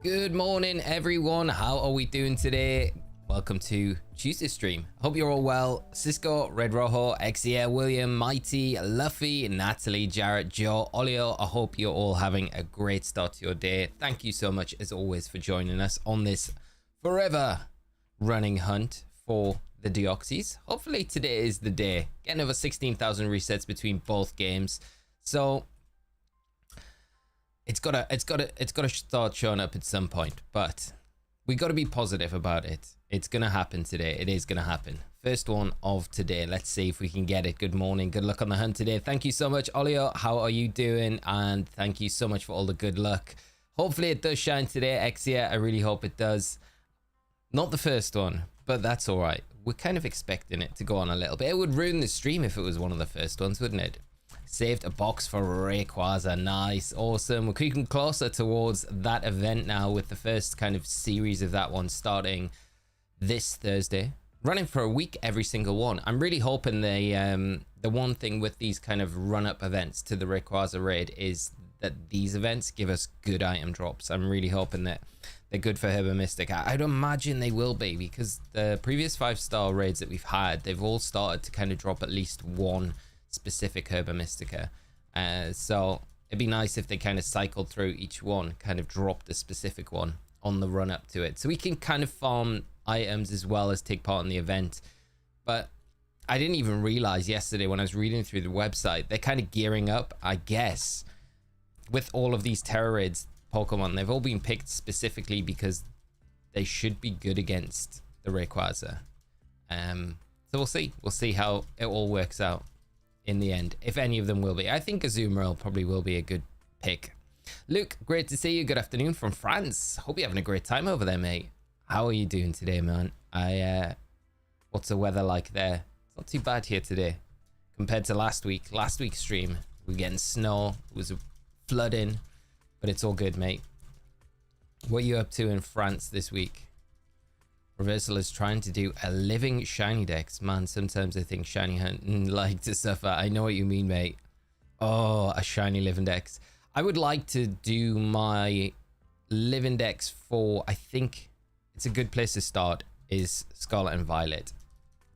Good morning, everyone. How are we doing today? Welcome to Tuesday stream. Hope you're all well. Cisco, Red Rojo, Xia, William, Mighty, Luffy, Natalie, Jarrett, Joe, Olio. I hope you're all having a great start to your day. Thank you so much, as always, for joining us on this forever running hunt for the Deoxys. Hopefully today is the day. Getting over 16,000 resets between both games. So it's gotta start showing up at some point, but we got to be positive about it. It's gonna happen today. It is gonna happen. First one of today. Let's see if we can get it. Good morning. Good luck on the hunt today. Thank you so much, Olio. How are you doing? And thank you so much for all the good luck. Hopefully it does shine today, Xia. I really hope it does. Not the first one, but that's all right. We're kind of expecting it to go on a little bit. It would ruin the stream if it was one of the first ones, wouldn't it? Saved a box for Rayquaza. Nice. Awesome. We're creeping closer towards that event now, with the first kind of series of that one starting this Thursday, running for a week every single one. I'm really hoping the one thing with these kind of run-up events to the Rayquaza raid is that these events give us good item drops. I'm really hoping that they're good for Herba Mystica. I'd imagine they will be, because the previous 5-star raids that we've had, they've all started to kind of drop at least one specific Herba Mystica. So it'd be nice if they kind of cycled through each one, kind of dropped a specific one on the run up to it, so we can kind of farm items as well as take part in the event. But I didn't even realize yesterday when I was reading through the website, they're kind of gearing up, I guess, with all of these Terra Raids Pokemon. They've all been picked specifically because they should be good against the Rayquaza. So we'll see how it all works out in the end, if any of them will be. I think Azumarill probably will be a good pick. Luke, great to see you. Good afternoon from France. Hope you're having a great time over there, mate. How are you doing today, man? What's the weather like there? It's not too bad here today compared to last week. Last week's stream, we're getting snow. It was flooding, but it's all good, mate. What are you up to in France this week? Reversal is trying to do a living shiny dex. Man, sometimes I think shiny hunting like to suffer. I know what you mean, mate. Oh, a shiny living dex. I would like to do my living dex for, I think it's a good place to start, is Scarlet and Violet.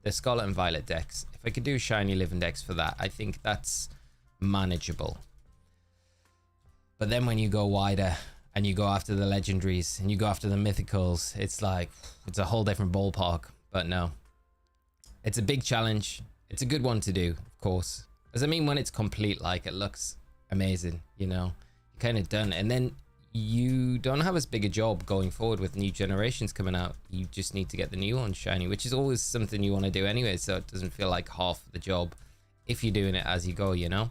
The Scarlet and Violet dex. If I could do a shiny living dex for that, I think that's manageable. But then when you go wider and you go after the legendaries and you go after the mythicals, it's like, it's a whole different ballpark. But no, it's a big challenge. It's a good one to do, of course. As I mean, when it's complete, like, it looks amazing, you know, you're kind of done. And then you don't have as big a job going forward with new generations coming out. You just need to get the new one shiny, which is always something you want to do anyway, so it doesn't feel like half the job if you're doing it as you go, you know.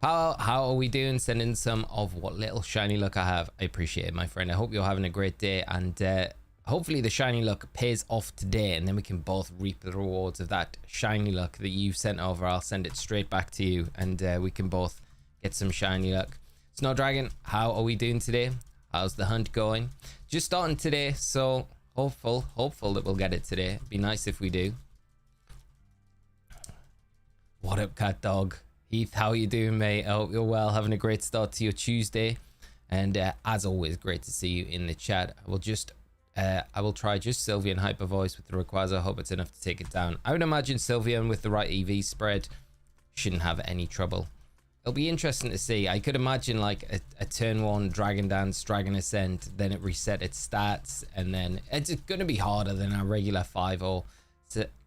How are we doing? Sending some of what little shiny luck I have. I appreciate it, my friend. I hope you're having a great day, and hopefully the shiny luck pays off today, and then we can both reap the rewards of that shiny luck that you've sent over. I'll send it straight back to you, and we can both get some shiny luck. Snow Dragon, how are we doing today? How's the hunt going? Just starting today, so hopeful that we'll get it today. It'd be nice if we do. What up, cat dog? Heath, how are you doing, mate? I hope you're well, having a great start to your Tuesday. And as always, great to see you in the chat. I will try just Sylveon Hyper Voice with the Rayquaza. I hope it's enough to take it down. I would imagine Sylveon with the right EV spread shouldn't have any trouble. It'll be interesting to see. I could imagine like a turn 1 Dragon Dance, Dragon Ascent, then it reset its stats, and then it's going to be harder than our regular 5 or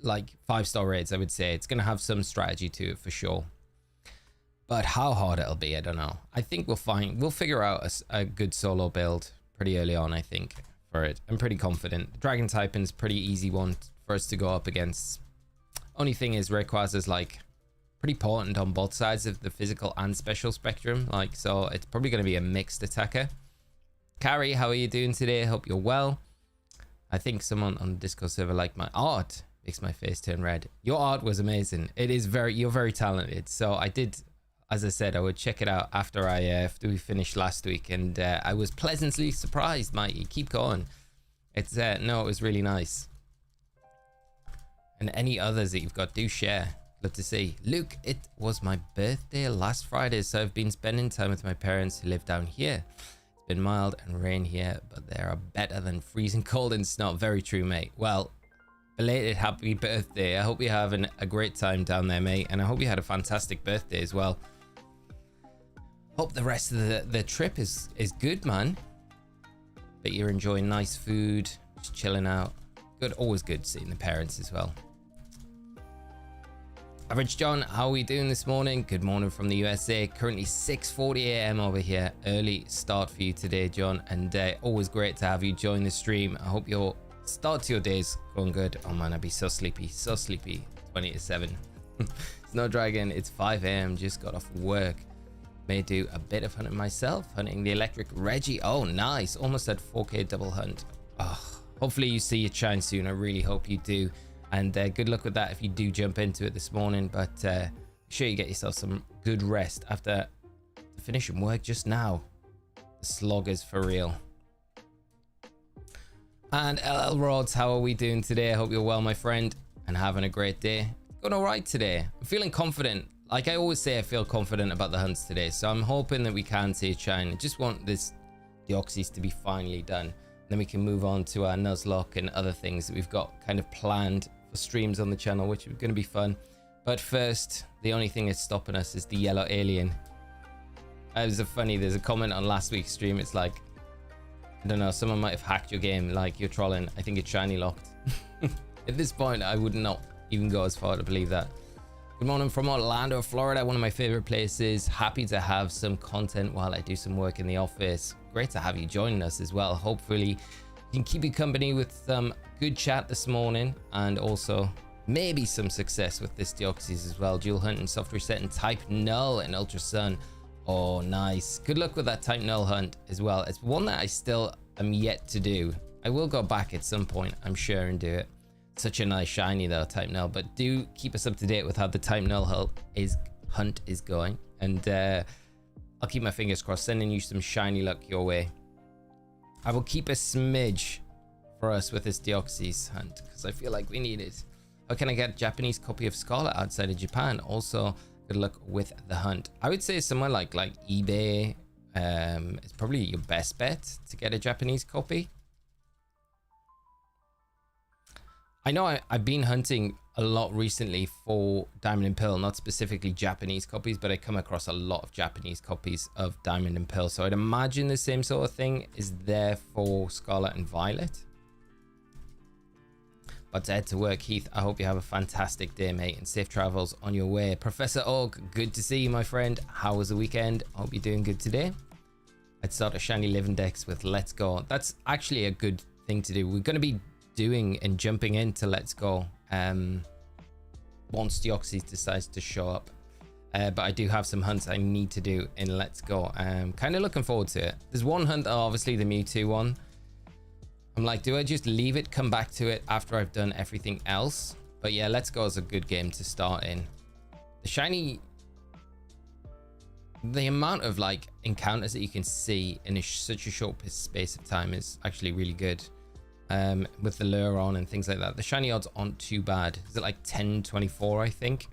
like 5-star raids, I would say. It's going to have some strategy to it for sure. But how hard it'll be, I don't know. I think we'll figure out a good solo build pretty early on, I think, for it. I'm pretty confident. Dragon typing's pretty easy one for us to go up against. Only thing is Rayquaza's like pretty potent on both sides of the physical and special spectrum. Like, so it's probably going to be a mixed attacker. Carrie, how are you doing today? Hope you're well. I think someone on the Discord server liked my art. Makes my face turn red. Your art was amazing. You're very talented. So I did, as I said, I would check it out after we finished last week, and I was pleasantly surprised, mate. You keep going. It's no, it was really nice. And any others that you've got, do share. Love to see. Luke, it was my birthday last Friday, so I've been spending time with my parents who live down here. It's been mild and rain here, but they are better than freezing cold and snow. Very true, mate. Well, belated happy birthday. I hope you're having a great time down there, mate, and I hope you had a fantastic birthday as well. Hope the rest of the trip is good, man. That you're enjoying nice food, just chilling out. Good, always good seeing the parents as well. Average John, how are we doing this morning? Good morning from the USA. Currently 6:40 a.m. over here. Early start for you today, John, and always great to have you join the stream. I hope your start to your day's going good. Oh man, I'd be so sleepy, 20 to 7. Snow Dragon, it's 5 a.m. Just got off work. May do a bit of hunting myself, hunting the electric Reggie. Oh, nice. Almost at 4K double hunt. Oh, hopefully you see it shine soon. I really hope you do. And good luck with that if you do jump into it this morning. But make sure you get yourself some good rest after finishing work just now. The slog is for real. And LL Rods, how are we doing today? I hope you're well, my friend, and having a great day. Going all right today. I'm feeling confident. Like I always say, I feel confident about the hunts today, so I'm hoping that we can see it shine. I just want this Deoxys to be finally done. Then we can move on to our Nuzlocke and other things that we've got kind of planned for streams on the channel, which are going to be fun. But first, the only thing that's stopping us is the yellow alien. There's a comment on last week's stream. It's like, I don't know, someone might have hacked your game, like you're trolling. I think it's shiny locked. At this point, I would not even go as far to believe that. Good morning from Orlando, Florida, one of my favorite places. Happy to have some content while I do some work in the office. Great to have you joining us as well. Hopefully we can keep you company with some good chat this morning, and also maybe some success with this Deoxys as well. Dual hunt and soft reset and type null and ultra sun. Oh, nice. Good luck with that type null hunt as well. It's one that I still am yet to do. I will go back at some point, I'm sure, and do it. Such a nice shiny though, type null. But do keep us up to date with how the type null hunt is going, and I'll keep my fingers crossed, sending you some shiny luck your way. I will keep a smidge for us with this Deoxys hunt because I feel like we need it. How can I get a Japanese copy of Scarlet outside of Japan? Also, good luck with the hunt. I would say somewhere like eBay. It's probably your best bet to get a Japanese copy. I know I've been hunting a lot recently for Diamond and Pearl, not specifically Japanese copies, but I come across a lot of Japanese copies of Diamond and Pearl. So I'd imagine the same sort of thing is there for Scarlet and Violet. But to head to work, Heath, I hope you have a fantastic day, mate, and safe travels on your way. Professor Og, good to see you, my friend. How was the weekend? I hope you're doing good today. I'd start a shiny living dex with Let's Go. That's actually a good thing to do. We're going to be doing and jumping into Let's Go once Deoxys decides to show up, but I do have some hunts I need to do in Let's Go. I'm kind of looking forward to it. There's one hunt, obviously the Mewtwo one. I'm like, do I just leave it, come back to it after I've done everything else? But yeah, Let's Go is a good game to start in. The shiny, the amount of encounters that you can see in such a short space of time is actually really good. With the lure on and things like that. The shiny odds aren't too bad. Is it like 10-24, I think?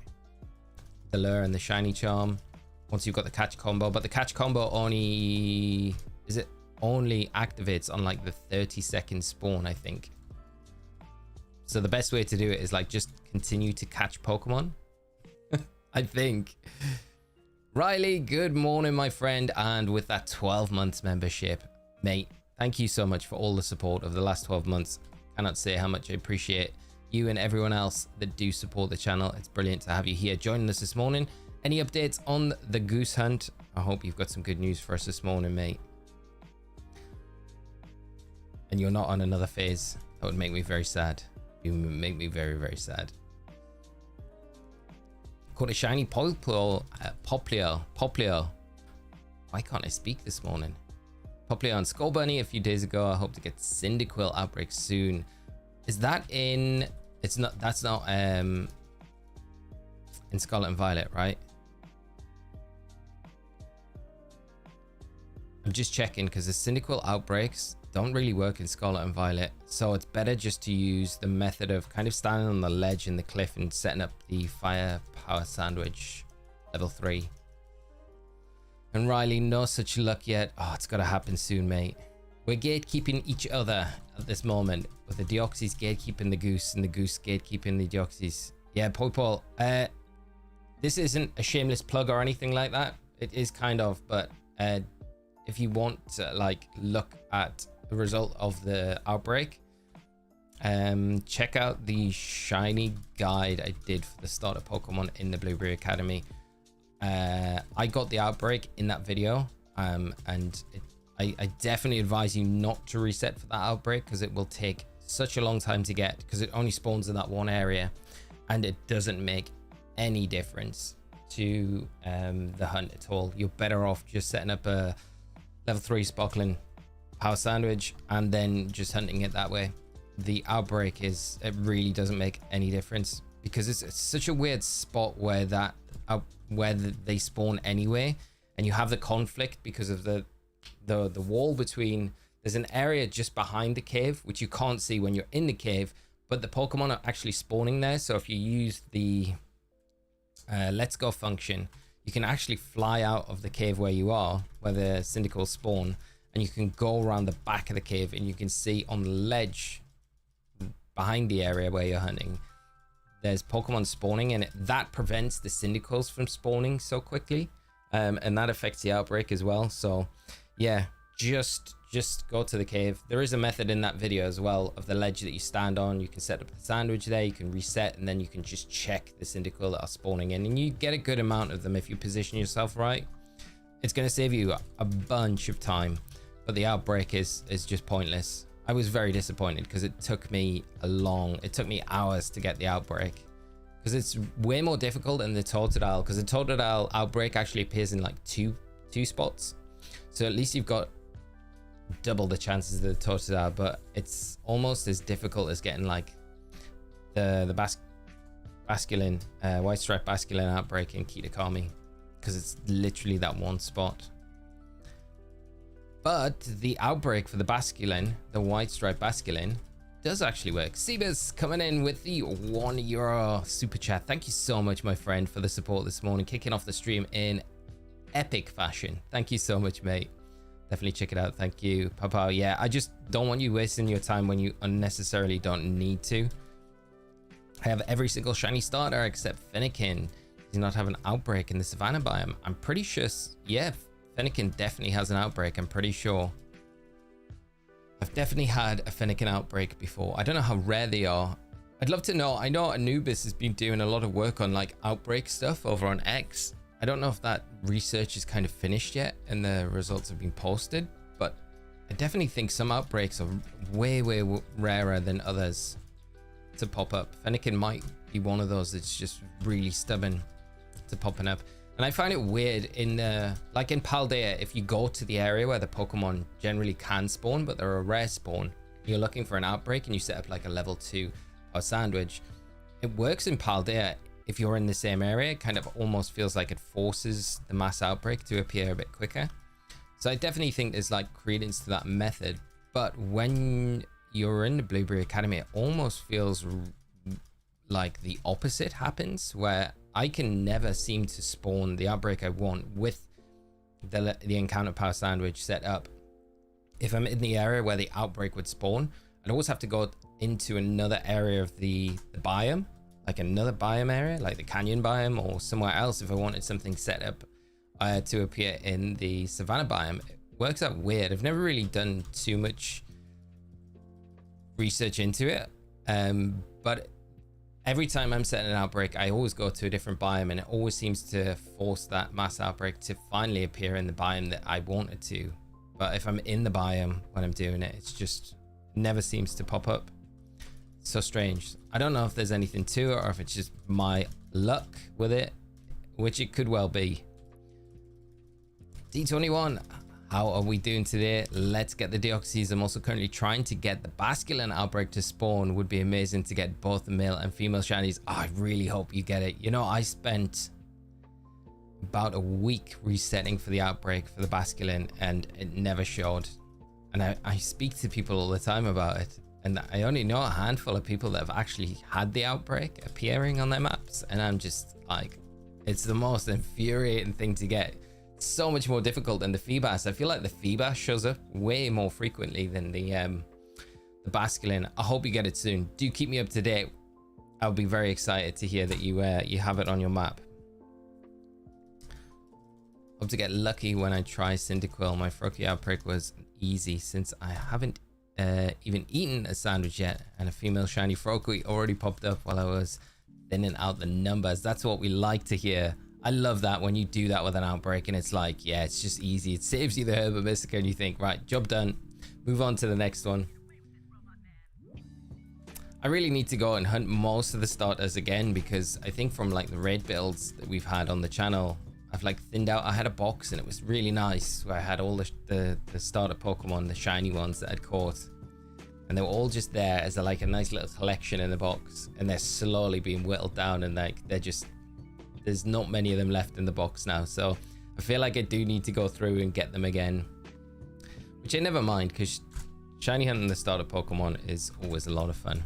The lure and the shiny charm. Once you've got the catch combo. But the catch combo only activates on the 30-second spawn, I think. So the best way to do it is just continue to catch Pokemon. I think. Riley, good morning, my friend. And with that 12 months membership, mate, thank you so much for all the support of the last 12 months. Cannot say how much I appreciate you and everyone else that do support the channel. It's brilliant to have you here joining us this morning. Any updates on the goose hunt? I hope you've got some good news for us this morning, mate. And you're not on another phase. That would make me very sad. You make me very, very sad. Caught a shiny Poplio. Why can't I speak this morning? Poplio on Skull Bunny a few days ago. I hope to get Cyndaquil outbreak soon. Is that in? It's not. That's not in Scarlet and Violet, right? I'm just checking because the Cyndaquil outbreaks don't really work in Scarlet and Violet, so it's better just to use the method of kind of standing on the ledge in the cliff and setting up the fire power sandwich level 3. And Riley, no such luck yet. Oh, it's got to happen soon, mate. We're gatekeeping each other at this moment, with the Deoxys gatekeeping the goose and the goose gatekeeping the Deoxys. Yeah, Paul, this isn't a shameless plug or anything like that. It is kind of, but if you want to like look at the result of the outbreak, check out the shiny guide I did for the starter Pokemon in the Blueberry Academy. I got the outbreak in that video, and I definitely advise you not to reset for that outbreak, because it will take such a long time to get, because it only spawns in that one area, and it doesn't make any difference to the hunt at all. You're better off just setting up a level 3 sparkling power sandwich and then just hunting it that way. The outbreak it really doesn't make any difference, because it's such a weird spot where they spawn anyway, and you have the conflict because of the wall between. There's an area just behind the cave which you can't see when you're in the cave, but the Pokemon are actually spawning there. So if you use the let's go function, you can actually fly out of the cave where you are, where the Cyndaquils spawn, and you can go around the back of the cave, and you can see on the ledge behind the area where you're hunting, there's Pokemon spawning, and that prevents the Cyndaquils from spawning so quickly, and that affects the outbreak as well. So yeah, just go to the cave. There is a method in that video as well of the ledge that you stand on. You can set up the sandwich there, you can reset, and then you can just check the Cyndaquil that are spawning in, and you get a good amount of them if you position yourself right. It's going to save you a bunch of time, but the outbreak is just pointless. I was very disappointed because it took me hours to get the outbreak, because it's way more difficult than the Totodile, because the Totodile outbreak actually appears in like two spots, so at least you've got double the chances of the Totodile, but it's almost as difficult as getting like the Basculin, White Stripe Basculin outbreak in Kitakami, because it's literally that one spot. But the outbreak for the Basculin, the White Stripe Basculin, does actually work. Sebas coming in with the €1 super chat. Thank you so much, my friend, for the support this morning, kicking off the stream in epic fashion. Thank you so much, mate. Definitely check it out. Thank you, Papa. Yeah, I just don't want you wasting your time when you unnecessarily don't need to. I have every single shiny starter except Fennekin. Does not have an outbreak in the Savannah biome. I'm pretty sure, yeah, Fennekin definitely has an outbreak. I'm pretty sure. I've definitely had a Fennekin outbreak before. I don't know how rare they are. I'd love to know. I know Anubis has been doing a lot of work on like outbreak stuff over on X. I don't know if that research is kind of finished yet and the results have been posted, but I definitely think some outbreaks are way rarer than others to pop up. Fennekin might be one of those that's just really stubborn to popping up. And I find it weird in like in Paldea, if you go to the area where the Pokemon generally can spawn, but they're a rare spawn, you're looking for an outbreak and you set up like a level 2 or sandwich. It works in Paldea. If you're in the same area, it kind of almost feels like it forces the mass outbreak to appear a bit quicker. So I definitely think there's like credence to that method. But when you're in the Blueberry Academy, it almost feels like the opposite happens, where I can never seem to spawn the outbreak I want with the encounter power sandwich set up. If I'm in the area where the outbreak would spawn, I'd always have to go into another area of the biome, like another biome area, like the canyon biome or somewhere else, if I wanted something set up to appear in the Savannah biome. It works out weird. I've never really done too much research into it, but every time I'm setting an outbreak, I always go to a different biome, and it always seems to force that mass outbreak to finally appear in the biome that I want it to. But if I'm in the biome when I'm doing it, it's just never seems to pop up. So strange. I don't know if there's anything to it or if it's just my luck with it, which it could well be. D21, how are we doing today? Let's get the Deoxys. I'm also currently trying to get the Basculin outbreak to spawn. Would be amazing to get both the male and female shinies. Oh, I really hope you get it. You know, I spent about a week resetting for the outbreak for the Basculin and it never showed. And I speak to people all the time about it, and I only know a handful of people that have actually had the outbreak appearing on their maps, and I'm just like, it's the most infuriating thing to get, so much more difficult than the Feebas. I feel like the Feebas shows up way more frequently than the Basculin. I hope you get it soon. Do keep me up to date. I'll be very excited to hear that you have it on your map. Hope to get lucky when I try Cyndaquil. My Froakie outbreak was easy since I haven't even eaten a sandwich yet, and a female shiny Froakie already popped up while I was thinning out the numbers. That's what we like to hear. I love that when you do that with an outbreak and it's like, yeah, it's just easy. It saves you the Herbivore and you think, right, job done. Move on to the next one. I really need to go and hunt most of the starters again, because I think from like the raid builds that we've had on the channel, I've like thinned out. I had a box and it was really nice where I had all the starter Pokemon, the shiny ones that I'd caught. And they were all just there as a nice little collection in the box. And they're slowly being whittled down, and like they're just, there's not many of them left in the box now. So I feel like I do need to go through and get them again. Which I never mind, because shiny hunting the starter Pokemon is always a lot of fun.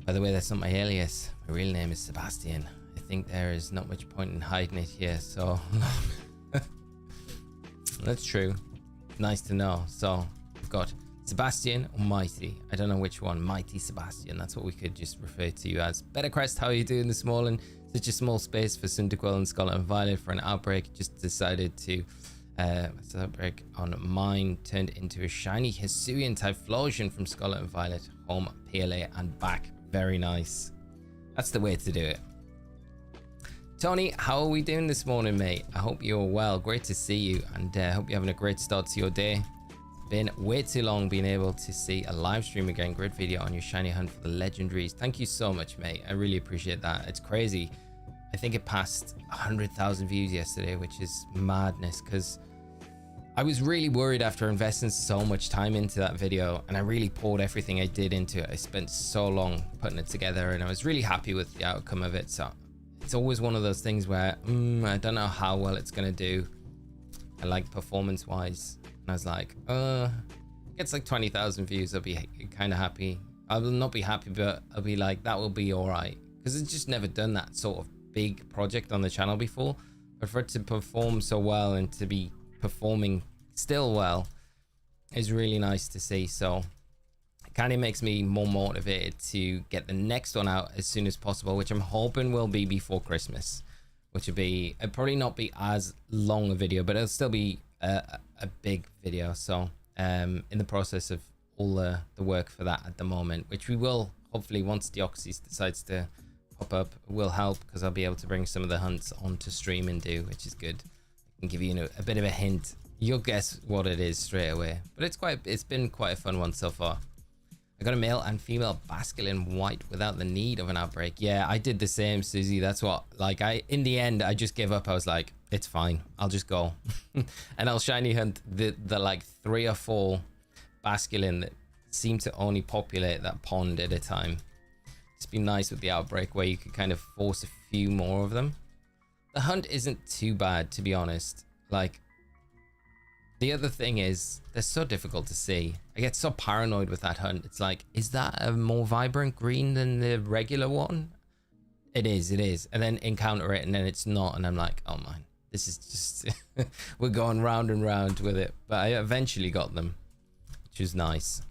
By the way, that's not my alias. My real name is Sebastian. I think there is not much point in hiding it here, so that's true. Nice to know. So we've got Sebastian or Mighty. I don't know which one. Mighty Sebastian. That's what we could just refer to you as. Better Crest, how are you doing this morning? Such a small space for Cyndaquil and Scarlet and Violet for an outbreak. Just decided to outbreak on mine turned into a shiny Hisuian Typhlosion from Scarlet and Violet. Home, PLA and back. Very nice. That's the way to do it. Tony, how are we doing this morning, mate? I hope you're well. Great to see you, and I hope you're having a great start to your day. It's been way too long being able to see a live stream again. Great video on your shiny hunt for the legendaries. Thank you so much, mate. I really appreciate that. It's crazy. I think it passed 100,000 views yesterday, which is madness, because I was really worried after investing so much time into that video, and I really poured everything I did into it. I spent so long putting it together, and I was really happy with the outcome of it. So it's always one of those things where I don't know how well it's gonna do, and like performance wise. And I was like, it gets like 20,000 views, I'll be kind of happy. I will not be happy, but I'll be like, that will be all right, because it's just never done that sort of big project on the channel before. But for it to perform so well and to be performing still well is really nice to see. So it kind of makes me more motivated to get the next one out as soon as possible, which I'm hoping will be before Christmas, which will be probably not be as long a video, but it'll still be a big video. So in the process of all the work for that at the moment, which we will hopefully, once Deoxys decides to pop up, will help, because I'll be able to bring some of the hunts onto stream and do, which is good. I can give you a bit of a hint. You'll guess what it is straight away, but it's been quite a fun one so far. I got a male and female Basculin white without the need of an outbreak. Yeah, I did the same, Susie. That's what, like, in the end, I just gave up. I was like, it's fine. I'll just go. And I'll shiny hunt the like 3 or 4 Basculin that seem to only populate that pond at a time. It's been nice with the outbreak where you could kind of force a few more of them. The hunt isn't too bad, to be honest. Like, the other thing is, they're so difficult to see. I get so paranoid with that hunt. It's like, is that a more vibrant green than the regular one? It is. And then encounter it, and then it's not. And I'm like, oh man, this is just, we're going round and round with it. But I eventually got them, which is nice.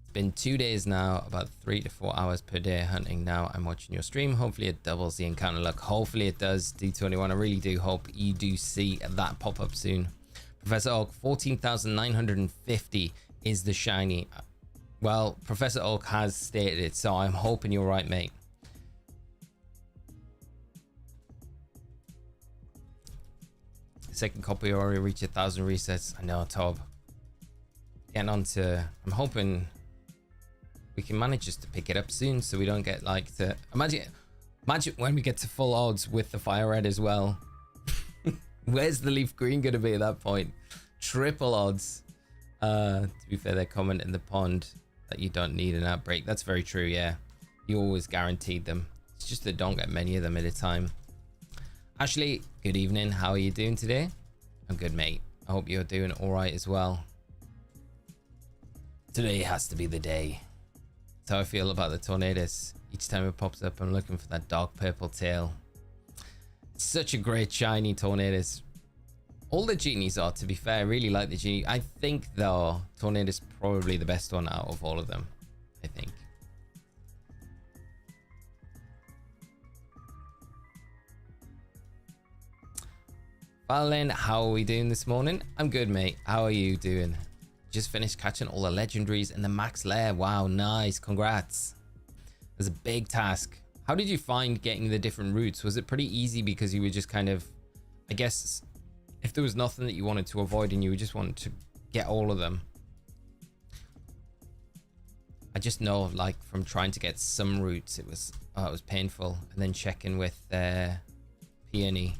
It's been 2 days now, about 3 to 4 hours per day hunting. Now I'm watching your stream. Hopefully it doubles the encounter luck. Hopefully it does, D21. I really do hope you do see that pop up soon. Professor Oak, 14,950 is the shiny. Well, Professor Oak has stated it, so I'm hoping you're right, mate. Second copy already reached 1,000 resets. I know, Tob. Getting on to, I'm hoping we can manage just to pick it up soon, so we don't get like to imagine when we get to full odds with the fire red as well. Where's the leaf green gonna be at that point? Triple odds. To be fair, they comment in the pond that you don't need an outbreak. That's very true. Yeah, you always guaranteed them. It's just that don't get many of them at a time. Ashley, good evening. How are you doing today? I'm good, mate. I hope you're doing all right as well. Today has to be the day. That's how I feel about the Tornadus. Each time it pops up, I'm looking for that dark purple tail. Such a great shiny Tornadus. All the genies are, to be fair. I really like the genie. I think though Tornadus is probably the best one out of all of them. I think. Valin, how are we doing this morning? I'm good, mate. How are you doing? Just finished catching all the legendaries in the max lair. Wow, nice. Congrats. There's a big task. How did you find getting the different routes? Was it pretty easy because you were just kind of, I guess, if there was nothing that you wanted to avoid and you just wanted to get all of them? I just know, like, from trying to get some routes, it was painful. And then checking with Peony.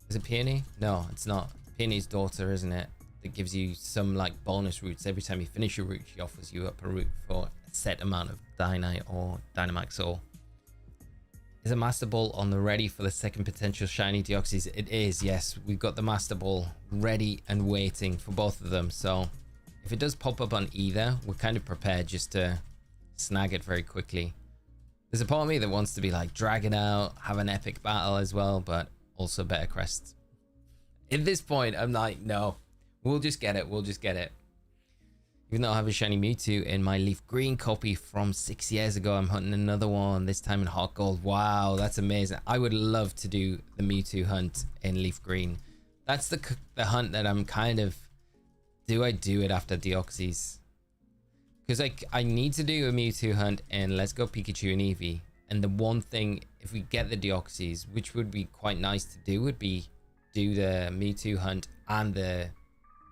Is it Peony? No, it's not. Peony's daughter, isn't it? That gives you some like bonus routes. Every time you finish a route, she offers you up a route for a set amount of Dynite or Dynamax Ore. Is a Master Ball on the ready for the second potential shiny Deoxys? It is, yes. We've got the Master Ball ready and waiting for both of them. So if it does pop up on either, we're kind of prepared just to snag it very quickly. There's a part of me that wants to be like, drag it out, have an epic battle as well, but also better crests. At this point, I'm like, no, we'll just get it. We'll just get it. Even though I have a shiny Mewtwo in my leaf green copy from 6 years ago, I'm hunting another one, this time in hot gold. Wow, that's amazing. I would love to do the Mewtwo hunt in leaf green. That's the hunt that I'm kind of, do I do it after Deoxys? Because I need to do a Mewtwo hunt in Let's Go Pikachu and Eevee. And the one thing, if we get the Deoxys, which would be quite nice to do, would be do the Mewtwo hunt and the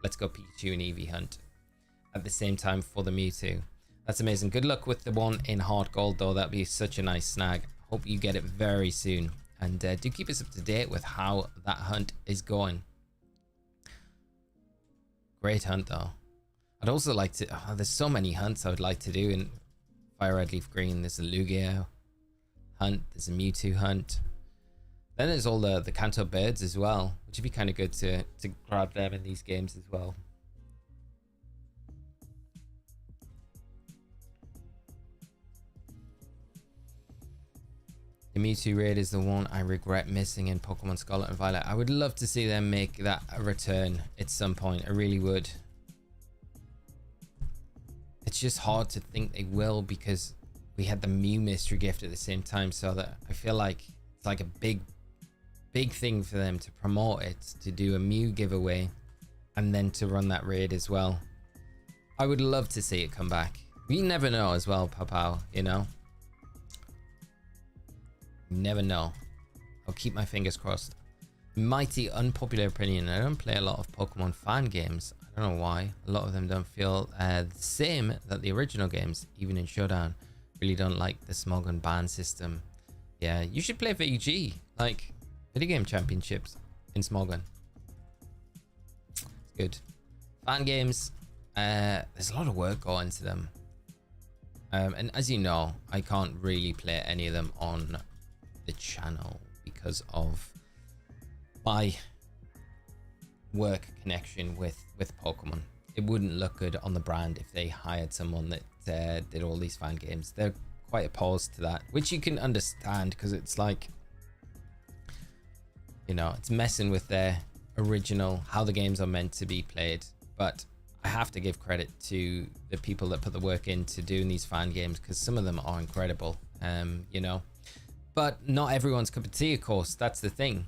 Let's Go Pikachu and Eevee hunt at the same time for the Mewtwo. That's amazing. Good luck with the one in hard gold though. That'd be such a nice snag. Hope you get it very soon. And do keep us up to date with how that hunt is going. Great hunt though. I'd also like to, there's so many hunts I would like to do in Fire Red Leaf Green. There's a Lugia hunt, there's a Mewtwo hunt. Then there's all the Kanto birds as well, which would be kind of good to grab them in these games as well. The Mewtwo raid is the one I regret missing in Pokemon Scarlet and Violet. I would love to see them make that a return at some point. I really would. It's just hard to think they will because we had the Mew mystery gift at the same time, so that I feel like it's like a big thing for them to promote it, to do a Mew giveaway and then to run that raid as well. I would love to see it come back. We never know as well, Papao, you know? Never know. I'll keep my fingers crossed. Mighty unpopular opinion. I don't play a lot of Pokemon fan games. I don't know why. A lot of them don't feel the same that the original games, even in Showdown. Really don't like the Smogon ban system. Yeah, you should play VG, like video game championships in Smogon. It's good. Fan games, there's a lot of work going into them. And as you know, I can't really play any of them on the channel because of my work connection with Pokemon. It wouldn't look good on the brand if they hired someone that did all these fan games. They're quite opposed to that, which you can understand because it's like, you know, it's messing with their original, how the games are meant to be played. But I have to give credit to the people that put the work into doing these fan games because some of them are incredible, you know. But not everyone's cup of tea, of course. That's the thing.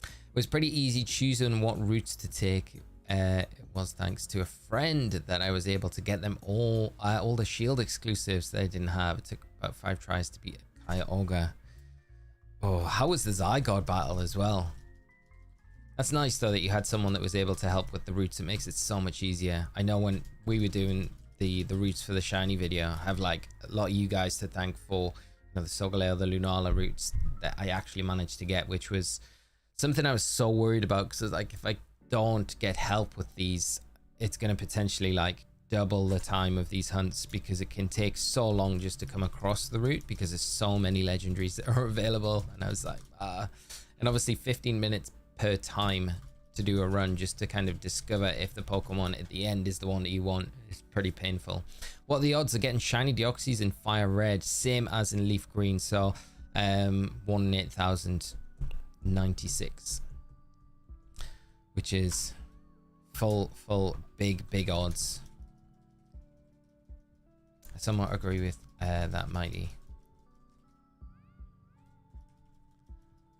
It was pretty easy choosing what routes to take. It was thanks to a friend that I was able to get them all the shield exclusives that I didn't have. It took about 5 tries to beat Kyogre. Oh, how was the Zygarde battle as well? That's nice though that you had someone that was able to help with the routes. It makes it so much easier. I know when we were doing the routes for the shiny video, I have like a lot of you guys to thank for, you know, the Solgaleo, the Lunala routes that I actually managed to get, which was something I was so worried about because like if I don't get help with these, it's going to potentially like double the time of these hunts because it can take so long just to come across the route because there's so many legendaries that are available. And I was like, and obviously 15 minutes per time to do a run just to kind of discover if the Pokemon at the end is the one that you want is pretty painful. What are the odds of getting shiny Deoxys in Fire Red? Same as in Leaf Green. So 1 in 8,096, which is full big odds. I somewhat agree with that, Mighty.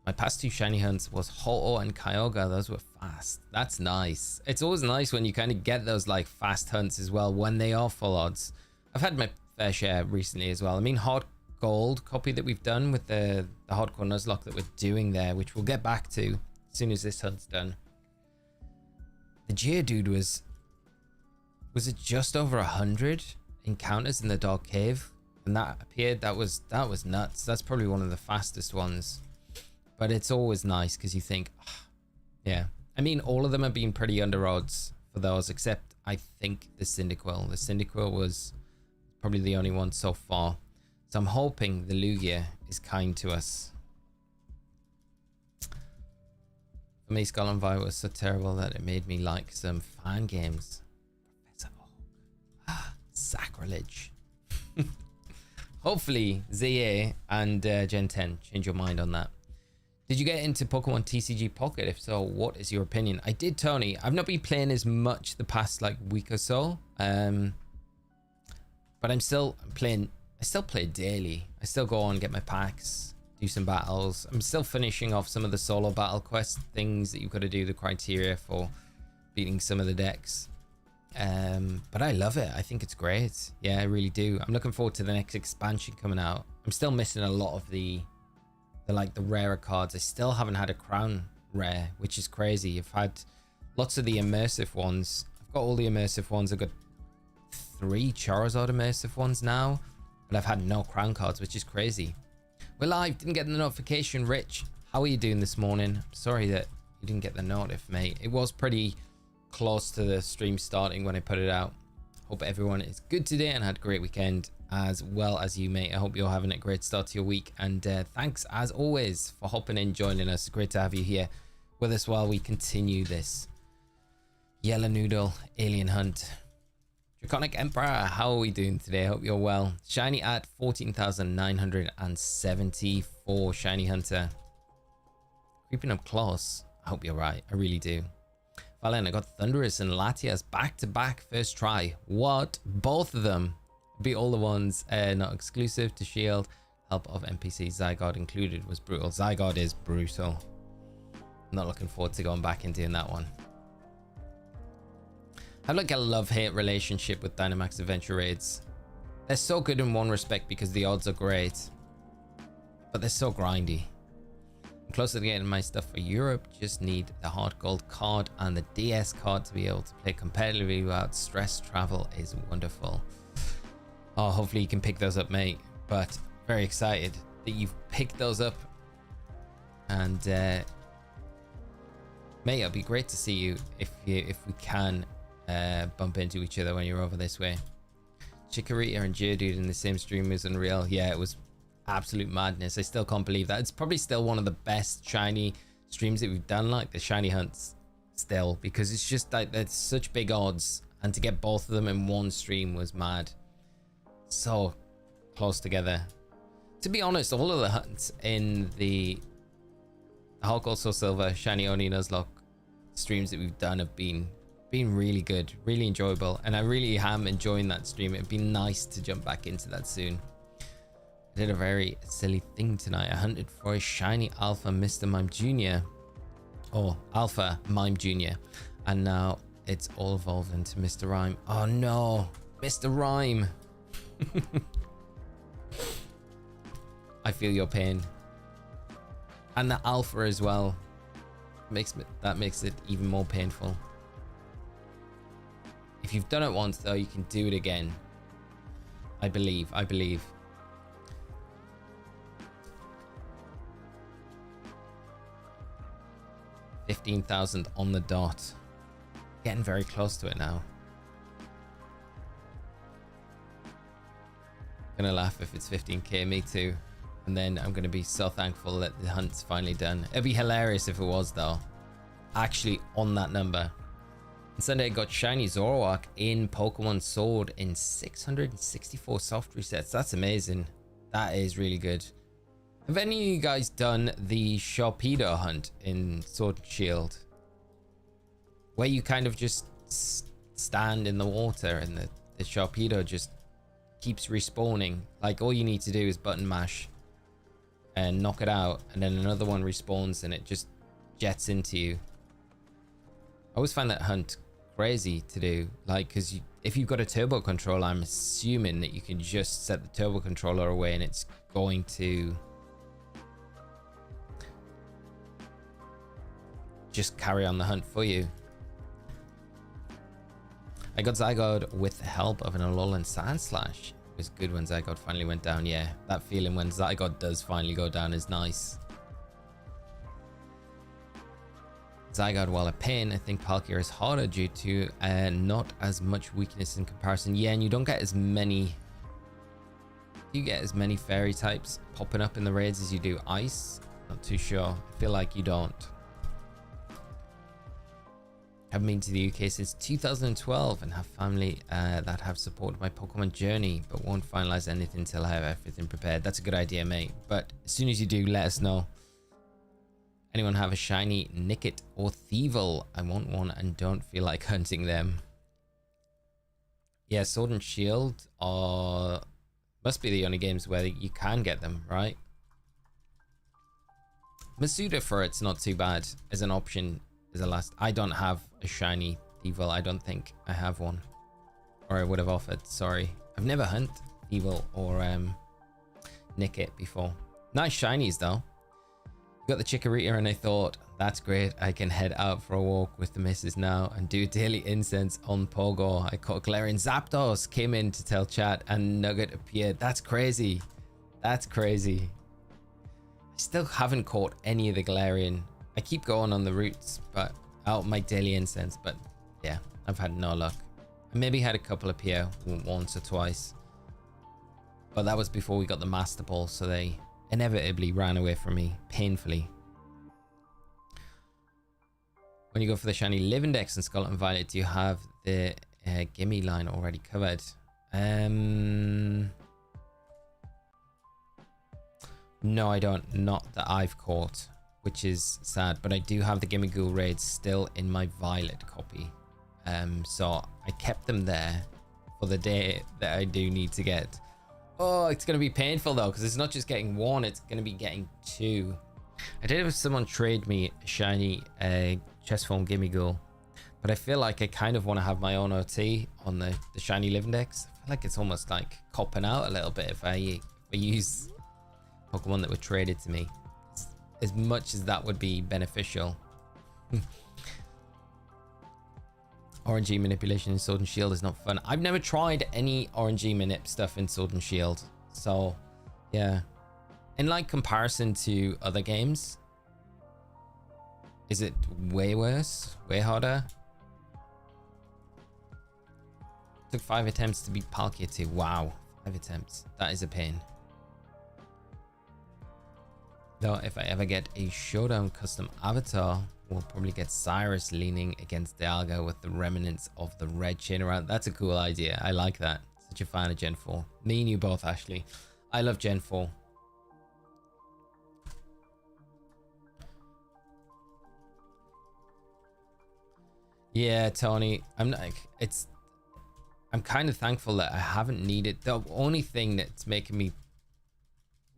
My past 2 shiny hunts was Ho-Oh and Kyogre. Those were fast. That's nice. It's always nice when you kind of get those like fast hunts as well when they are full odds. I've had my fair share recently as well. I mean, hard gold copy that we've done with the hardcore Nuzlocke that we're doing there, which we'll get back to as soon as this hunt's done. The Geodude was it just over 100 encounters in the Dark Cave, and that appeared, that was nuts. That's probably one of the fastest ones. But it's always nice because you think, oh, yeah. I mean, all of them have been pretty under odds for those, except I think the Cyndaquil. The Cyndaquil was probably the only one so far. So I'm hoping the Lugia is kind to us. For me, Scarlet and Violet was so terrible that it made me like some fan games. Professor Oak. Sacrilege. Hopefully, ZA and Gen 10 change your mind on that. Did you get into Pokemon TCG Pocket? If so, what is your opinion? I did, Tony. I've not been playing as much the past like week or so. But I'm still playing. I still play daily. I still go on, get my packs, do some battles. I'm still finishing off some of the solo battle quest things that you've got to do, the criteria for beating some of the decks. But I love it. I think it's great. Yeah, I really do. I'm looking forward to the next expansion coming out. I'm still missing a lot of the rarer cards. I still haven't had a crown rare, which is crazy. I've had lots of the immersive ones. I've got all the immersive ones. I've got 3 Charizard immersive ones now, but I've had no crown cards, which is crazy. We're live. Didn't get the notification. Rich, how are you doing this morning? Sorry that you didn't get the notif, mate. It was pretty close to the stream starting when I put it out. Hope everyone is good today and had a great weekend as well as you, mate. I hope you're having a great start to your week, and thanks as always for hopping in, joining us. Great to have you here with us while we continue this Yellow Noodle alien hunt. Draconic Emperor, how are we doing today? I hope you're well. Shiny at 14,974. Shiny Hunter creeping up close. I hope you're right. I really do. Valen, I got Thunderous and Latias back-to-back first try. What? Both of them? Beat all the ones not exclusive to Shield. Help of NPC Zygarde included was brutal. Zygarde is brutal. Not looking forward to going back and doing that one. I have like a love-hate relationship with Dynamax Adventure Raids. They're so good in one respect because the odds are great, but they're so grindy. I'm closer to getting my stuff for Europe. Just need the hard gold card and the DS card to be able to play competitively without stress. Travel is wonderful. Oh, hopefully you can pick those up, mate. But very excited that you've picked those up. And mate, it'll be great to see you if we can bump into each other when you're over this way. Chikorita and Geodude in the same stream is unreal. Yeah, it was absolute madness. I still can't believe that. It's probably still one of the best shiny streams that we've done, like the shiny hunts still, because it's just like there's such big odds, and to get both of them in one stream was mad. So close together. To be honest, all of the hunts in the Hulk Also Silver, Shiny Oni Nuzlocke streams that we've done have been really good, really enjoyable, and I really am enjoying that stream. It'd be nice to jump back into that soon. I did a very silly thing tonight. I hunted for a shiny Alpha Mr. Mime Jr. or Alpha Mime Jr. and now it's all evolved into Mr. Rhyme. Oh no, Mr. Rhyme. I feel your pain. And the Alpha as well. That makes it even more painful. If you've done it once though, you can do it again. I believe. 15,000 on the dot. Getting very close to it now. Gonna laugh if it's 15k, me too. And then I'm gonna be so thankful that the hunt's finally done. It'd be hilarious if it was though. Actually on that number. On Sunday I got shiny Zoroark in Pokemon Sword in 664 soft resets. That's amazing. That is really good. Have any of you guys done the Sharpedo hunt in Sword and Shield? Where you kind of just stand in the water and the Sharpedo just keeps respawning. Like all you need to do is button mash and knock it out, and then another one respawns and it just jets into you. I always find that hunt crazy to do, like, because if you've got a turbo controller, I'm assuming that you can just set the turbo controller away and it's going to just carry on the hunt for you. I got Zygarde with the help of an Alolan Sandslash. It was good when Zygarde finally went down. Yeah, that feeling when Zygarde does finally go down is nice. Zygarde, while a pain, I think Palkia is harder due to not as much weakness in comparison. Yeah, and you don't get as many... You get as many fairy types popping up in the raids as you do ice. Not too sure. I feel like you don't. Haven't been to the UK since 2012 and have family that have supported my Pokemon journey, but won't finalize anything until I have everything prepared. That's a good idea, mate. But as soon as you do, let us know. Anyone have a shiny Nickit or Thievul? I want one and don't feel like hunting them. Yeah, Sword and Shield are... must be the only games where you can get them, right? Masuda for it's not too bad as an option. Is a last. I don't have a shiny Thievul. I don't think I have one, or I would have offered. Sorry, I've never hunted Thievul or Nickit before. Nice shinies though. Got the Chikorita and I thought that's great. I can head out for a walk with the missus now and do daily incense on Pogo. I caught Galarian Zapdos. Came in to tell chat and Nugget appeared. That's crazy. That's crazy. I still haven't caught any of the Galarian. I keep going on the routes, but out my daily incense, but yeah, I've had no luck. I maybe had a couple appear once or twice, but that was before we got the Master Ball, so they inevitably ran away from me painfully. When you go for the shiny Livindex and Scarlet and Violet, do you have the Gimme line already covered? No, I don't. Not that I've caught, which is sad, but I do have the Gimme Ghoul raids still in my Violet copy. So I kept them there for the day that I do need to get. Oh, it's going to be painful though, because it's not just getting one, it's going to be getting two. I did have someone trade me a shiny chest form Gimme Ghoul, but I feel like I kind of want to have my own OT on the shiny Livindex. I feel like it's almost like copping out a little bit if I use Pokemon that were traded to me. As much as that would be beneficial. RNG manipulation in Sword and Shield is not fun. I've never tried any RNG manip stuff in Sword and Shield, so yeah. In like comparison to other games, is it way worse, way harder? Took 5 attempts to beat Palkia 2. Wow, 5 attempts. That is a pain. Though if I ever get a Showdown custom avatar, we'll probably get Cyrus leaning against Dialga with the remnants of the red chain around. That's a cool idea. I like that. Such a fan of Gen 4. Me and you both, Ashley. I love Gen 4. Yeah, Tony. I'm kind of thankful that I haven't needed. The only thing that's making me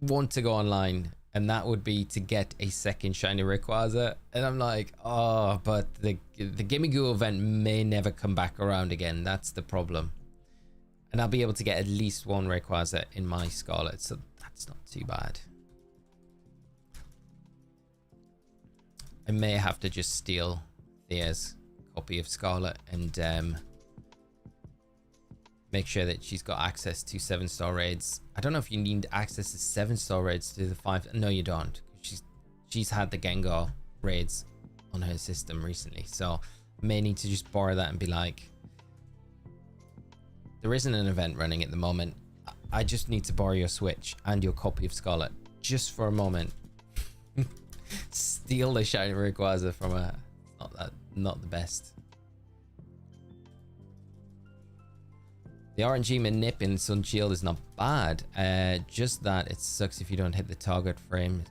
want to go online, and that would be to get a second shiny Rayquaza, and I'm like, oh, but the Gimme Ghoul event may never come back around again. That's the problem, and I'll be able to get at least one Rayquaza in my Scarlet, so that's not too bad. I may have to just steal Thea's copy of Scarlet and make sure that she's got access to 7-star raids. I don't know if you need access to 7-star raids to do the 5. No, you don't. She's had the Gengar raids on her system recently, so may need to just borrow that and be like, there isn't an event running at the moment. I just need to borrow your Switch and your copy of Scarlet just for a moment. Steal the shiny Rayquaza from her. Not the best. The RNG manip in Sun Shield is not bad. Just that it sucks if you don't hit the target frame.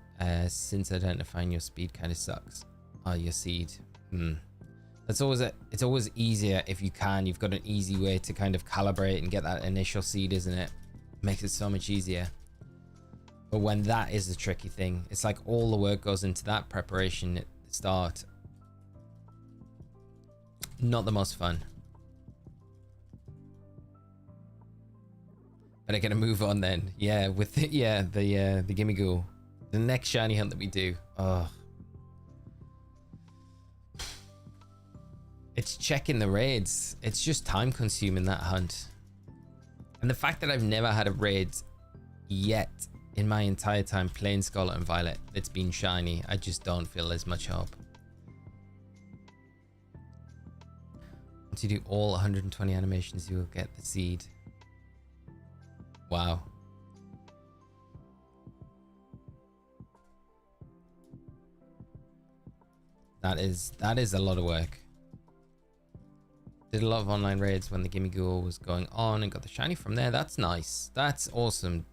Since identifying your speed kind of sucks. Oh, your seed. It's always easier if you can. You've got an easy way to kind of calibrate and get that initial seed, isn't it? Makes it so much easier. But when that is the tricky thing, it's like all the work goes into that preparation at the start. Not the most fun. But I gotta move on then. Yeah, with the Gimme Ghoul. The next shiny hunt that we do. Oh. It's checking the raids. It's just time consuming, that hunt. And the fact that I've never had a raid yet in my entire time playing Scarlet and Violet that's been shiny, I just don't feel there's much hope. Once you do all 120 animations, you will get the seed. Wow. That is a lot of work. Did a lot of online raids when the Gimme Ghoul was going on and got the shiny from there. That's nice. That's awesome.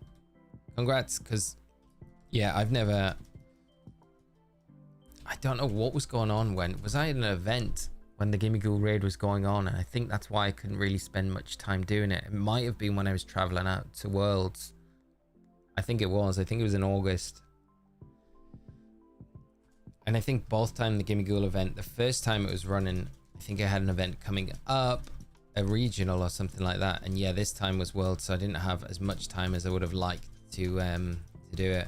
Congrats, because yeah, I don't know what was going on when. Was I at an event when the Gimme Ghoul raid was going on? And I think that's why I couldn't really spend much time doing it. It might have been when I was traveling out to Worlds. I think it was in August. And I think both times the Gimme Ghoul event, the first time it was running, I think I had an event coming up, a regional or something like that. And yeah, this time was World, so I didn't have as much time as I would have liked to do it.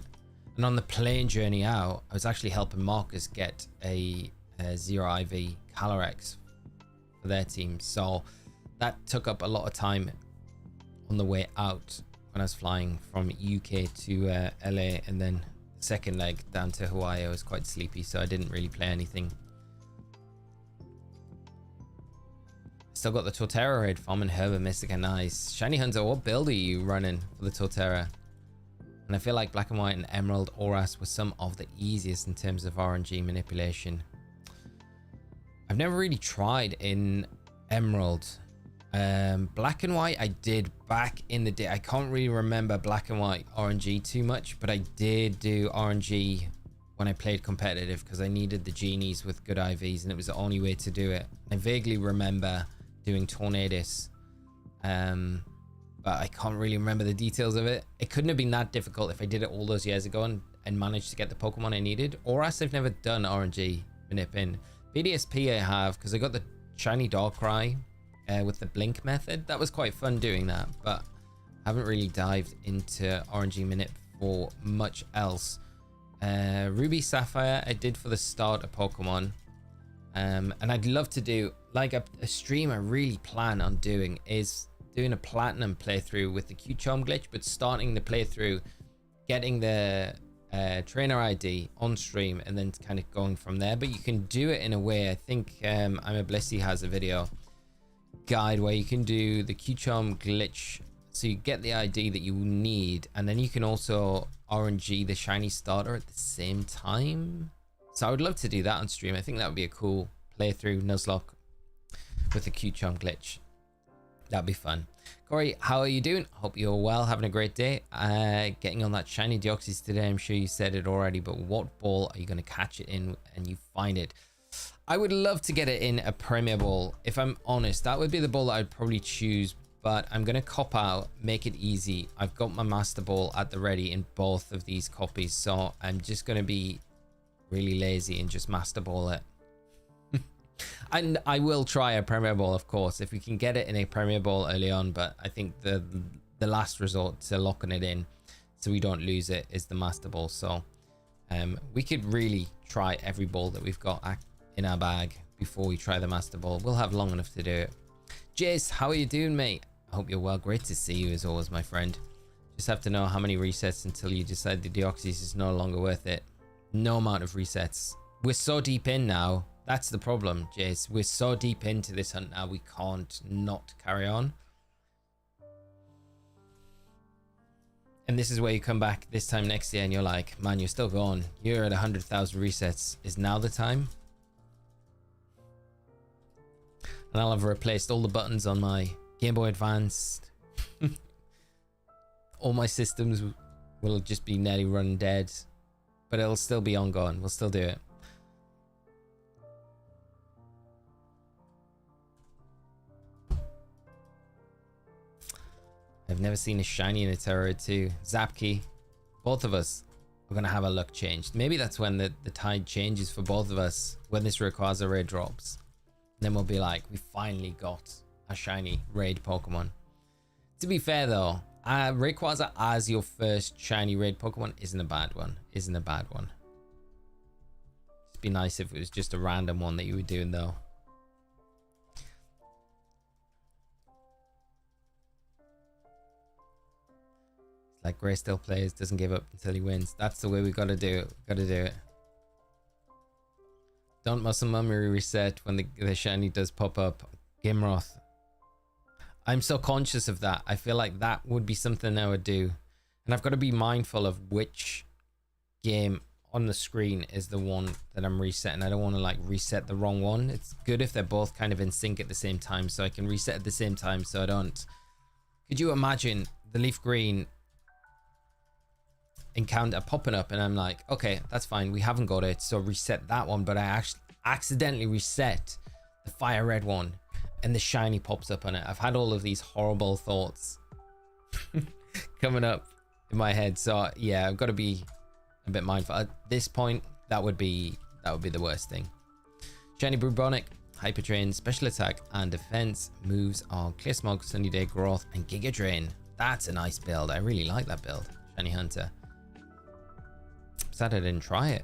And on the plane journey out, I was actually helping Marcus get a 0 IV Calyrex for their team. So that took up a lot of time on the way out when I was flying from UK to LA, and then the second leg down to Hawaii. I was quite sleepy, so I didn't really play anything. Still got the Torterra raid farm and Herba Mystica. Nice. Shiny Hunter, what build are you running for the Torterra? And I feel like Black and White and Emerald Oras were some of the easiest in terms of RNG manipulation. I've never really tried in Emerald. Black and White I did back in the day. I can't really remember Black and White RNG too much, but I did do RNG when I played competitive because I needed the genies with good IVs, and it was the only way to do it. I vaguely remember doing Tornadus, but I can't really remember the details of it. It couldn't have been that difficult if I did it all those years ago and managed to get the Pokemon I needed. Or else I've never done RNG manip in. BDSP I have, because I got the shiny Darkrai with the blink method. That was quite fun doing that, but I haven't really dived into RNG manip for much else. Ruby Sapphire I did for the start of Pokemon, and I'd love to do like a stream I really plan on doing is doing a platinum playthrough with the Q-Charm glitch, but starting the playthrough, getting the trainer ID on stream, and then kind of going from there. But you can do it in a way, I think I'm a Blissey has a video guide where you can do the Q-Charm glitch, so you get the ID that you need, and then you can also RNG the shiny starter at the same time. So I would love to do that on stream. I think that would be a cool playthrough, Nuzlocke with the Q-Charm glitch. That'd be fun. Corey, how are you doing? Hope you're well, having a great day. Getting on that shiny Deoxys today. I'm sure you said it already, but what ball are you going to catch it in and you find it? I would love to get it in a Premier Ball. If I'm honest, that would be the ball that I'd probably choose, but I'm going to cop out, make it easy. I've got my Master Ball at the ready in both of these copies, so I'm just going to be really lazy and just Master Ball it. And I will try a Premier Ball, of course, if we can get it in a Premier Ball early on, but I think the last resort to locking it in so we don't lose it is the Master Ball. So we could really try every ball that we've got in our bag before we try the Master Ball. We'll have long enough to do it. Jace, how are you doing, mate? I hope you're well. Great to see you as always, my friend. Just have to know how many resets until you decide the Deoxys is no longer worth it. No amount of resets. We're so deep in now. That's the problem, Jace. We're so deep into this hunt now, we can't not carry on. And this is where you come back this time next year and you're like, man, you're still going. You're at 100,000 resets. Is now the time? And I'll have replaced all the buttons on my Game Boy Advance, all my systems will just be nearly run dead, but it'll still be ongoing. We'll still do it. I've never seen a shiny in a Terror 2. Zapkey, both of us are going to have our luck changed. Maybe that's when the tide changes for both of us, when this Rayquaza raid drops. Then we'll be like, we finally got a shiny raid Pokemon. To be fair though, Rayquaza as your first shiny raid Pokemon isn't a bad one. It'd be nice if it was just a random one that you were doing though. Like Gray still plays, doesn't give up until he wins. That's the way we gotta do it. Gotta do it. Don't muscle memory reset when the shiny does pop up. Gimroth. I'm so conscious of that. I feel like that would be something I would do. And I've got to be mindful of which game on the screen is the one that I'm resetting. I don't want to like reset the wrong one. It's good if they're both kind of in sync at the same time, so I can reset at the same time so I don't. Could you imagine the leaf green encounter popping up and I'm like, okay, that's fine, we haven't got it, so reset that one, but I actually accidentally reset the fire red one and the shiny pops up on it. I've had all of these horrible thoughts coming up in my head, so yeah, I've got to be a bit mindful at this point. That would be the worst thing. Shiny Brubonic, Hyper Train, special attack and defense moves are Clear Smog, Sunny Day, Growth and Giga Drain. That's a nice build. I really like that build. Shiny Hunter. Sad I didn't try it.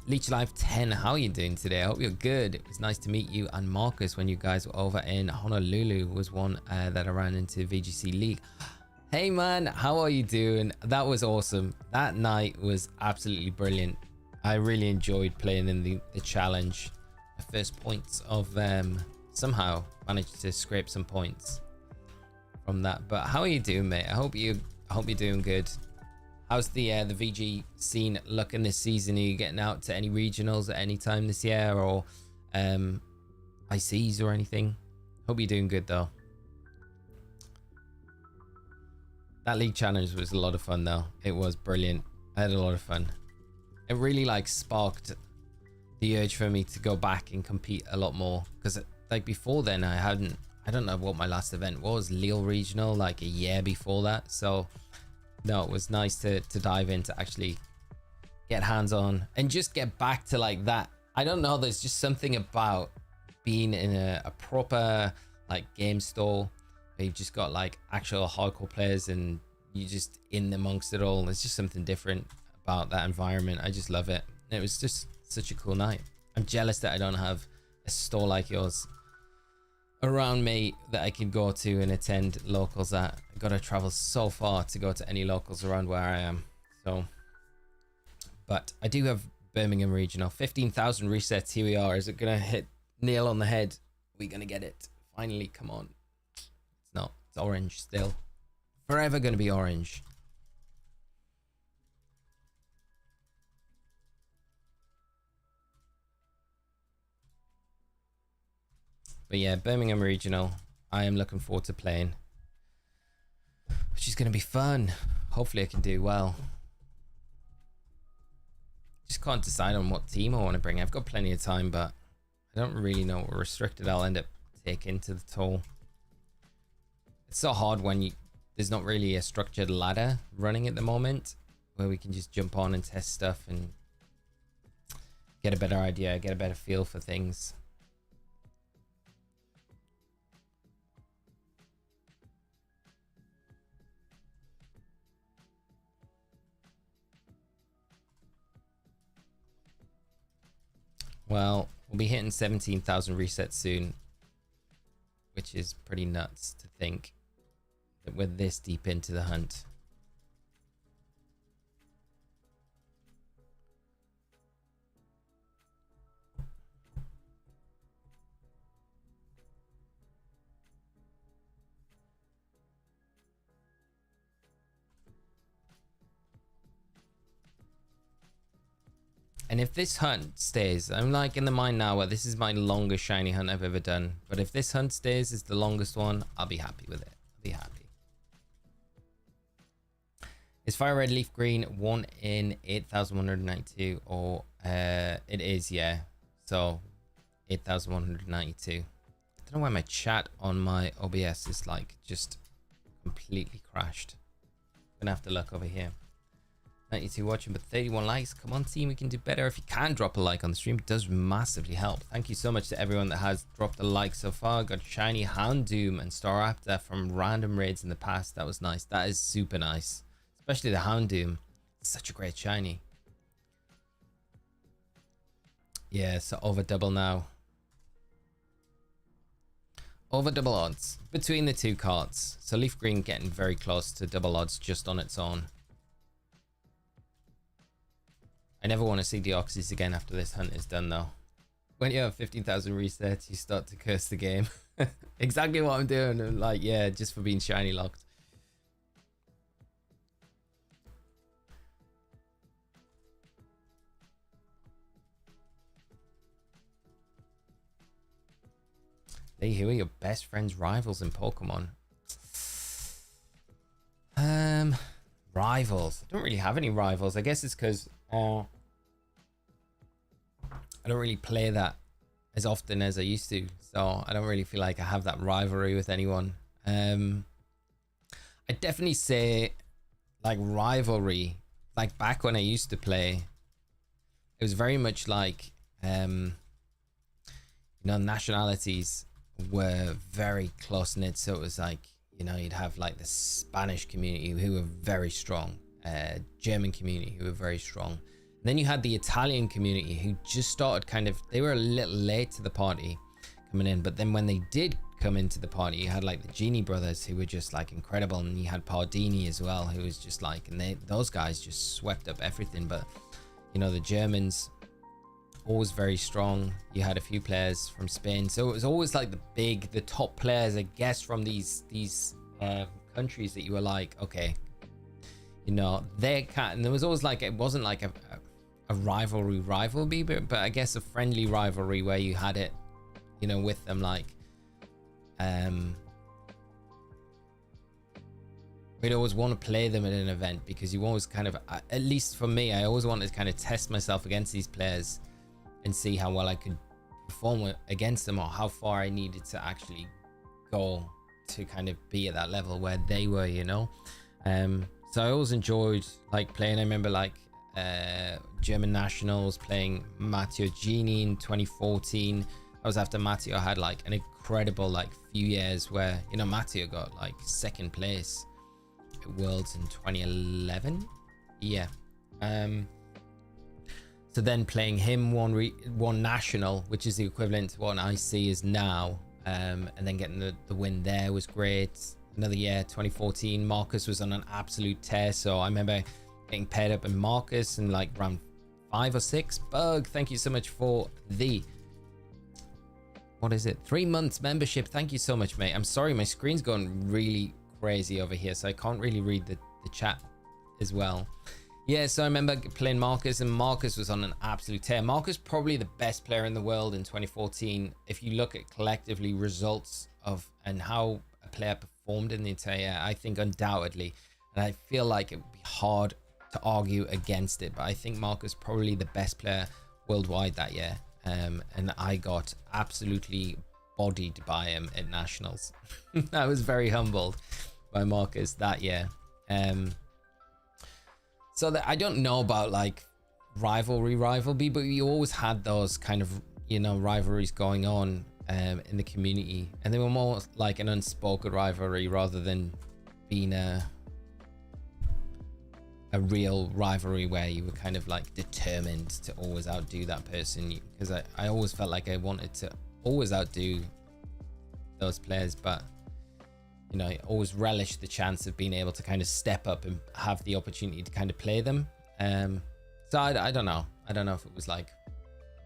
Leech Life 10, how are you doing today? I hope you're good. It was nice to meet you and Marcus when you guys were over in Honolulu. Was one that I ran into VGC League. Hey man, how are you doing? That was awesome. That night was absolutely brilliant. I really enjoyed playing in the challenge. My first points of somehow managed to scrape some points from that. But how are you doing, mate? I hope you're doing good. How's the VG scene looking this season? Are you getting out to any regionals at any time this year, or ICs or anything? Hope you're doing good though. That league challenge was a lot of fun though. It was brilliant. I had a lot of fun. It really like sparked the urge for me to go back and compete a lot more, because like before then I don't know what my last event was, Lille regional, like a year before that. So no, it was nice to dive in, to actually get hands on and just get back to like that. I don't know, there's just something about being in a proper like game store where you've just got like actual hardcore players and you just in amongst it all. There's just something different about that environment. I just love it. It was just such a cool night. I'm jealous that I don't have a store like yours around me that I could go to and attend locals at. I gotta travel so far to go to any locals around where I am. So, but I do have Birmingham regional. 15,000 resets. Here we are. Is it gonna hit nail on the head? We're gonna get it finally. Come on. It's not. It's orange still. Forever gonna be orange. But yeah, Birmingham regional, I am looking forward to playing, which is going to be fun. Hopefully I can do well. Just can't decide on what team I want to bring. I've got plenty of time, but I don't really know what restricted I'll end up taking to the toll. It's so hard when there's not really a structured ladder running at the moment where we can just jump on and test stuff and get a better idea, get a better feel for things. Well, we'll be hitting 17,000 resets soon, which is pretty nuts to think that we're this deep into the hunt. And if this hunt stays, I'm like in the mind now where this is my longest shiny hunt I've ever done. But if this hunt stays as the longest one, I'll be happy with it. I'll be happy. Is fire red leaf green 1 in 8,192 or it is, yeah. So 8,192. I don't know why my chat on my OBS is like just completely crashed. Gonna have to look over here. 92 watching, but 31 likes. Come on, team, we can do better. If you can drop a like on the stream, it does massively help. Thank you so much to everyone that has dropped a like so far. Got Shiny Houndoom and Staraptor from random raids in the past. That was nice. That is super nice. Especially the Houndoom. Such a great shiny. Yeah, so over double now. Over double odds between the two cards. So Leaf Green getting very close to double odds just on its own. I never want to see Deoxys again after this hunt is done though. When you have 15,000 resets, you start to curse the game. Exactly what I'm doing. I'm like, yeah, just for being shiny locked. Hey, who are your best friends, rivals in Pokemon? Rivals. I don't really have any rivals. I guess it's because I don't really play that as often as I used to. So I don't really feel like I have that rivalry with anyone. I definitely say like rivalry, like back when I used to play, it was very much like, you know, nationalities were very close knit. So it was like, you know, you'd have like the Spanish community who were very strong, German community who were very strong. And then you had the Italian community who just started kind of, they were a little late to the party coming in. But then when they did come into the party, you had like the Genie brothers who were just like incredible. And you had Pardini as well, who was just like, and those guys just swept up everything. But, you know, the Germans, always very strong. You had a few players from Spain, so it was always like the top players, I guess, from these countries that you were like, okay, you know, they can't. And there was always like, it wasn't like a rivalry, but I guess a friendly rivalry where you had it, you know, with them, like, we'd always want to play them at an event because you always kind of, at least for me, I always wanted to kind of test myself against these players and see how well I could perform against them, or how far I needed to actually go to kind of be at that level where they were, you know. So I always enjoyed like playing. I remember like German nationals playing Matteo Gini in 2014. That was after Matteo had like an incredible like few years where, you know, Matteo got like second place at Worlds in 2011. Yeah. So then playing him one national, which is the equivalent to what an IC is now, and then getting the win there was great. Another year, 2014, Marcus was on an absolute tear. So I remember getting paired up in Marcus in like round 5 or 6. Bug, thank you so much for the, what is it, 3 months membership. Thank you so much, mate. I'm sorry, my screen's going really crazy over here, so I can't really read the chat as well. Yeah, so I remember playing Marcus, and Marcus was on an absolute tear. Marcus probably the best player in the world in 2014. If you look at collectively results of and how a player performed in the entire year, I think undoubtedly, and I feel like it would be hard to argue against it, but I think Marcus probably the best player worldwide that year. And I got absolutely bodied by him at nationals. I was very humbled by Marcus that year. So that I don't know about like rivalry, but you always had those kind of, you know, rivalries going on in the community, and they were more like an unspoken rivalry rather than being a real rivalry where you were kind of like determined to always outdo that person. Because I always felt like I wanted to always outdo those players, but you know, I always relished the chance of being able to kind of step up and have the opportunity to kind of play them. So I don't know. I don't know if it was like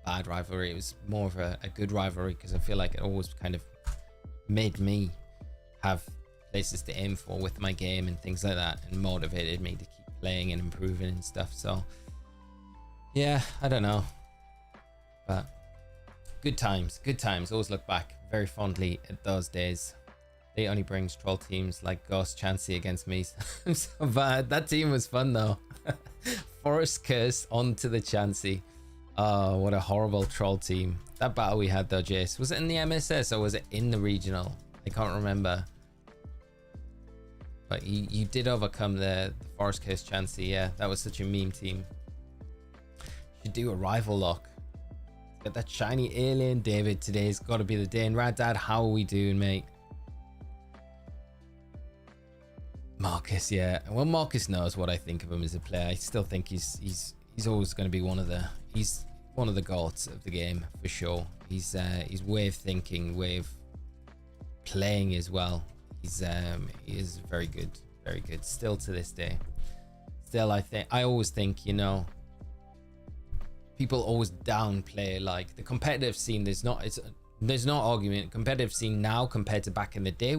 a bad rivalry. It was more of a good rivalry, because I feel like it always kind of made me have places to aim for with my game and things like that, and motivated me to keep playing and improving and stuff. So yeah, I don't know. But good times. Always look back very fondly at those days. They only brings troll teams like Ghost Chansey against me. I'm so bad. That team was fun though. Forest Curse onto the Chansey. Oh, what a horrible troll team. That battle we had though, Jace. Was it in the MSS or was it in the regional? I can't remember. But you did overcome the Forest Curse Chansey. Yeah, that was such a meme team. Should do a rival lock. Get that shiny alien. David, today's got to be the day. And Rad Dad, how are we doing, mate? Marcus, yeah. Well, Marcus knows what I think of him as a player. I still think he's always going to be one of the goats of the game for sure. His way of thinking, way of playing as well. He is very good still to this day. Still, I always think, you know, people always downplay like the competitive scene. There's no argument. Competitive scene now compared to back in the day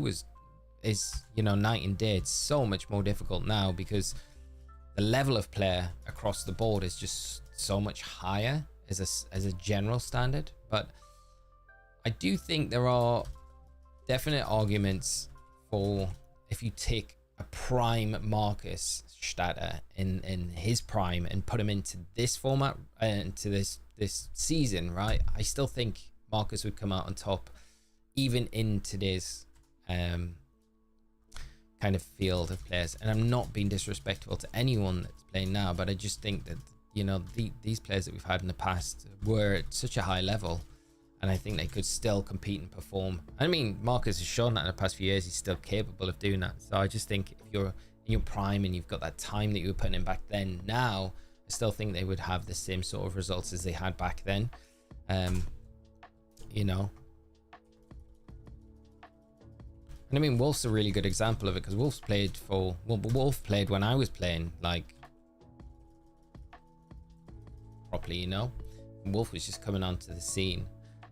is, you know, night and day. It's so much more difficult now because the level of player across the board is just so much higher as a general standard. But I do think there are definite arguments for if you take a prime Marcus Statter in his prime and put him into this format, into this season, right? I still think Marcus would come out on top even in today's kind of field of players. And I'm not being disrespectful to anyone that's playing now, but I just think that, you know, these players that we've had in the past were at such a high level, and I think they could still compete and perform. I mean, Marcus has shown that in the past few years he's still capable of doing that. So I just think if you're in your prime and you've got that time that you were putting in back then, now I still think they would have the same sort of results as they had back then. You know, and I mean, Wolf's a really good example of it, because Wolf played when I was playing like properly, you know. And Wolf was just coming onto the scene,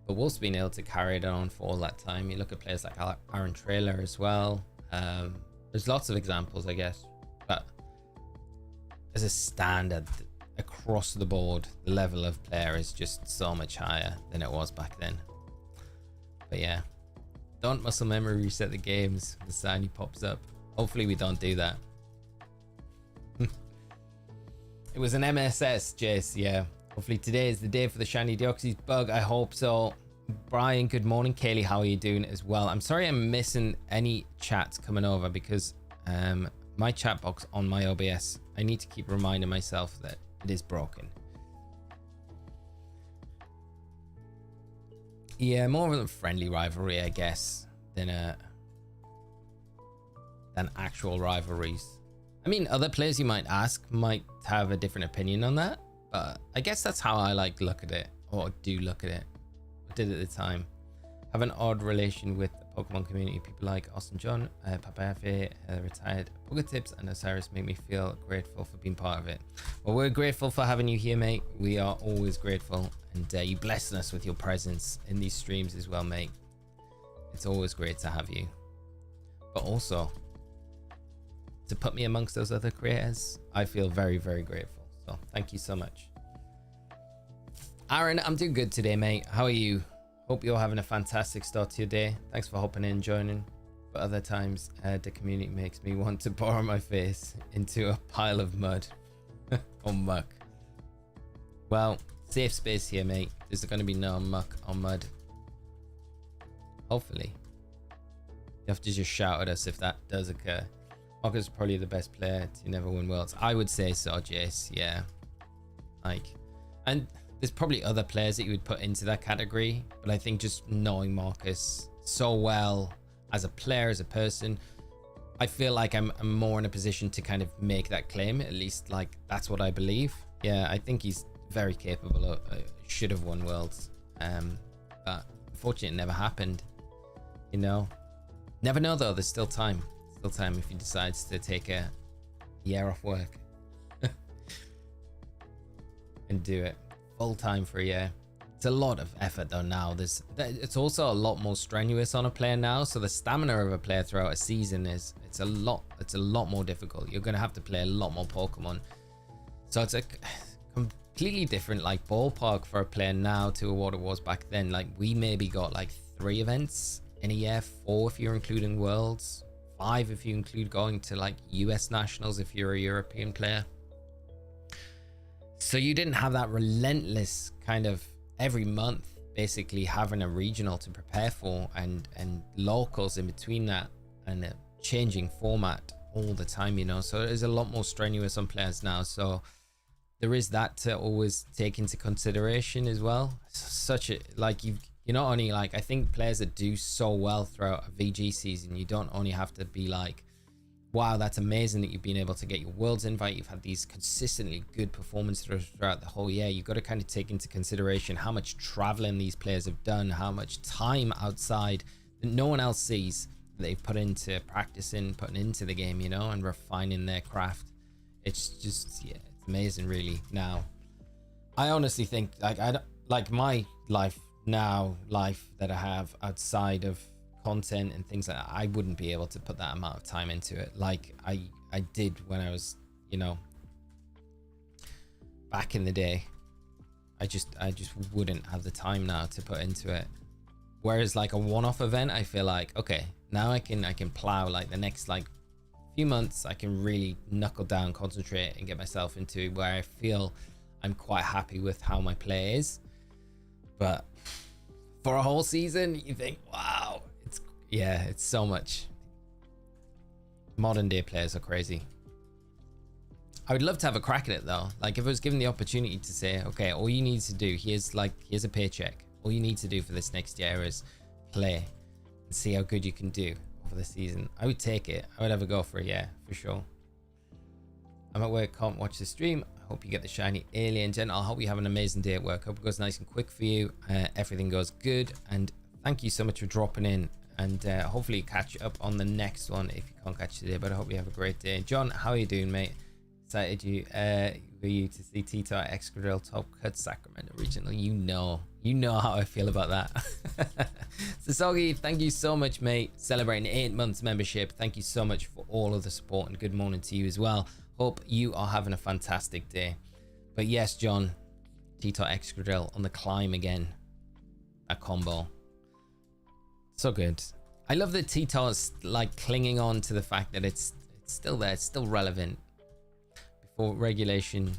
but Wolf's been able to carry it on for all that time. You look at players like Aaron Trailer as well. There's lots of examples, I guess, but as a standard across the board, the level of player is just so much higher than it was back then. But yeah, don't muscle memory reset the games. The sign pops up. Hopefully we don't do that. It was an MSS, Jace. Yeah, hopefully today is the day for the shiny Deoxys bug. I hope so. Brian, good morning. Kaylee, how are you doing as well? I'm sorry I'm missing any chats coming over, because my chat box on my OBS, I need to keep reminding myself that it is broken. Yeah, more of a friendly rivalry, I guess, than actual rivalries. I mean, other players you might ask might have a different opinion on that, but I guess that's how I like look at it, or do look at it. I did at the time. Have an odd relation with the Pokemon community. People like Austin John, Papa F, retired Poketips, and Osirus make me feel grateful for being part of it. Well, we're grateful for having you here, mate. We are always grateful, and you blessing us with your presence in these streams as well, mate. It's always great to have you, but also to put me amongst those other creators, I feel very, very grateful. So thank you so much. Aaron, I'm doing good today, mate. How are you? Hope you're having a fantastic start to your day. Thanks for hopping in, joining. But other times, the community makes me want to borrow my face into a pile of mud or muck. Well, safe space here, mate. There's going to be no muck or mud. Hopefully. You have to just shout at us if that does occur. Marcus is probably the best player to never win worlds. I would say so, Jace. Yeah. Like, and there's probably other players that you would put into that category, but I think just knowing Marcus so well as a player, as a person, I feel like I'm more in a position to kind of make that claim. At least, like, that's what I believe. Yeah, I think he's very capable of, should have won worlds, but unfortunately it never happened, you know. Never know though. There's still time. Still time if he decides to take a year off work and do it full time for a year. It's a lot of effort though now. It's also a lot more strenuous on a player now, so the stamina of a player throughout a season it's a lot more difficult. You're gonna have to play a lot more Pokemon, so it's a completely different like ballpark for a player now to what it was back then. Like, we maybe got like 3 events in a year, 4 if you're including Worlds, 5 if you include going to like US Nationals if you're a European player. So you didn't have that relentless kind of every month basically having a regional to prepare for and locals in between that, and a changing format all the time, you know. So it is a lot more strenuous on players now, so there is that to always take into consideration as well. Such a like you're not only like, I think players that do so well throughout a VG season, you don't only have to be like, wow, that's amazing that you've been able to get your Worlds invite, you've had these consistently good performances throughout the whole year. You've got to kind of take into consideration how much traveling these players have done, how much time outside that no one else sees they've put into practicing, putting into the game, you know, and refining their craft. It's just, yeah, it's amazing really. Now I honestly think like my life that I have outside of content and things like that, I wouldn't be able to put that amount of time into it like I did when I was, you know, back in the day. I just wouldn't have the time now to put into it. Whereas like a one-off event, I feel like, okay, now I can plow like the next like few months, I can really knuckle down, concentrate, and get myself into where I feel I'm quite happy with how my play is. But for a whole season, you think, wow, it's so much. Modern day players are crazy. I would love to have a crack at it though. Like if I was given the opportunity to say, okay, all you need to do, here's a paycheck. All you need to do for this next year is play and see how good you can do over the season. I would take it. I would have a go for a year for sure. I'm at work, can't watch the stream. I hope you get the shiny alien. Jen, I hope you have an amazing day at work. Hope it goes nice and quick for you. Everything goes good. And thank you so much for dropping in. And hopefully catch up on the next one if you can't catch today. But I hope you have a great day. John, how are you doing, mate? Excited for you to see Tito at Excadrill Top Cut Sacramento Regional. You know how I feel about that. Sasogi, thank you so much, mate. Celebrating 8 months membership. Thank you so much for all of the support, and good morning to you as well. Hope you are having a fantastic day. But yes, John, Tito Excadrill on the climb again. That combo. So good. I love that Tito is like clinging on to the fact that it's still there, it's still relevant. Before regulation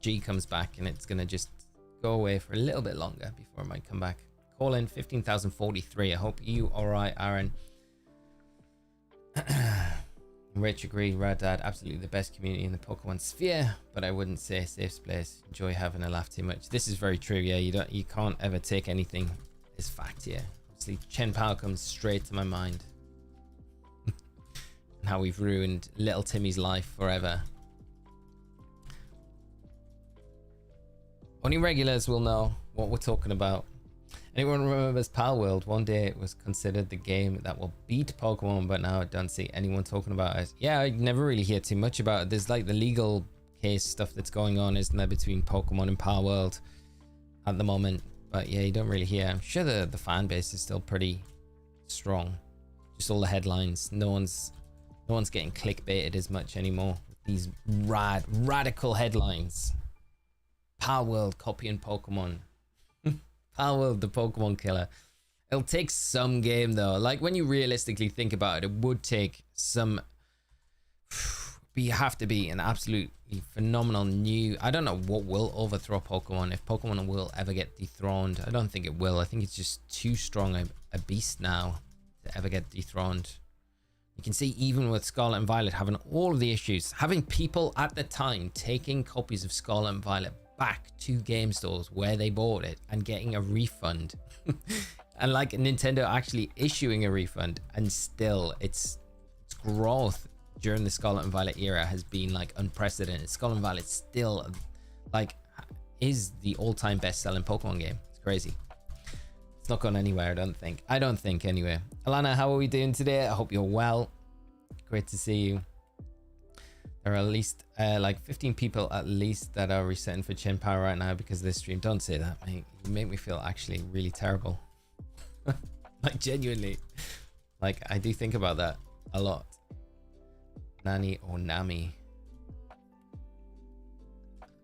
G comes back, and it's gonna just go away for a little bit longer before it might come back. Call in 15,043. I hope you are right, Aaron. Rich agree, Rad Dad, absolutely the best community in the Pokemon sphere, but I wouldn't say safe place. Enjoy having a laugh too much. This is very true. Yeah, you can't ever take anything as fact here. Obviously, Chen Pao comes straight to my mind. And how we've ruined little Timmy's life forever. Only regulars will know what we're talking about. Anyone remembers Pal World? One day it was considered the game that will beat Pokemon, but now I don't see anyone talking about it. Yeah, I never really hear too much about it. There's like the legal case stuff that's going on, isn't there, between Pokemon and Pal World at the moment. But yeah, you don't really hear. I'm sure the fan base is still pretty strong. Just all the headlines. No one's getting clickbaited as much anymore. These radical headlines. Pal World copying Pokemon. Pal World, the Pokemon killer. It'll take some game though. Like when you realistically think about it, it would take some. You have to be an absolutely phenomenal new. I don't know what will overthrow Pokemon. If Pokemon will ever get dethroned, I don't think it will. I think it's just too strong a beast now to ever get dethroned. You can see even with Scarlet and Violet having all of the issues, having people at the time taking copies of Scarlet and Violet back to game stores where they bought it and getting a refund and like Nintendo actually issuing a refund, and still its growth during the Scarlet and Violet era has been like unprecedented. Scarlet and Violet still like is the all-time best-selling Pokemon game. It's crazy. It's not gone anywhere, I don't think anyway. Alana, how are we doing today? I hope you're well. Great to see you. There are at least like 15 people at least that are resetting for Chen Power right now because of this stream. Don't say that, mate. You make me feel actually really terrible. Like genuinely. Like I do think about that a lot. Nani or Nami?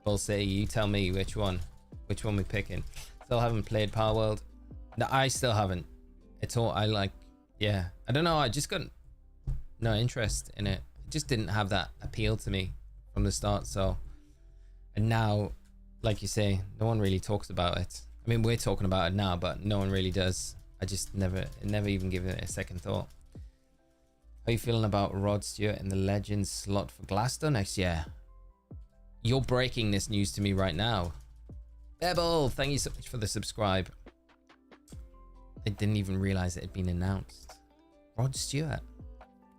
Bull say, you tell me which one we're picking. Still haven't played Power World. No, I still haven't. It's all I like. Yeah, I don't know. I just got no interest in it. It just didn't have that appeal to me from the start. So, and now, like you say, no one really talks about it. I mean, we're talking about it now, but no one really does. I just never even give it a second thought. How are you feeling about Rod Stewart in the Legends slot for Glasgow next year? You're breaking this news to me right now. Bebel, thank you so much for the subscribe. I didn't even realize it had been announced. Rod Stewart.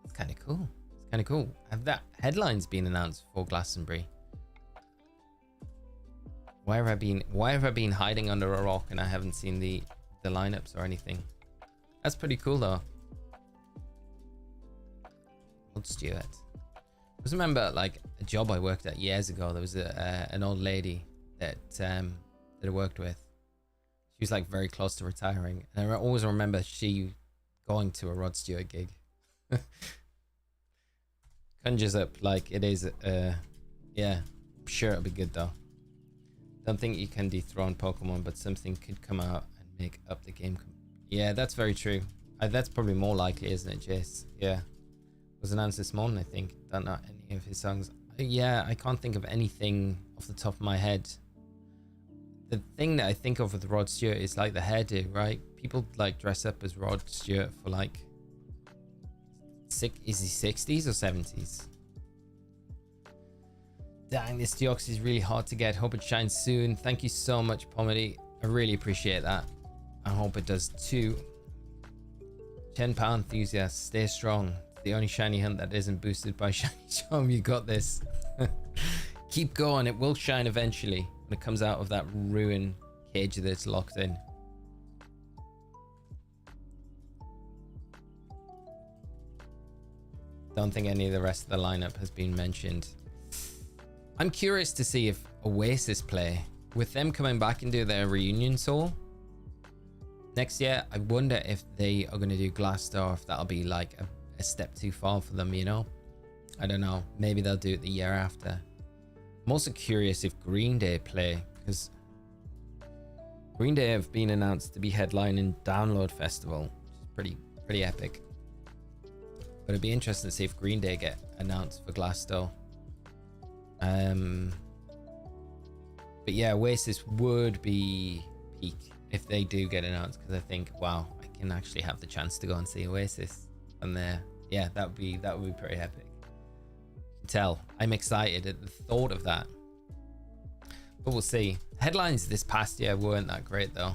It's kind of cool. It's kind of cool. Have that headlines been announced for Glastonbury? Why have I been hiding under a rock and I haven't seen the lineups or anything? That's pretty cool though. Rod Stewart. I just remember like a job I worked at years ago. There was an old lady that I worked with. She was like very close to retiring, and I always remember she going to a Rod Stewart gig. Conjures up like it is. Yeah, I'm sure it'll be good though. Don't think you can dethrone Pokemon, but something could come out and make up the game. Yeah, that's very true. That's probably more likely, isn't it, Jace? Yeah, was announced this morning, I think. Don't know any of his songs. Yeah, I can't think of anything off the top of my head. The thing that I think of with Rod Stewart is like the hairdo, right? People like dress up as Rod Stewart for like, is he 60s or 70s? Dang, this Deoxys is really hard to get. Hope it shines soon. Thank you so much, Pomedy. I really appreciate that. I hope it does too. 10 pound enthusiast, stay strong. The only shiny hunt that isn't boosted by shiny charm. You got this. Keep going, it will shine eventually when it comes out of that ruin cage that it's locked in. Don't think any of the rest of the lineup has been mentioned. I'm curious to see if Oasis play. With them coming back and do their reunion tour next year, I wonder if they are going to do Glassdoor, if that'll be like a step too far for them, you know? I don't know. Maybe they'll do it the year after. I'm also curious if Green Day play, because Green Day have been announced to be headlining Download Festival, which is pretty epic. But it'd be interesting to see if Green Day get announced for Glassdoor. But yeah, Oasis would be peak if they do get announced, because I think, wow, I can actually have the chance to go and see Oasis and there. Yeah, that would be pretty epic. Tell I'm excited at the thought of that, but we'll see. Headlines this past year weren't that great though.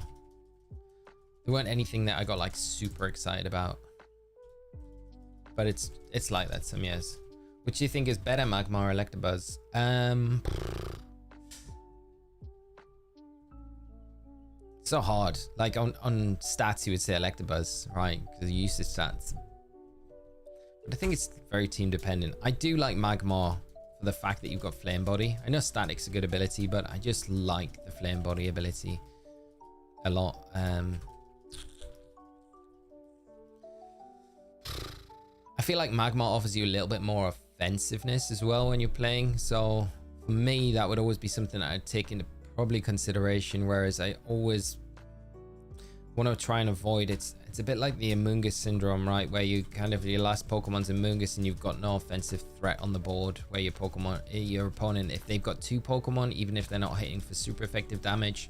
There weren't anything that I got like super excited about, but it's like that some years. Which do you think is better, Magmar or Electabuzz? So hard. Like on stats you would say Electabuzz, right? Because you use the stats. But I think it's very team dependent. I do like Magmar for the fact that you've got Flame Body. I know Static's a good ability, but I just like the Flame Body ability a lot. I feel like Magmar offers you a little bit more offensiveness as well when you're playing. So for me, that would always be something that I'd take into probably consideration. Whereas I always want to try and avoid it's a bit like the Amoonguss syndrome, right? Where you kind of your last Pokemon's Amoonguss and you've got no offensive threat on the board, where your opponent, if they've got 2 Pokemon, even if they're not hitting for super effective damage,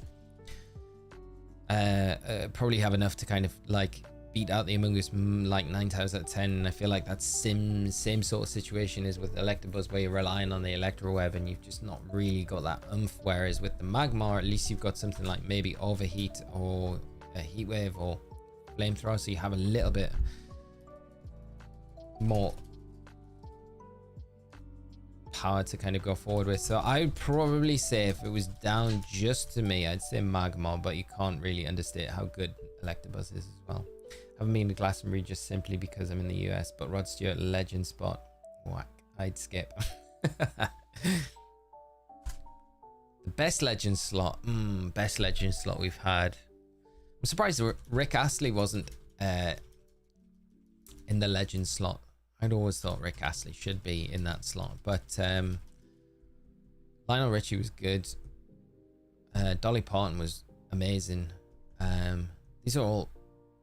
probably have enough to kind of like beat out the Amoonguss like 9 times out of 10. And I feel like that same sort of situation is with Electabuzz, where you're relying on the Electro Web and you've just not really got that oomph. Whereas with the Magmar, at least you've got something like maybe Overheat or a Heat Wave or Flamethrower, so you have a little bit more power to kind of go forward with. So I'd probably say if it was down just to me, I'd say Magmar, but you can't really understate how good Electabuzz is as well. I haven't been to Glastonbury just simply because I'm in the US, but Rod Stewart legend spot, whack, I'd skip. The best legend slot, best legend slot we've had. I'm surprised Rick Astley wasn't in the legend slot. I'd always thought Rick Astley should be in that slot, but Lionel Richie was good. Dolly Parton was amazing. These are all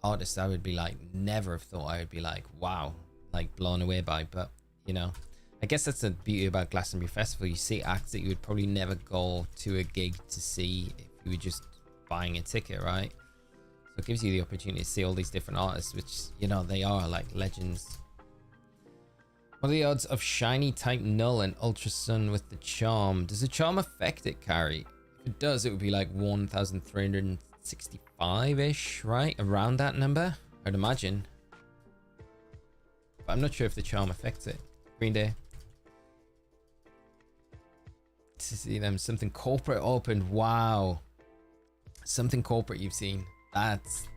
artist I would be like, never have thought I would be like, wow, like blown away by. But you know, I guess that's the beauty about Glastonbury Festival. You see acts that you would probably never go to a gig to see if you were just buying a ticket, right? So it gives you the opportunity to see all these different artists, which, you know, they are like legends. What are the odds of shiny type null and ultra sun with the charm? Does the charm affect it, Carrie? If it does, it would be like 1,365-ish, right? Around that number, I'd imagine. But I'm not sure if the charm affects it. Green Day. To see them. Something corporate opened. Wow. Something corporate you've seen. That's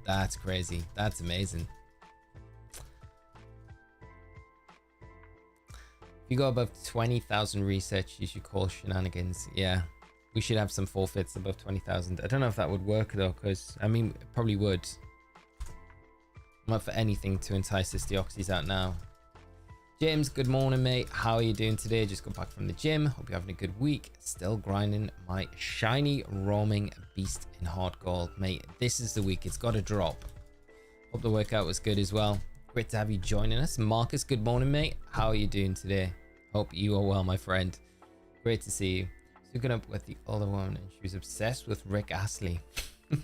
crazy. That's amazing. If you go above 20,000 research, you should call shenanigans. Yeah, we should have some forfeits above 20,000. I don't know if that would work though, because I mean, it probably would. I'm up for anything to entice this Deoxys out now. James, good morning, mate. How are you doing today? Just got back from the gym. Hope you're having a good week. Still grinding my shiny roaming beast in hard gold, mate. This is the week. It's got to drop. Hope the workout was good as well. Great to have you joining us. Marcus, good morning, mate. How are you doing today? Hope you are well, my friend. Great to see you. Hooking up with the other woman, and she was obsessed with Rick Astley. He's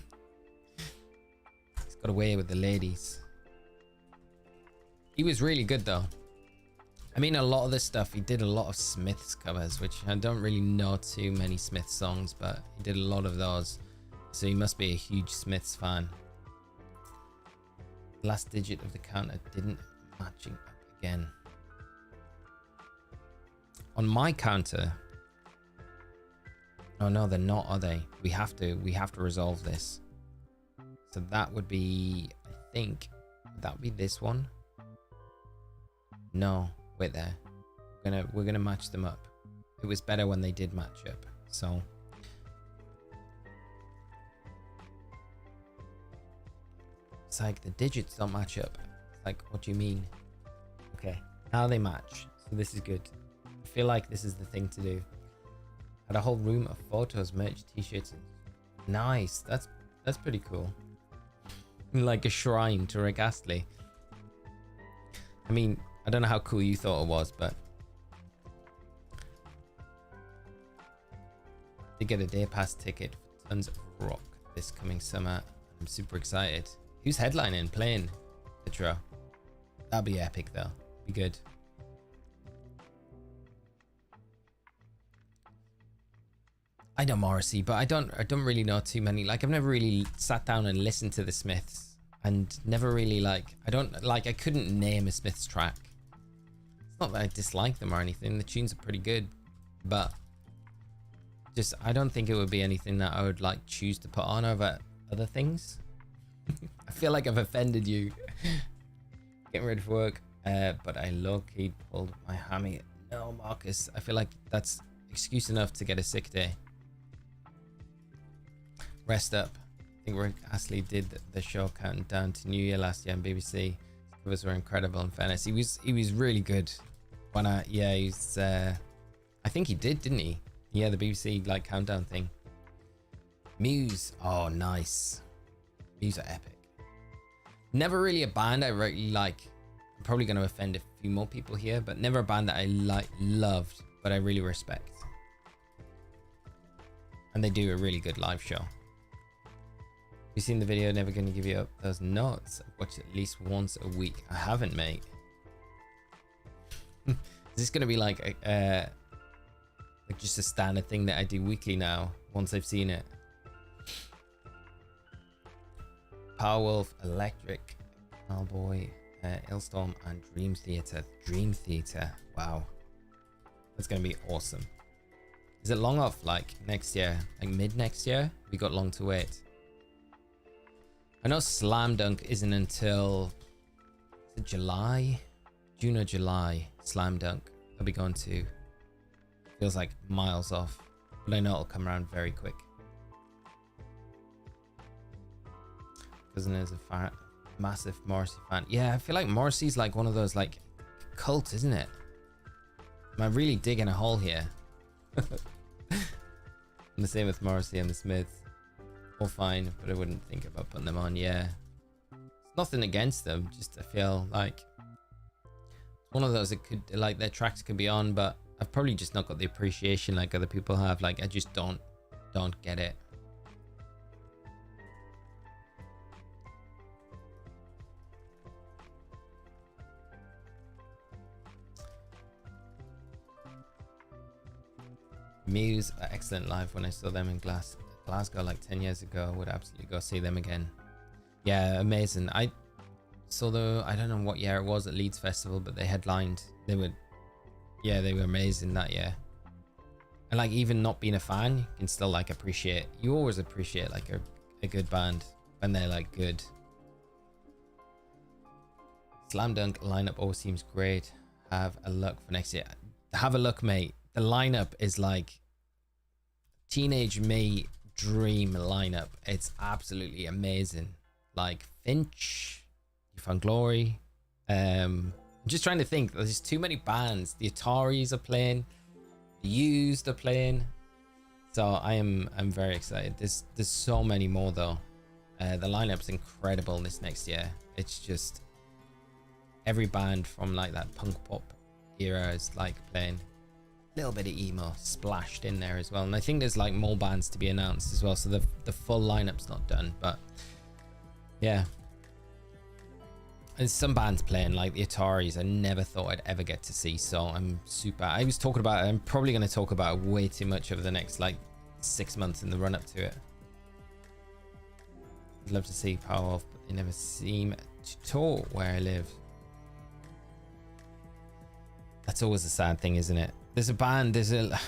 got away with the ladies. He was really good though. I mean, a lot of this stuff, he did a lot of Smith's covers, which I don't really know too many Smith songs, but he did a lot of those. So he must be a huge Smiths fan. Last digit of the counter didn't matching up again. On my counter. Oh no, they're not, are they? We have to resolve this. So that would be, I think, that would be this one. No. Wait there. We're gonna match them up. It was better when they did match up. So it's like the digits don't match up. It's like, what do you mean? Okay, now they match. So this is good. I feel like this is the thing to do. Had a whole room of photos, merch, t-shirts. Nice. That's pretty cool. Like a shrine to Rick Astley. I mean, I don't know how cool you thought it was, but to get a day pass ticket for tons of rock this coming summer. I'm super excited. Who's headlining, playing Petro? That'll be epic though. Be good. I know Morrissey, but I don't really know too many. Like, I've never really sat down and listened to the Smiths, and never really like, I couldn't name a Smiths track. It's not that I dislike them or anything. The tunes are pretty good, but just, I don't think it would be anything that I would like choose to put on over other things. I feel like I've offended you. Getting ready for work, but I low-key pulled my hammy. No, Marcus, I feel like that's excuse enough to get a sick day. Rest up. I think Rick Astley did the show counting down to New Year last year on BBC. His covers were incredible. In fairness, he was really good. When I think he didn't he? Yeah, the BBC like countdown thing. Muse, oh nice. Muse are epic. Never really a band I really like. I'm probably going to offend a few more people here, but never a band that I loved, but I really respect. And they do a really good live show. You seen the video? Never Gonna Give You Up? Those nuts. I've watched it at least once a week. I haven't, mate. Is this gonna be like just a standard thing that I do weekly now? Once I've seen it. Powerwolf, Electric, Cowboy, Illstorm, and Dream Theater. Dream Theater. Wow, that's gonna be awesome. Is it long off like next year? Like mid next year? We got long to wait. I know Slam Dunk isn't until, is it July? June or July. Slam Dunk. I'll be going to. Feels like miles off, but I know it'll come around very quick. Cousin is a massive Morrissey fan. Yeah, I feel like Morrissey's like one of those like cult, isn't it? Am I really digging a hole here? And the same with Morrissey and the Smiths. All fine, but I wouldn't think about putting them on. Yeah, Nothing against them, just I feel like one of those that could, like, their tracks could be on, but I've probably just not got the appreciation like other people have. Like, I just don't get it. Muse are excellent live. When I saw them in Glasgow like 10 years ago, I would absolutely go see them again. Yeah, amazing. I saw I don't know what year it was at Leeds Festival, but they headlined. They were amazing that year. And like, even not being a fan, you can still like appreciate. You always appreciate like a good band when they're like good. Slam Dunk lineup always seems great. Have a look for next year. Have a look, mate. The lineup is like teenage me dream lineup. It's absolutely amazing. Like Finch, You Found Glory. I'm just trying to think. There's too many bands. The Ataris are playing. The Used are playing. So I'm very excited. There's so many more though. The lineup's incredible this next year. It's just every band from like that punk pop era is like playing. Little bit of emo splashed in there as well, and I think there's like more bands to be announced as well, so the full lineup's not done, but yeah. And some bands playing like the Ataris I never thought I'd ever get to see, so I'm I was talking about it. I'm probably going to talk about it way too much over the next like 6 months in the run up to it. I'd love to see Power Off, but they never seem to tour where I live. That's always a sad thing, isn't it? There's a band, there's a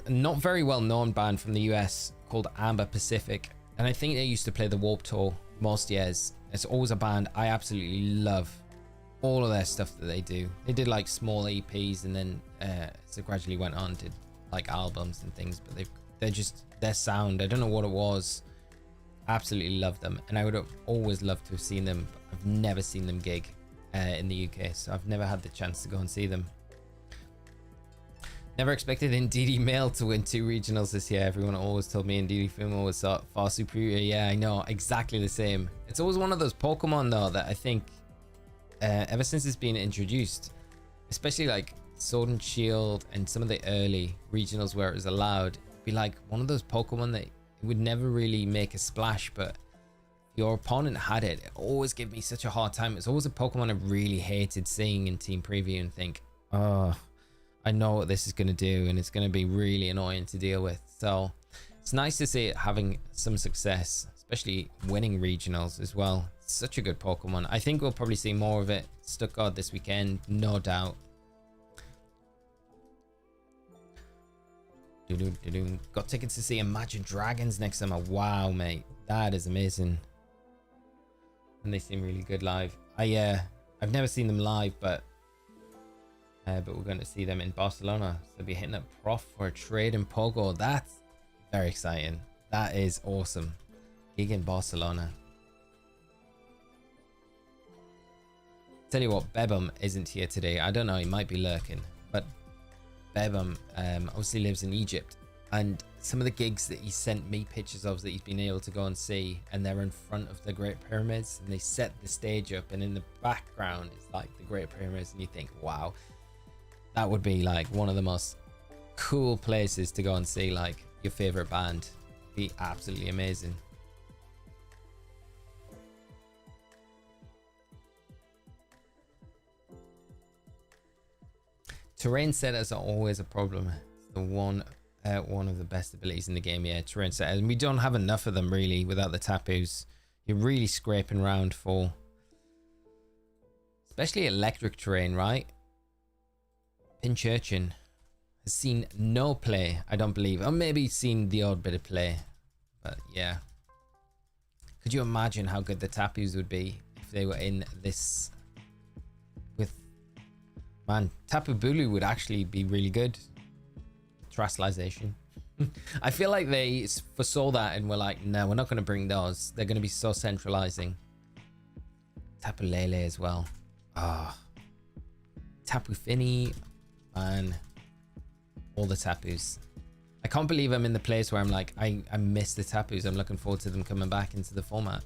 not very well known band from the US called Amber Pacific, and I think they used to play the Warped Tour most years. It's always a band I absolutely love. All of their stuff that they do. They did like small EPs, and then so gradually went on did like albums and things, but they're just, their sound, I don't know what it was. Absolutely love them, and I would have always loved to have seen them, but I've never seen them gig in the UK, so I've never had the chance to go and see them. Never expected Indeedee Male to win 2 regionals this year. Everyone always told me Indeedee Female was far superior. Yeah, I know, exactly the same. It's always one of those Pokemon though that I think ever since it's been introduced, especially like Sword and Shield and some of the early regionals where it was allowed, be like one of those Pokemon that it would never really make a splash, but your opponent had it. It always gave me such a hard time. It's always a Pokemon I really hated seeing in team preview and think, oh, I know what this is going to do, and it's going to be really annoying to deal with. So it's nice to see it having some success, especially winning regionals as well. It's such a good Pokemon. I think we'll probably see more of it Stuttgart this weekend, no doubt. Got tickets to see Imagine Dragons next summer. Wow, mate, that is amazing. And they seem really good live. I've never seen them live, but we're going to see them in Barcelona. So they'll be hitting up Prof for a trade in Pogo. That's very exciting. That is awesome. Gig in Barcelona. Tell you what, Bebum isn't here today. I don't know, he might be lurking, but Bebum obviously lives in Egypt, and some of the gigs that he sent me pictures of that he's been able to go and see, and they're in front of the Great Pyramids, and they set the stage up, and in the background is like the Great Pyramids, and you think, wow, that would be like one of the most cool places to go and see like your favorite band. Be absolutely amazing. Terrain setters are always a problem. It's the one of the best abilities in the game. Yeah, terrain setters, and we don't have enough of them really. Without the tapus, you're really scraping around for, especially electric terrain, right? Pinchurchin has seen no play, I don't believe, or maybe seen the odd bit of play, but yeah. Could you imagine how good the tapus would be if they were in this? With, man, Tapu Bulu would actually be really good. Terastallization. I feel like they foresaw that and were like, no, we're not going to bring those. They're going to be so centralizing. Tapu Lele as well. Ah, Tapu Fini. Man, all the tapus. I can't believe I'm in the place where I'm like, I miss the tapus. I'm looking forward to them coming back into the format.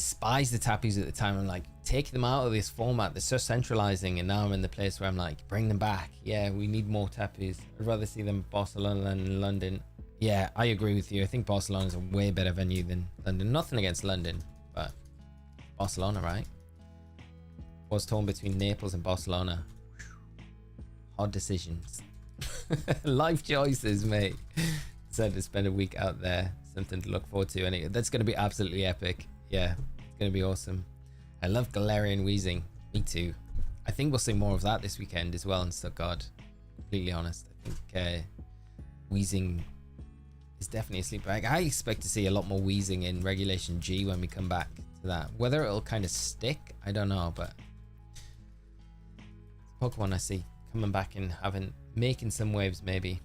despised the tappies at the time. I'm like, take them out of this format. They're so centralizing. And now I'm in the place where I'm like, bring them back. Yeah, we need more tappies. I'd rather see them in Barcelona than London. Yeah, I agree with you. I think Barcelona is a way better venue than London. Nothing against London, but Barcelona, right? Was torn between Naples and Barcelona. Hard decisions. Life choices, mate. Decided to spend a week out there. Something to look forward to. And that's going to be absolutely epic. Yeah, it's going to be awesome. I love Galarian wheezing. Me too. I think we'll see more of that this weekend as well in Stuttgart. Completely honest. I think wheezing is definitely a sleeper. I expect to see a lot more wheezing in Regulation G when we come back to that. Whether it'll kind of stick, I don't know. But Pokemon I see coming back and making some waves maybe.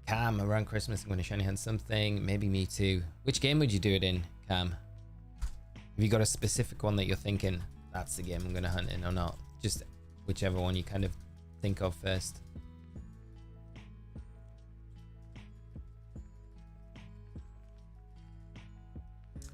Cam, around Christmas I'm going to shiny hunt something, maybe me too. Which game would you do it in, Cam? Have you got a specific one that you're thinking that's the game I'm going to hunt in or not? Just whichever one you kind of think of first.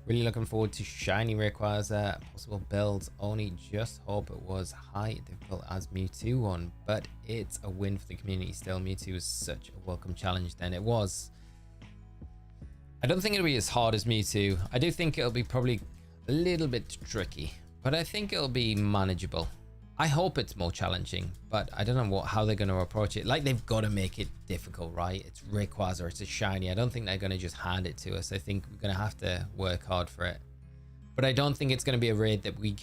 Really looking forward to shiny Rayquaza. Possible builds. Only just hope it was high difficult as Mewtwo one, but it's a win for the community still. Mewtwo was such a welcome challenge then. It was. I don't think it'll be as hard as Mewtwo. I do think it'll be probably a little bit tricky, but I think it'll be manageable. I hope it's more challenging, but I don't know how they're going to approach it. Like, they've got to make it difficult, right? It's Rayquaza, it's a shiny. I don't think they're going to just hand it to us. I think we're going to have to work hard for it. But I don't think it's going to be a raid that we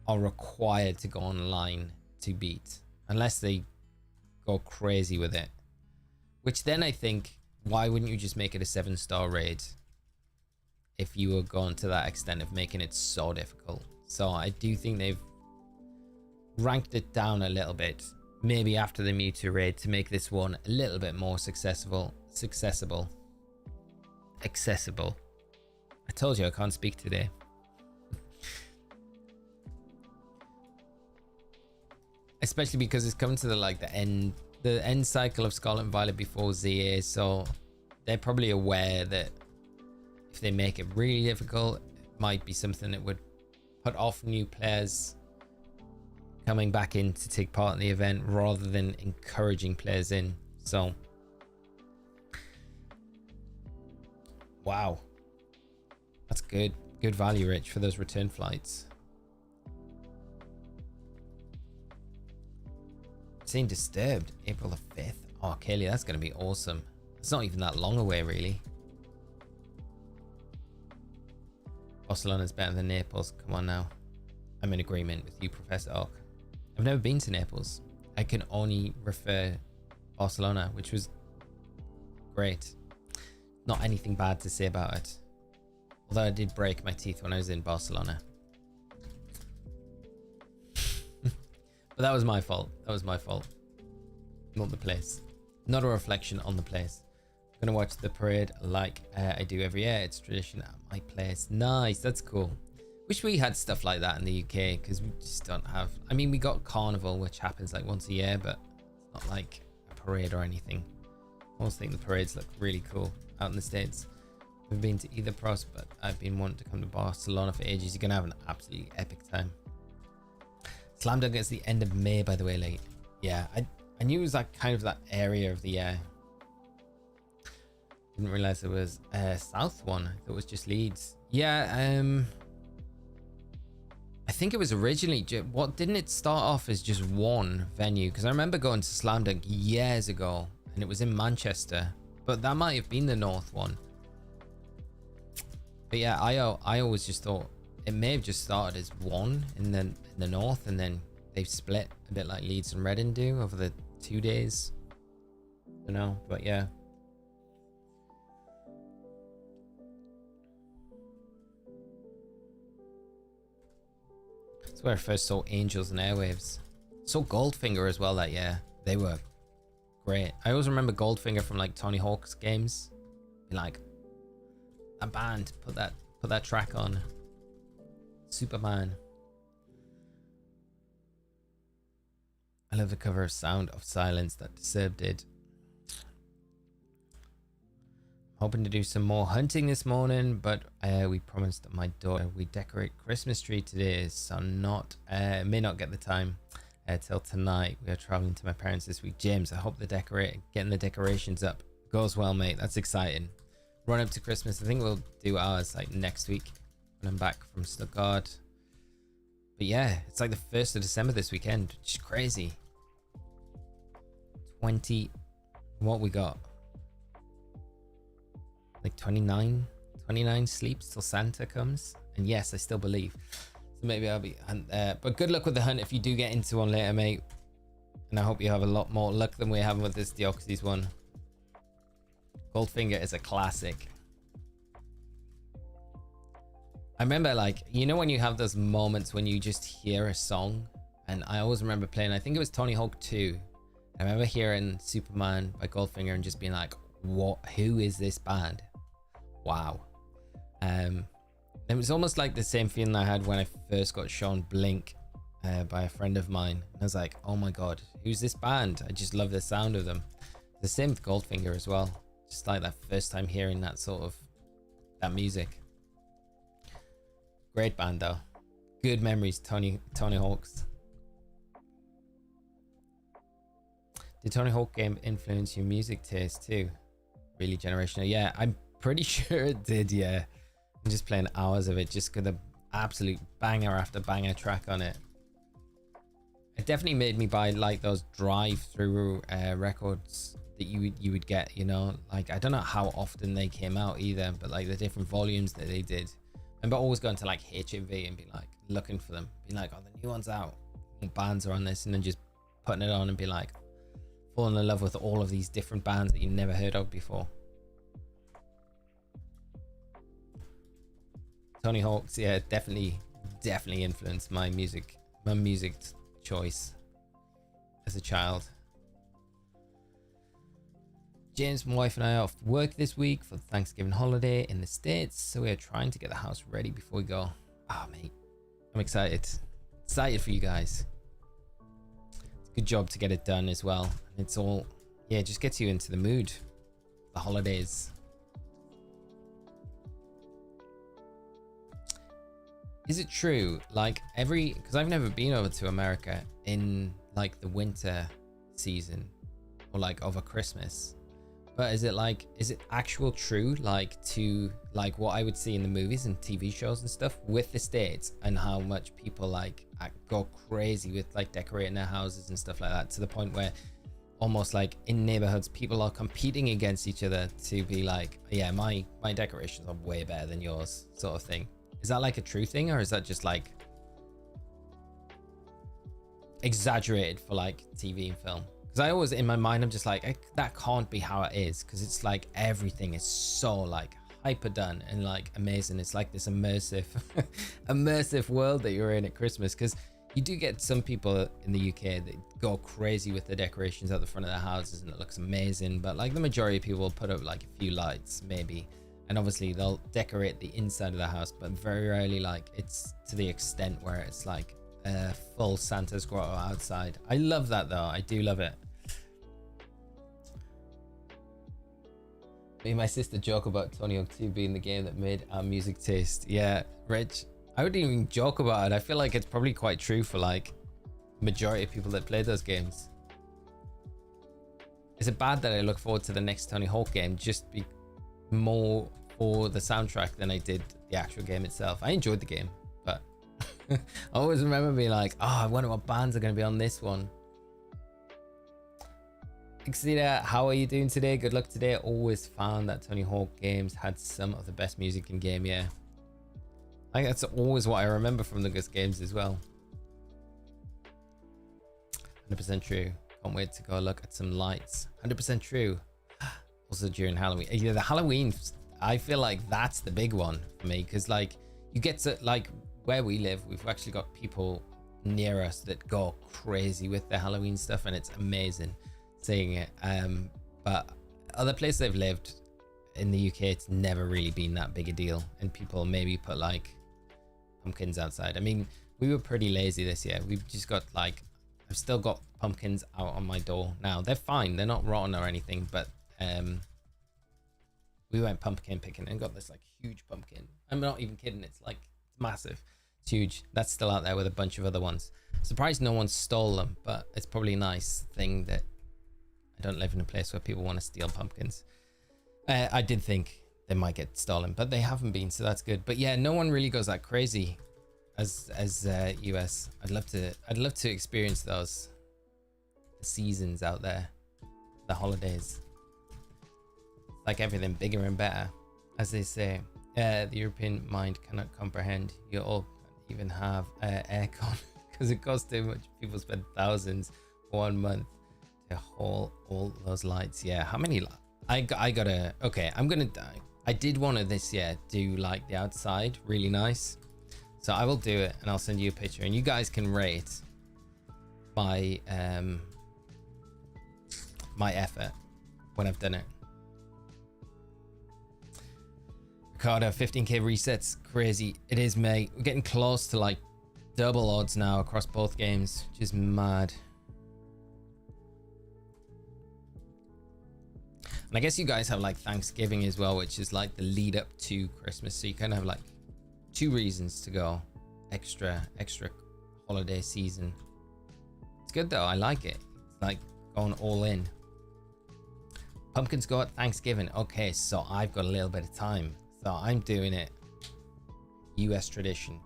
are required to go online to beat, unless they go crazy with it. Which then I think, why wouldn't you just make it a 7-star raid if you were going to that extent of making it so difficult? So I do think they've ranked it down a little bit, maybe after the Mewtwo raid, to make this one a little bit more accessible. I told you I can't speak today. Especially because it's coming to the end cycle of Scarlet and Violet before ZA, so they're probably aware that if they make it really difficult, it might be something that would put off new players coming back in to take part in the event rather than encouraging players in. So wow, that's good value, Rich, for those return flights. Seeing Disturbed April the 5th. Oh, Kaylee, that's going to be awesome. It's not even that long away, really. Barcelona's better than Naples. Come on now. I'm in agreement with you, Professor Oak. I've never been to Naples. I can only refer Barcelona, which was great. Not anything bad to say about it. Although I did break my teeth when I was in Barcelona. But that was my fault. Not the place. Not a reflection on the place. I'm going to watch the parade like I do every year. It's tradition at my place. Nice. That's cool. Wish we had stuff like that in the UK, because we just don't have. I mean, we got Carnival, which happens like once a year, but it's not like a parade or anything. I always think the parades look really cool out in the States. I've been to either pros, but I've been wanting to come to Barcelona for ages. You're going to have an absolutely epic time. Slam Dunk is the end of May, by the way. Like, yeah, I knew it was like kind of that area of the year. Didn't realize it was south one. I thought it was just Leeds. Yeah, I think it was originally didn't it start off as just one venue? Because I remember going to Slam Dunk years ago, and it was in Manchester, but that might have been the north one. But yeah, I always just thought it may have just started as one in the north, and then they've split a bit like Leeds and Reading do over the 2 days. I don't know, but yeah. That's where I first saw Angels and Airwaves. Saw Goldfinger as well that year. They were great. I always remember Goldfinger from like Tony Hawk's games. Like, a band, put that track on. Superman. I love the cover of Sound of Silence that Disturbed did. hoping to do some more hunting this morning, but we promised my daughter we decorate Christmas tree today, so may not get the time till tonight. We are traveling to my parents this week. James, I hope getting the decorations up goes well, mate. That's exciting. Run up to Christmas. I think we'll do ours like next week when I'm back from Stuttgart. But yeah, it's like the 1st of December this weekend, which is crazy. 20, what we got? Like 29 sleeps till Santa comes. And yes, I still believe. So maybe I'll be but good luck with the hunt if you do get into one later, mate. And I hope you have a lot more luck than we're having with this Deoxys one. Goldfinger is a classic. I remember, like, you know when you have those moments when you just hear a song, and I always remember playing, I think it was Tony Hawk 2. I remember hearing Superman by Goldfinger and just being like, what, who is this band? Wow. It was almost like the same feeling I had when I first got shown Blink by a friend of mine. I was like, oh my god, who's this band? I just love the sound of them. The same with Goldfinger as well. Just like that first time hearing that sort of that music. Great band though. Good memories, Tony Hawk's. Did Tony Hawk game influence your music taste too? Really generational. Yeah, I'm pretty sure it did, yeah. I'm just playing hours of it, just got the absolute banger after banger track on it. It definitely made me buy like those drive-through records that you would get, you know, like I don't know how often they came out either, but like the different volumes that they did. I remember always going to like HMV and be like looking for them, being like, oh, the new one's out, what bands are on this, and then just putting it on and be like falling in love with all of these different bands that you never heard of before. Tony Hawk's, yeah, definitely influenced my music choice as a child. James, my wife and I are off work this week for the Thanksgiving holiday in the States, so we are trying to get the house ready before we go. Oh, mate, I'm excited for you guys. It's a good job to get it done as well. And it's all, yeah, it just gets you into the mood. The holidays. Is it true, like because I've never been over to America in like the winter season or like over Christmas, but is it actual true, like to like what I would see in the movies and TV shows and stuff with the States, and how much people like go crazy with like decorating their houses and stuff like that, to the point where almost like in neighborhoods people are competing against each other to be like, yeah, my decorations are way better than yours, sort of thing. Is that like a true thing, or is that just like exaggerated for like TV and film? Because I always, in my mind, I'm just like, that can't be how it is, because it's like everything is so like hyper done and like amazing. It's like this immersive world that you're in at Christmas, because you do get some people in the UK that go crazy with the decorations at the front of their houses and it looks amazing, but like the majority of people will put up like a few lights maybe. And obviously they'll decorate the inside of the house, but very rarely like it's to the extent where it's like a full Santa's grotto outside. I love that though. I do love it. Me and my sister joke about Tony Hawk 2 being the game that made our music taste. Yeah, Rich, I wouldn't even joke about it. I feel like it's probably quite true for like majority of people that play those games. Is it bad that I look forward to the next Tony Hawk game just be more for the soundtrack than I did the actual game itself? I enjoyed the game, but I always remember being like, oh, I wonder what bands are going to be on this one. Xena, how are you doing today? Good luck today. Always found that Tony Hawk games had some of the best music in game. Yeah, I think that's always what I remember from the good games as well. 100% true. Can't wait to go look at some lights. 100% true. Also during Halloween, yeah, the Halloween, I feel like that's the big one for me, because like you get to like where we live, we've actually got people near us that go crazy with the Halloween stuff, and it's amazing seeing it. But other places I've lived in the UK, it's never really been that big a deal, and people maybe put like pumpkins outside. I mean, we were pretty lazy this year. We've just got like, I've still got pumpkins out on my door now. They're fine, they're not rotten or anything, but We went pumpkin picking and got this like huge pumpkin. I'm not even kidding. It's like, it's massive. It's huge. That's still out there with a bunch of other ones. Surprised no one stole them, but it's probably a nice thing that I don't live in a place where people want to steal pumpkins. I did think they might get stolen, but they haven't been, so that's good. But yeah, no one really goes that crazy as US. I'd love to experience those seasons out there, the holidays. Like everything bigger and better, as they say. The European mind cannot comprehend. You all can't even have aircon because it costs too much. People spend thousands for 1 month to haul all those lights. Yeah, how many? I gotta. Okay, I'm gonna die. I did want to this year do like the outside really nice, so I will do it and I'll send you a picture and you guys can rate my my effort when I've done it. Ricardo, 15k resets, crazy. It is, mate. We're getting close to like double odds now across both games, which is mad. And I guess you guys have like Thanksgiving as well, which is like the lead up to Christmas. So you kind of have like 2 reasons to go extra holiday season. It's good though. I like it. It's like going all in. Pumpkins go at Thanksgiving. Okay, so I've got a little bit of time. So I'm doing it US tradition.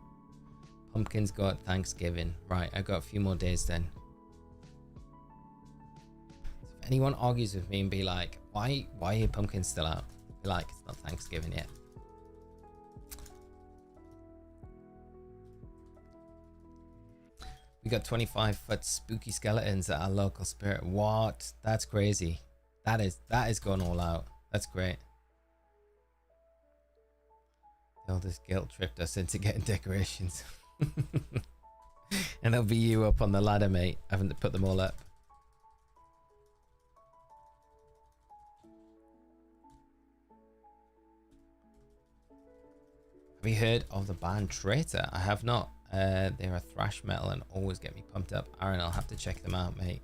Pumpkins go at Thanksgiving. Right, I've got a few more days then. If anyone argues with me and be like, why are pumpkins still out? Be like, it's not Thanksgiving yet. We got 25-foot spooky skeletons at our local spirit. What? That's crazy. That is going all out. That's great. All this guilt tripped us into getting decorations. And that'll be you up on the ladder, mate, having to put them all up. Have you heard of the band Traitor? I have not. They're a thrash metal and always get me pumped up. Aaron, I'll have to check them out, mate.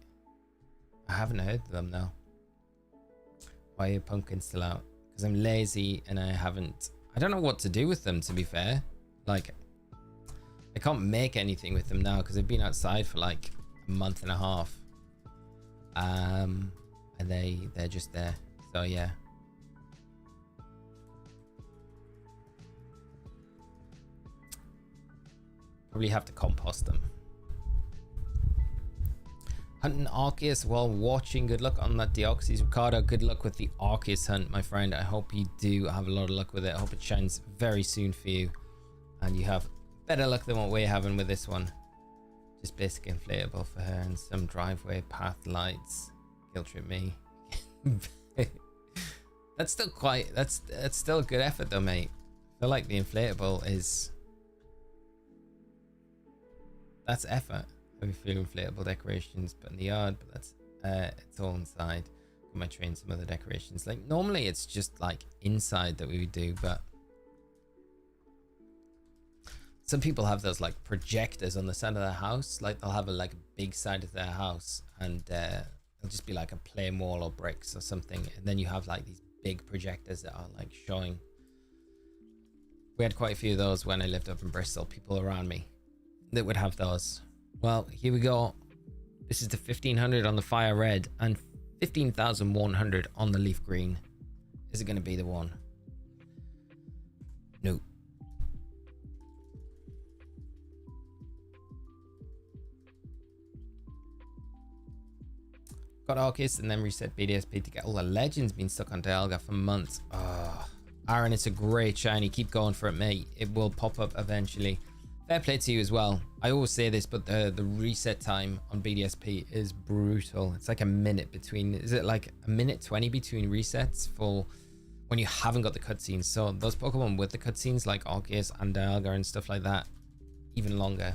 I haven't heard of them, though. Why are your pumpkins still out? Because I'm lazy and I don't know what to do with them, to be fair. Like, I can't make anything with them now because they've been outside for like a month and a half. And they're just there. So yeah. Probably have to compost them. Hunting Arceus while watching. Good luck on that Deoxys. Ricardo, good luck with the Arceus hunt, my friend. I hope you do have a lot of luck with it. I hope it shines very soon for you. And you have better luck than what we're having with this one. Just basic inflatable for her and some driveway path lights. Guilt trip me. That's still quite... That's still a good effort though, mate. I feel like the inflatable is... That's effort. Have a few inflatable decorations but in the yard, but that's it's all inside. I might train some other decorations. Like normally it's just like inside that we would do, but some people have those like projectors on the side of their house. Like they'll have a big side of their house and it'll just be like a plain wall or bricks or something, and then you have like these big projectors that are like showing. We had quite a few of those when I lived up in Bristol. People around me that would have those. Well, here we go. This is the 1500 on the fire red and 15,100 on the leaf green. Is it going to be the one? No. Got Arceus and then reset BDSP to get all the legends being stuck on Dialga for months. Oh, Aaron, it's a great shiny. Keep going for it, mate. It will pop up eventually. Fair play to you as well. I always say this, but the reset time on BDSP is brutal. It's like a minute between, is it like a minute 20 between resets for when you haven't got the cutscenes? So those Pokemon with the cutscenes like Arceus and Dialga and stuff like that, even longer.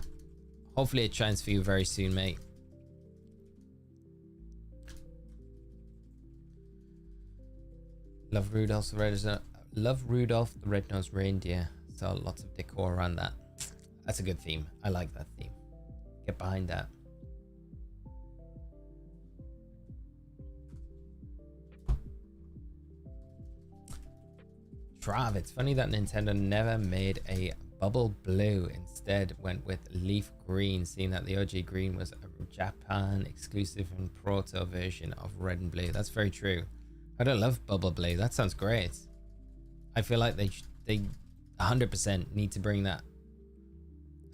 Hopefully it shines for you very soon, mate. Love Rudolph the Red-Nosed Reindeer. So lots of decor around that. That's a good theme. I like that theme. Get behind that. Trav, it's funny that Nintendo never made a bubble blue, instead went with leaf green, seeing that the OG green was a Japan exclusive and proto version of red and blue. That's very true. I don't love bubble blue. That sounds great. I feel like they 100% need to bring that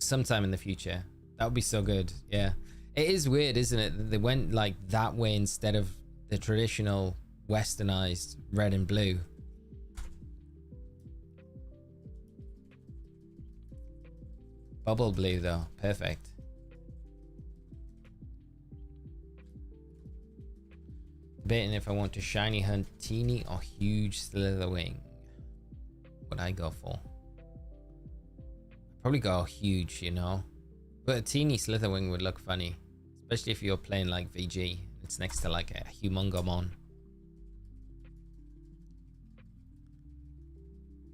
sometime in the future. That would be so good. Yeah, it is weird, isn't it? They went like that way instead of the traditional westernized red and blue. Bubble blue though, perfect. Debating if I want to shiny hunt teeny or huge slitherwing. What I go for? Probably go huge, you know. But a teeny slitherwing would look funny, especially if you're playing like VG. It's next to like a humongomon.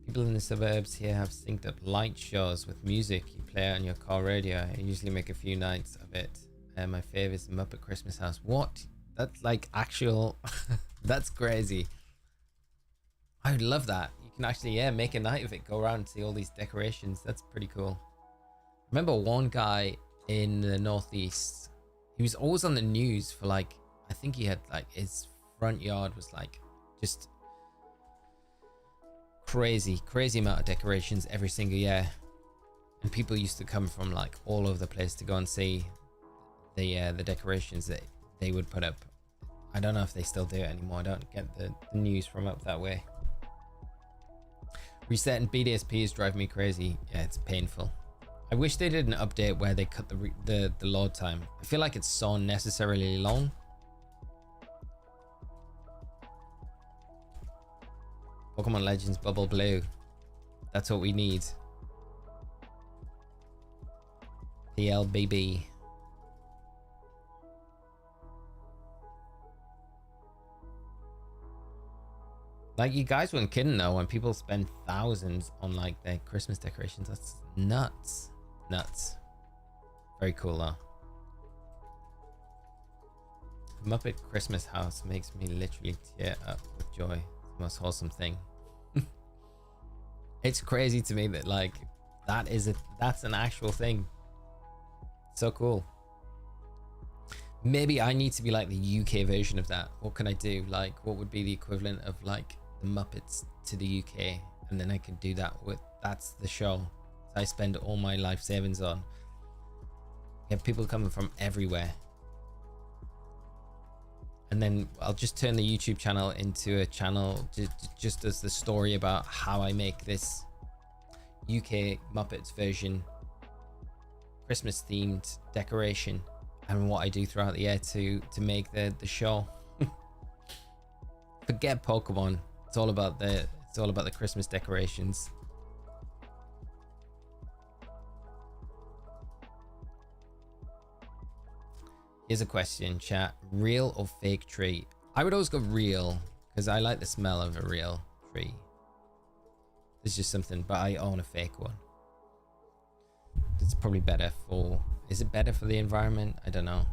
People in the suburbs here have synced up light shows with music you play on your car radio. I usually make a few nights of it. My favorite is Muppet Christmas House. What? That's like actual... That's crazy. I would love that. You can actually, yeah, make a night of it. Go around and see all these decorations. That's pretty cool. Remember one guy in the Northeast, he was always on the news for like, I think he had like, his front yard was like just crazy amount of decorations every single year, and people used to come from like all over the place to go and see the decorations that they would put up. I don't know if they still do it anymore. I don't get the news from up that way. Resetting BDSP is driving me crazy. Yeah, it's painful. I wish they did an update where they cut the load time. I feel like it's so unnecessarily long. Pokemon Legends Bubble Blue. That's what we need. PLBB. Like, you guys weren't kidding though, when people spend thousands on like their Christmas decorations. That's nuts. Nuts. Very cool though. Muppet Christmas House makes me literally tear up with joy. It's the most wholesome thing. It's crazy to me that like that's an actual thing. So cool. Maybe I need to be like the UK version of that. What can I do? Like, what would be the equivalent of like the Muppets to the UK? And then I could do that with, that's the show I spend all my life savings on. You have people coming from everywhere. And then I'll just turn the YouTube channel into a channel just as the story about how I make this UK Muppets version Christmas themed decoration, and what I do throughout the year to make the show. Forget Pokemon. It's all about the Christmas decorations. Here's a question, chat. Real or fake tree? I would always go real, because I like the smell of a real tree. It's just something, but I own a fake one. It's probably better for... Is it better for the environment? I don't know.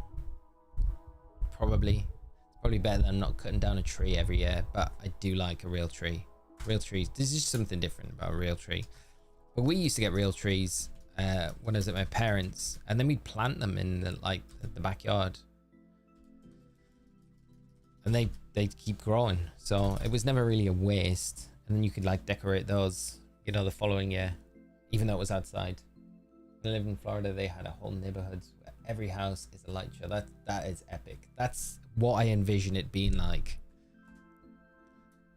Probably. It's probably better than not cutting down a tree every year, but I do like a real tree. Real trees. There's just something different about a real tree. But we used to get real trees when I was at my parents', and then we'd plant them in the backyard. And they keep growing. So it was never really a waste. And then you could like decorate those, you know, the following year, even though it was outside. When I lived in Florida, they had a whole neighborhood where every house is a light show. That is epic. That's what I envision it being like.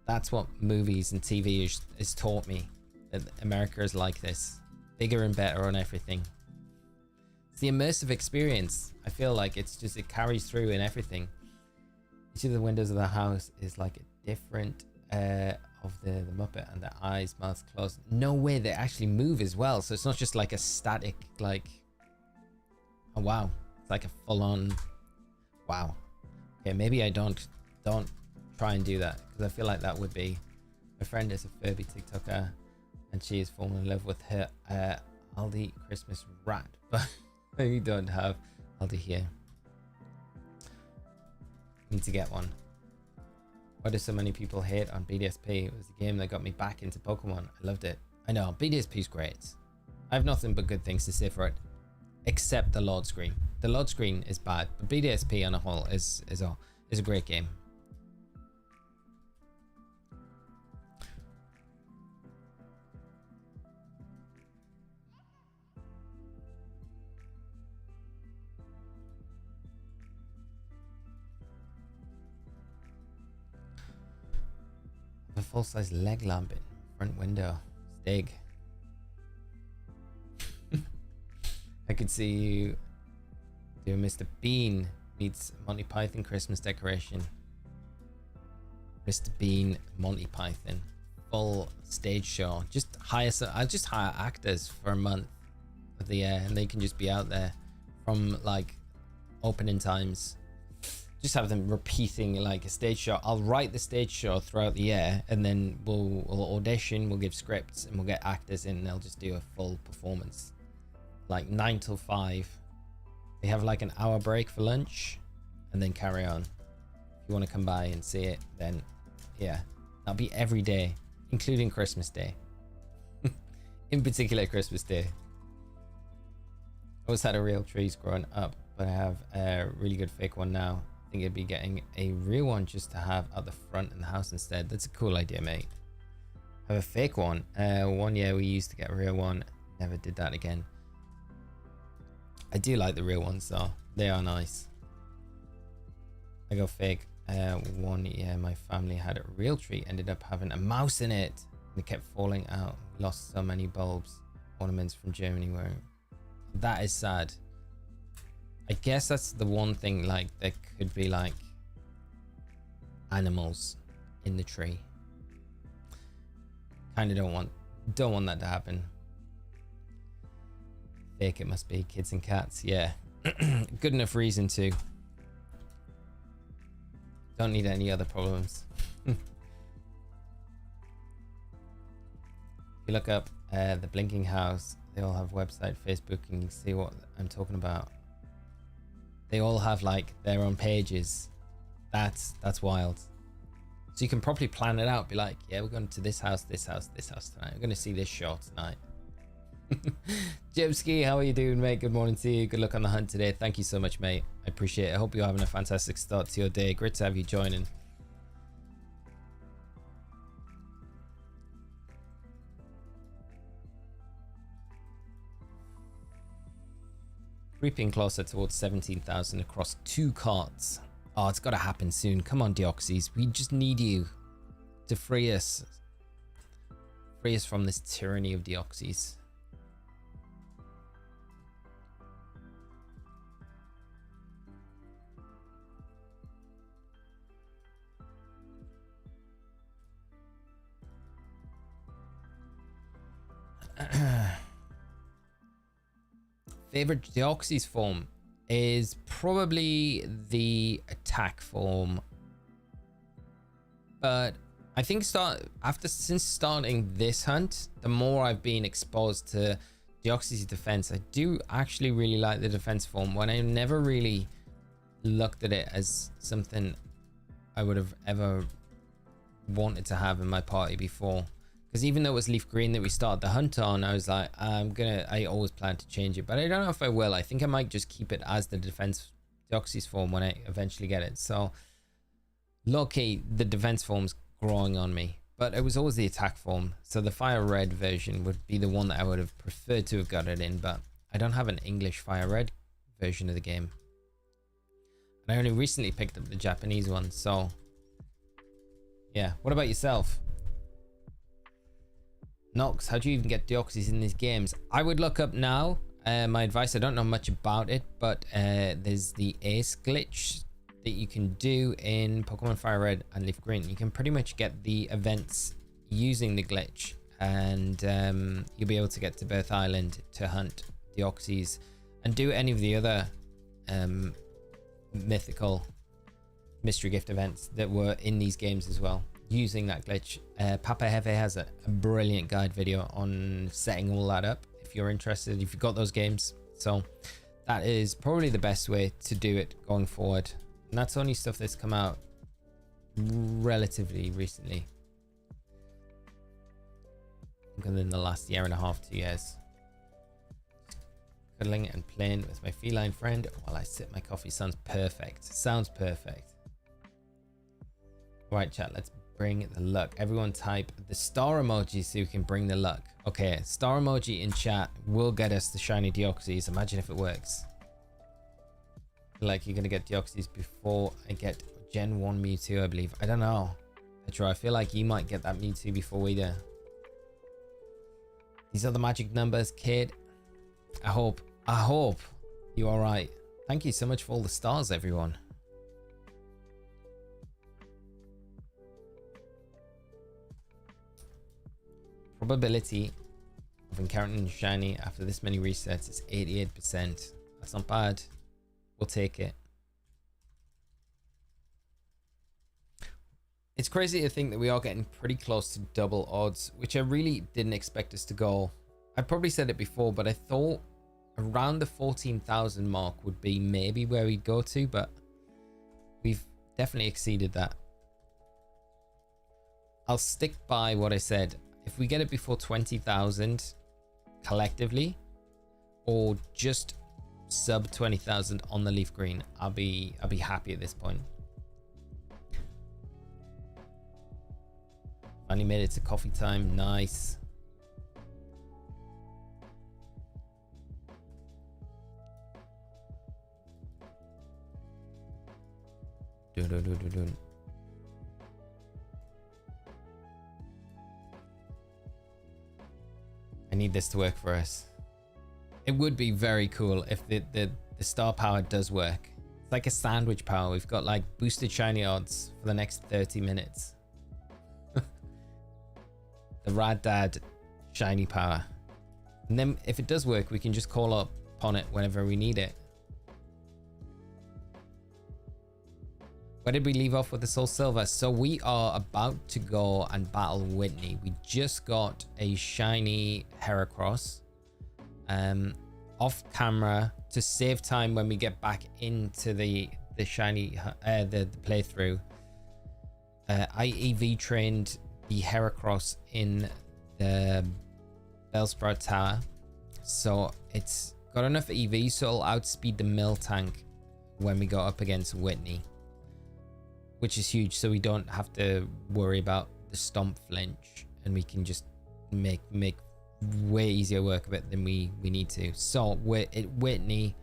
That's what movies and TV has taught me, that America is like this. Bigger and better on everything. It's the immersive experience. I feel like it's just, it carries through in everything. Each of the windows of the house is like a different of the Muppet, and their eyes, mouths closed. No way, they actually move as well. So it's not just like a static, like, oh wow, it's like a full-on, wow. Okay, maybe I don't try and do that, because I feel like that would be... My friend is a Furby TikToker, and she is falling in love with her Aldi Christmas rat, but we don't have Aldi here. Need to get one. Why do so many people hate on BDSP? It was the game that got me back into Pokemon. I loved it. I know, BDSP is great. I have nothing but good things to say for it, except the load screen. The load screen is bad, but BDSP on a whole is a great game. A full-size leg lamp in front window. Stig. I could see you do Mr. Bean meets Monty Python Christmas decoration. Mr. Bean, Monty Python, full stage show. I'll just hire actors for a month of the year, and they can just be out there from like opening times. Just have them repeating like a stage show. I'll write the stage show throughout the year, and then we'll audition, we'll give scripts, and we'll get actors in, and they'll just do a full performance. Like 9 till 5. They have like an hour break for lunch, and then carry on. If you want to come by and see it, then yeah, that'll be every day, including Christmas Day. In particular, Christmas Day. I always had a real trees growing up, but I have a really good fake one now. I think I'd be getting a real one just to have at the front in the house instead. That's a cool idea, mate. Have a fake one. 1 year we used to get a real one. Never did that again. I do like the real ones though. They are nice. I go fake. 1 year my family had a real tree, ended up having a mouse in it. And it kept falling out. We lost so many bulbs. Ornaments from Germany were. That is sad. I guess that's the one thing, like there could be like animals in the tree. Kind of don't want that to happen. Fake it must be kids and cats. Yeah. Good enough reason to. Don't need any other problems. If you look up the Blinking House, they all have website, Facebook, and you can see what I'm talking about. They all have like their own pages. That's wild. So you can probably plan it out. Be like, yeah, we're going to this house, this house, this house tonight. We're going to see this show tonight. Jimski, how are you doing, mate? Good morning to you. Good luck on the hunt today. Thank you so much, mate. I appreciate it. I hope you're having a fantastic start to your day. Great to have you joining. Creeping closer towards 17,000 across 2 carts. Oh, it's got to happen soon. Come on, Deoxys. We just need you to free us. Free us from this tyranny of Deoxys. Favorite Deoxys form is probably the attack form, but I think since starting this hunt, the more I've been exposed to Deoxys defense, I do actually really like the defense form. When I never really looked at it as something I would have ever wanted to have in my party before. Because even though it was leaf green that we started the hunt on, I was like, I always plan to change it, but I don't know if I will. I think I might just keep it as the defense Deoxys form when I eventually get it. So, low-key, the defense form's growing on me, but it was always the attack form. So the fire red version would be the one that I would have preferred to have got it in, but I don't have an English fire red version of the game. And I only recently picked up the Japanese one, so yeah. What about yourself? Nox, how do you even get Deoxys in these games? I would look up now. My advice, I don't know much about it, but there's the ace glitch that you can do in Pokemon Fire Red and Leaf Green. You can pretty much get the events using the glitch, and you'll be able to get to Birth Island to hunt Deoxys and do any of the other mythical mystery gift events that were in these games as well, using that glitch. Papa Hefe has a brilliant guide video on setting all that up if you're interested, if you've got those games. So that is probably the best way to do it going forward, and that's only stuff that's come out relatively recently. Within the last year and a half, 2 years. Cuddling and playing with my feline friend while I sip my coffee. Sounds perfect. Sounds perfect. Right, chat, let's bring the luck. Everyone type the star emoji so you can bring the luck. Okay, star emoji in chat will get us the shiny Deoxys. Imagine if it works. Like you're gonna get Deoxys before I get Gen 1 Mewtwo, I believe. I don't know. I feel like you might get that Mewtwo before we do. These are the magic numbers, kid. I hope you're all right. Thank you so much for all the stars, everyone. Probability of encountering shiny after this many resets is 88%. That's not bad. We'll take it. It's crazy to think that we are getting pretty close to double odds, which I really didn't expect us to go. I probably said it before, but I thought around the 14,000 mark would be maybe where we'd go to, but we've definitely exceeded that. I'll stick by what I said. If we get it before 20,000 collectively, or just sub 20,000 on the leaf green, I'll be happy at this point. Finally made it to coffee time. Nice. I need this to work for us. It would be very cool if the star power does work. It's like a sandwich power. We've got like boosted shiny odds for the next 30 minutes. The Rad Dad shiny power. And then if it does work, we can just call up upon it whenever we need it. Where did we leave off with the Soul Silver? So we are about to go and battle Whitney. We just got a shiny Heracross off camera to save time when we get back into the shiny the playthrough. I EV trained the Heracross in the Bellsprout Tower, so it's got enough EV so it'll outspeed the mill tank when we go up against Whitney, which is huge, so we don't have to worry about the stomp flinch and we can just make way easier work of it than we need to. So we're at Whitney,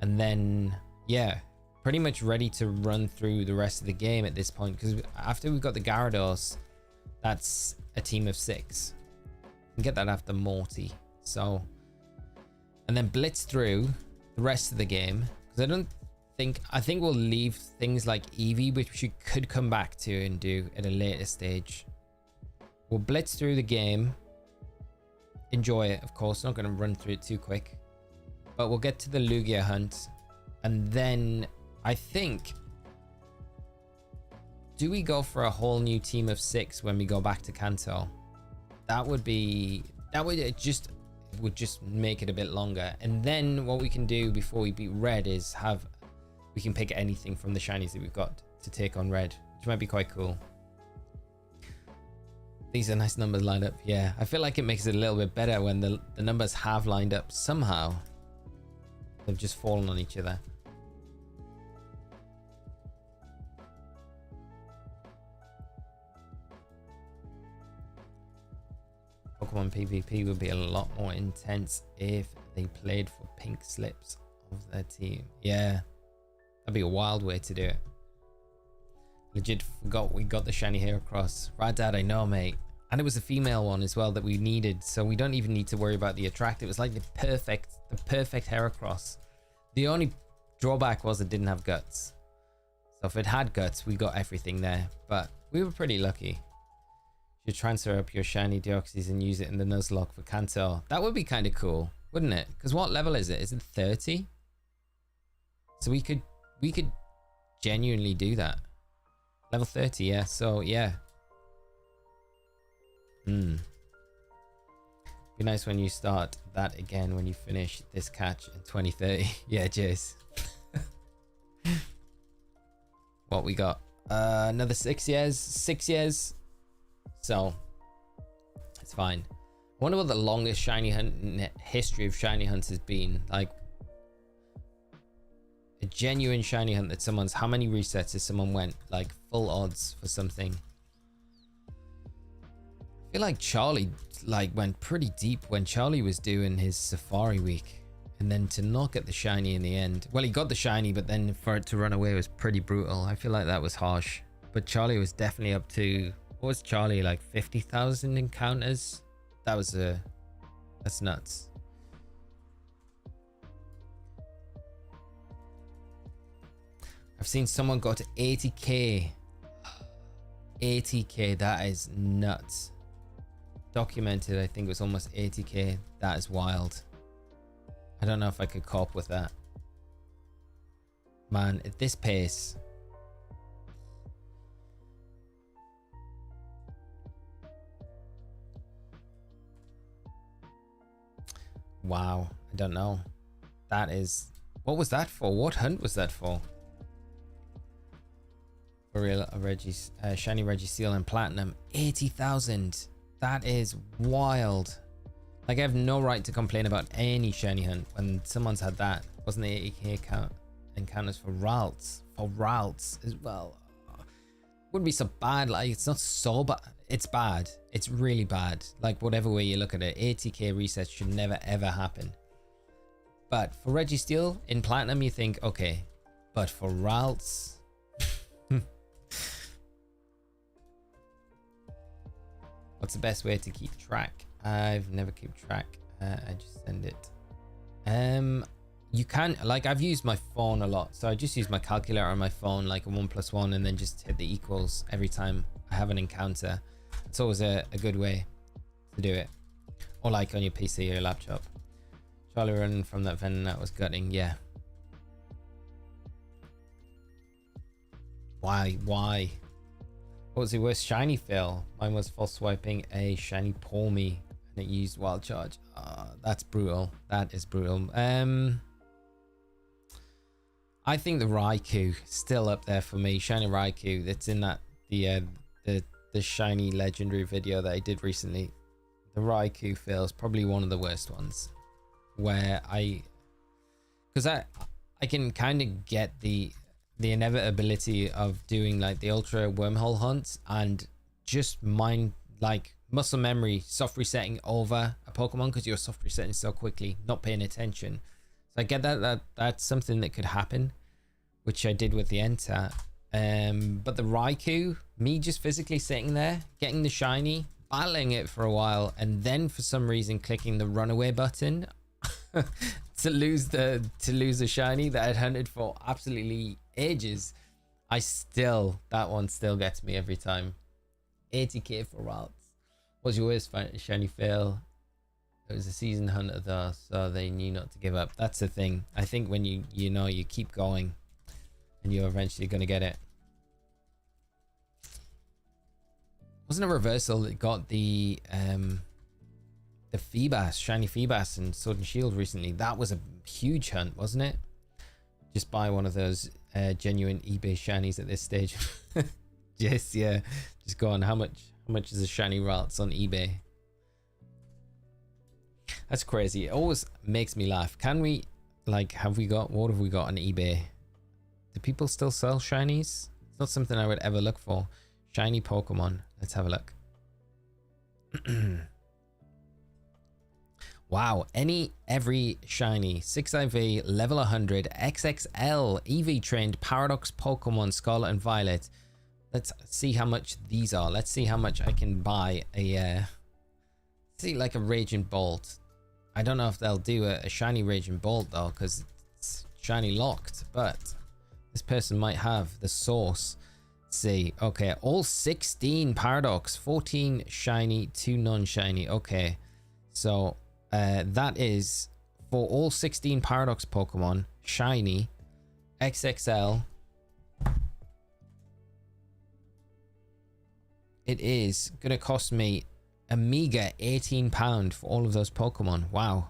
and then yeah, pretty much ready to run through the rest of the game at this point, because after we've got the Gyarados, that's a team of 6. We can get that after Morty. So, and then blitz through the rest of the game, because I think we'll leave things like Eevee, which we could come back to and do at a later stage. We'll blitz through the game, enjoy it, of course, not going to run through it too quick, but we'll get to the Lugia hunt, and then I think, do we go for a whole new team of 6 when we go back to Kanto? That would just make it a bit longer. And then what we can do before we beat Red is we can pick anything from the shinies that we've got to take on Red, which might be quite cool. These are nice numbers lined up. Yeah, I feel like it makes it a little bit better when the numbers have lined up somehow. They've just fallen on each other. Pokemon PvP would be a lot more intense if they played for pink slips of their team. Yeah, that'd be a wild way to do it. Legit forgot we got the shiny Heracross. Right, Dad, I know, mate. And it was a female one as well that we needed, so we don't even need to worry about the attract. It was like the perfect Heracross. The only drawback was it didn't have guts. So if it had guts, we got everything there. But we were pretty lucky. You transfer up your shiny Deoxys and use it in the Nuzlocke for Kanto. That would be kind of cool, wouldn't it? Because what level is it? Is it 30? So we could genuinely do that. Level 30, yeah. So yeah. Be nice when you start that again when you finish this catch in 2030. Yeah, Jace. What we got? Another 6 years. 6 years. So it's fine. I wonder what the longest shiny hunt history of shiny hunts has been. Like a genuine shiny hunt that someone's, how many resets has someone went like full odds for something? I feel like Charlie like went pretty deep when Charlie was doing his safari week, and then to not get the shiny in the end. Well, he got the shiny, but then for it to run away was pretty brutal. I feel like that was harsh. But Charlie was definitely up to, what was Charlie, like 50,000 encounters? That was that's nuts. I've seen someone go to 80k. 80k, that is nuts. Documented, I think it was almost 80k. That is wild. I don't know if I could cope with that. Man, at this pace. Wow, I don't know. That is, what was that for? What hunt was that for? For real, a shiny Registeel and Platinum, 80,000. That is wild. Like, I have no right to complain about any shiny hunt when someone's had that. Wasn't the 80k count encounters for Ralts? For Ralts as well. Wouldn't be so bad. Like, it's not so bad. It's bad. It's really bad. Like, whatever way you look at it, 80k resets should never ever happen. But for Registeel in Platinum, you think, okay. But for Ralts, what's the best way to keep track? I've never kept track. I just send it. You can, like, I've used my phone a lot, so I just use my calculator on my phone, like a 1+1, and then just hit the equals every time I have an encounter. It's always a good way to do it. Or like on your PC or your laptop. Charlie running from that venom, that was gutting. Yeah. Why? What was the worst shiny fail? Mine was false swiping a shiny Palmy and it used wild charge. That's brutal. That is brutal. I think the Raikou still up there for me. Shiny Raikou. That's in that the shiny legendary video that I did recently. The Raikou fail is probably one of the worst ones, where because I can kind of get the inevitability of doing like the ultra wormhole hunts and just muscle memory soft resetting over a Pokemon because you're soft resetting so quickly, not paying attention. So I get that's something that could happen, which I did with the Entei. But the Raikou, me just physically sitting there, getting the shiny, battling it for a while, and then for some reason clicking the runaway button to lose the shiny that I'd hunted for absolutely ages. That one still gets me every time. 80k for Ralts. What's your worst shiny fail? It was a season hunter though, so they knew not to give up. That's the thing. I think when you keep going and you're eventually going to get it. Wasn't a reversal that got the Feebas, shiny Feebas and Sword and Shield recently? That was a huge hunt, wasn't it? Just buy one of those genuine eBay shinies at this stage. Yes, yeah. Just go on. How much is a shiny Ralts on eBay? That's crazy. It always makes me laugh. Can we, like, what have we got on eBay? Do people still sell shinies? It's not something I would ever look for. Shiny Pokemon. Let's have a look. Wow. Every shiny 6IV level 100 XXL EV trained Paradox Pokemon Scarlet and Violet. Let's see how much these are. Let's see how much I can buy like a Raging Bolt. I don't know if they'll do a shiny Raging Bolt though, because it's shiny locked, but this person might have the source. Let's see. Okay, all 16 Paradox, 14 shiny, 2 non-shiny. Okay, so that is for all 16 Paradox Pokemon shiny XXL. It is gonna cost me a meager £18 for all of those Pokemon. Wow.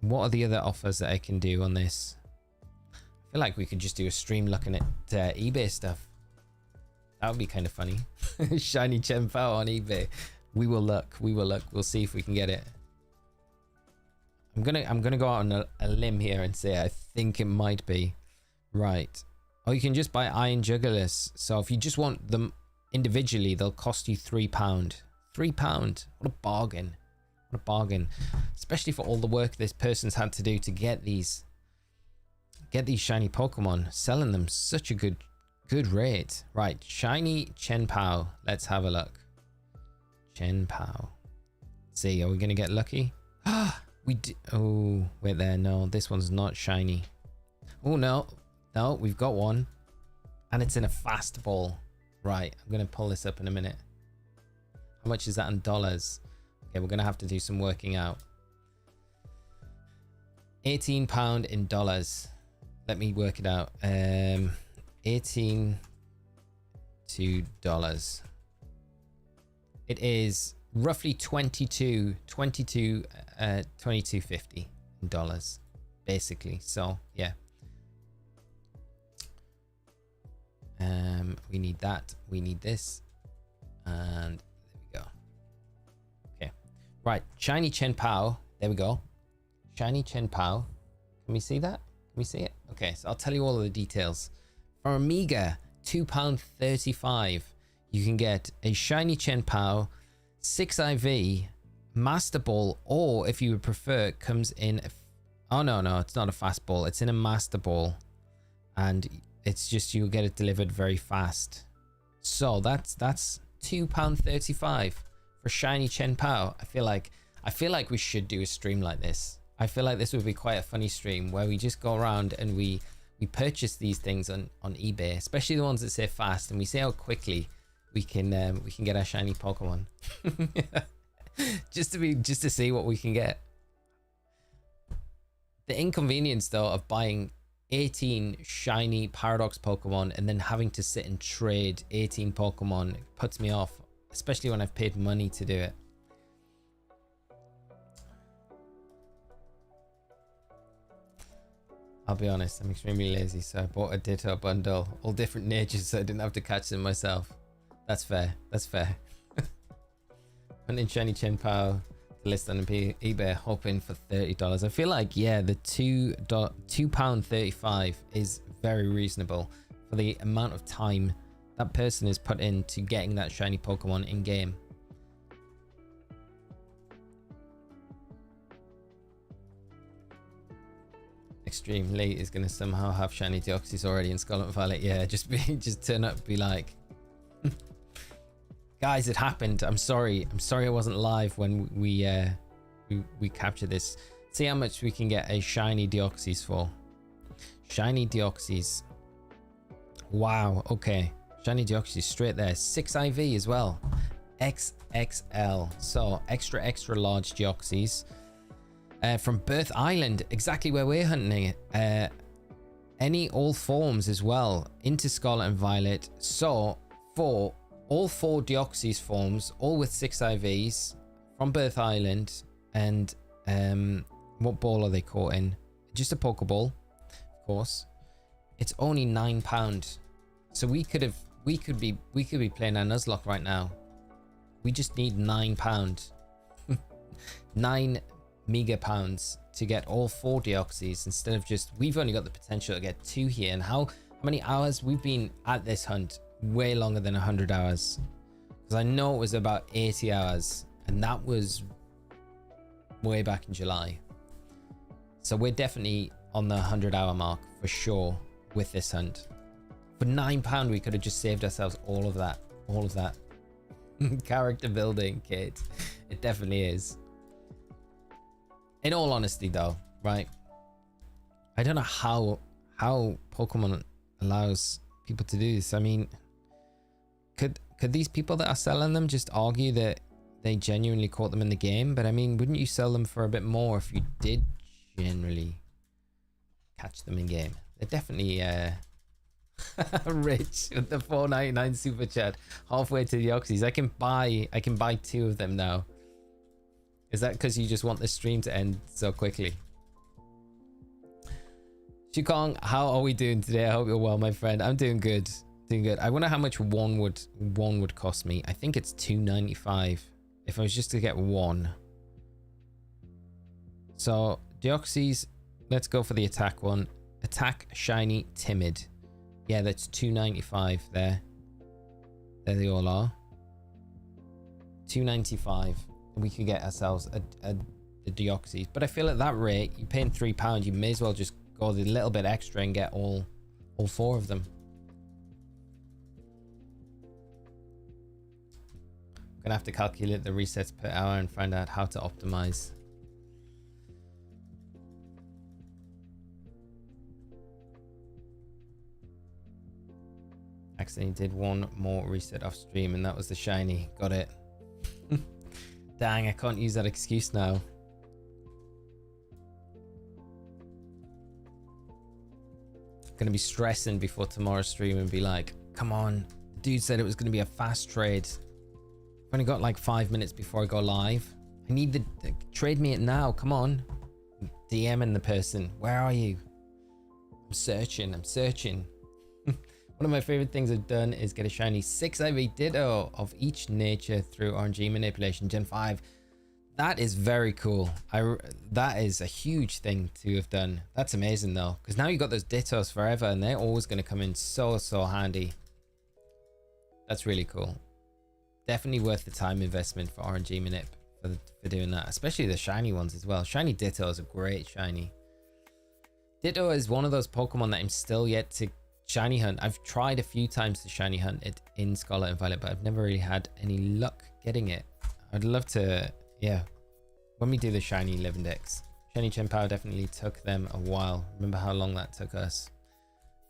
What are the other offers that I can do on this? I feel like we could just do a stream looking at eBay stuff. That would be kind of funny. Shiny Chen Pao on eBay. We will look. We will look. We'll see if we can get it. I'm gonna go out on a limb here and say I think it might be. Right. Oh, you can just buy iron jugglers. So if you just want them individually, they'll cost you £3. £3. What a bargain. What a bargain. Especially for all the work this person's had to do to get these shiny Pokemon. Selling them such a good rate. Right, shiny Chen Pao. Let's have a look. Chen Pao. See, are we gonna get lucky? We do. Oh, wait there. No, this one's not shiny. Oh no, no, we've got one, and it's in a fast ball. Right, I'm gonna pull this up in a minute. How much is that in dollars? Okay, we're gonna have to do some working out. £18 in dollars. Let me work it out. 18 to dollars. It is roughly 22.50 in dollars, basically. So yeah. We need that. We need this, and there we go. Okay, right. Shiny Chen Pao. There we go. Shiny Chen Pao. Can we see that? Can we see it? Okay, so I'll tell you all of the details. For a meager £2.35, you can get a shiny Chen Pao, 6 IV, Master Ball, or if you would prefer, it comes in. Oh no, it's not a fast ball. It's in a Master Ball, and it's just you'll get it delivered very fast. So that's £2.35 for shiny Chen Pao. I feel like we should do a stream like this. I feel like this would be quite a funny stream where we just go around and we purchase these things on eBay, especially the ones that say fast, and we see how quickly we can get our shiny Pokemon. just to see what we can get. The inconvenience though of buying 18 shiny Paradox Pokemon and then having to sit and trade 18 Pokemon puts me off, especially when I've paid money to do it. I'll be honest, I'm extremely lazy, so I bought a Ditto bundle, all different natures, so I didn't have to catch them myself. That's fair. That's fair. Hunting shiny Chen Pao to list on eBay, hoping for $30. I feel like, yeah, the £2.35 is very reasonable for the amount of time that person has put into getting that shiny Pokemon in game. Extreme Late is going to somehow have shiny Deoxys already in Scarlet and Violet. Yeah, just turn up and be like, guys, it happened. I'm sorry I wasn't live when we captured this. See how much we can get a shiny Deoxys for. Shiny Deoxys. Wow, okay. Shiny Deoxys straight there. 6 IV as well. XXL. So extra large Deoxys. From Birth Island, exactly where we're hunting it. All forms as well into Scarlet and Violet. So for all 4 Deoxys forms, all with 6 IVs from Birth Island, and what ball are they caught in? Just a Pokeball, of course. It's only £9. So we could be playing our Nuzlocke right now. We just need £9. 9 meager pounds to get all 4 Deoxys instead of just, we've only got the potential to get 2 here. And how many hours we've been at this hunt? Way longer than 100 hours, because I know it was about 80 hours, and that was way back in July. So we're definitely on the 100-hour mark for sure with this hunt. For £9 we could have just saved ourselves all of that character building kit. It definitely is. In all honesty though, right, I don't know how Pokemon allows people to do this. I mean, could these people that are selling them just argue that they genuinely caught them in the game? But I mean, wouldn't you sell them for a bit more if you did generally catch them in game? They're definitely rich with the $4.99 super chat. Halfway to the Deoxys. I can buy 2 of them now. Is that because you just want the stream to end so quickly? Shukong, how are we doing today? I hope you're well, my friend. I'm doing good. Doing good. I wonder how much one would cost me. I think it's $2.95 if I was just to get one. So Deoxys, let's go for the attack one. Attack, shiny, timid. Yeah, that's $2.95 there. There they all are. $2.95. We could get ourselves a Deoxys. But I feel at that rate, you're paying £3, you may as well just go the little bit extra and get all 4 of them. I'm gonna have to calculate the resets per hour and find out how to optimize. Accidentally did one more reset off stream and that was the shiny. Got it. Dang, I can't use that excuse now. Gonna be stressing before tomorrow's stream and be like, come on, the dude said it was gonna be a fast trade. I've only got like 5 minutes before I go live. I need the trade me it now, come on. I'm DMing the person, where are you? I'm searching. One of my favorite things I've done is get a shiny 6 IV Ditto of each nature through RNG manipulation Gen 5. That is very cool. That is a huge thing to have done. That's amazing though, because now you've got those Dittos forever and they're always going to come in so handy. That's really cool. Definitely worth the time investment for RNG manip for doing that, especially the shiny ones as well. Shiny Ditto is a great shiny. Ditto is one of those Pokemon that I'm still yet to shiny hunt. I've tried a few times to shiny hunt it in Scarlet and Violet, but I've never really had any luck getting it. I'd love to, yeah, when we do the shiny live index. Shiny Chien-Pao definitely took them a while. Remember how long that took us?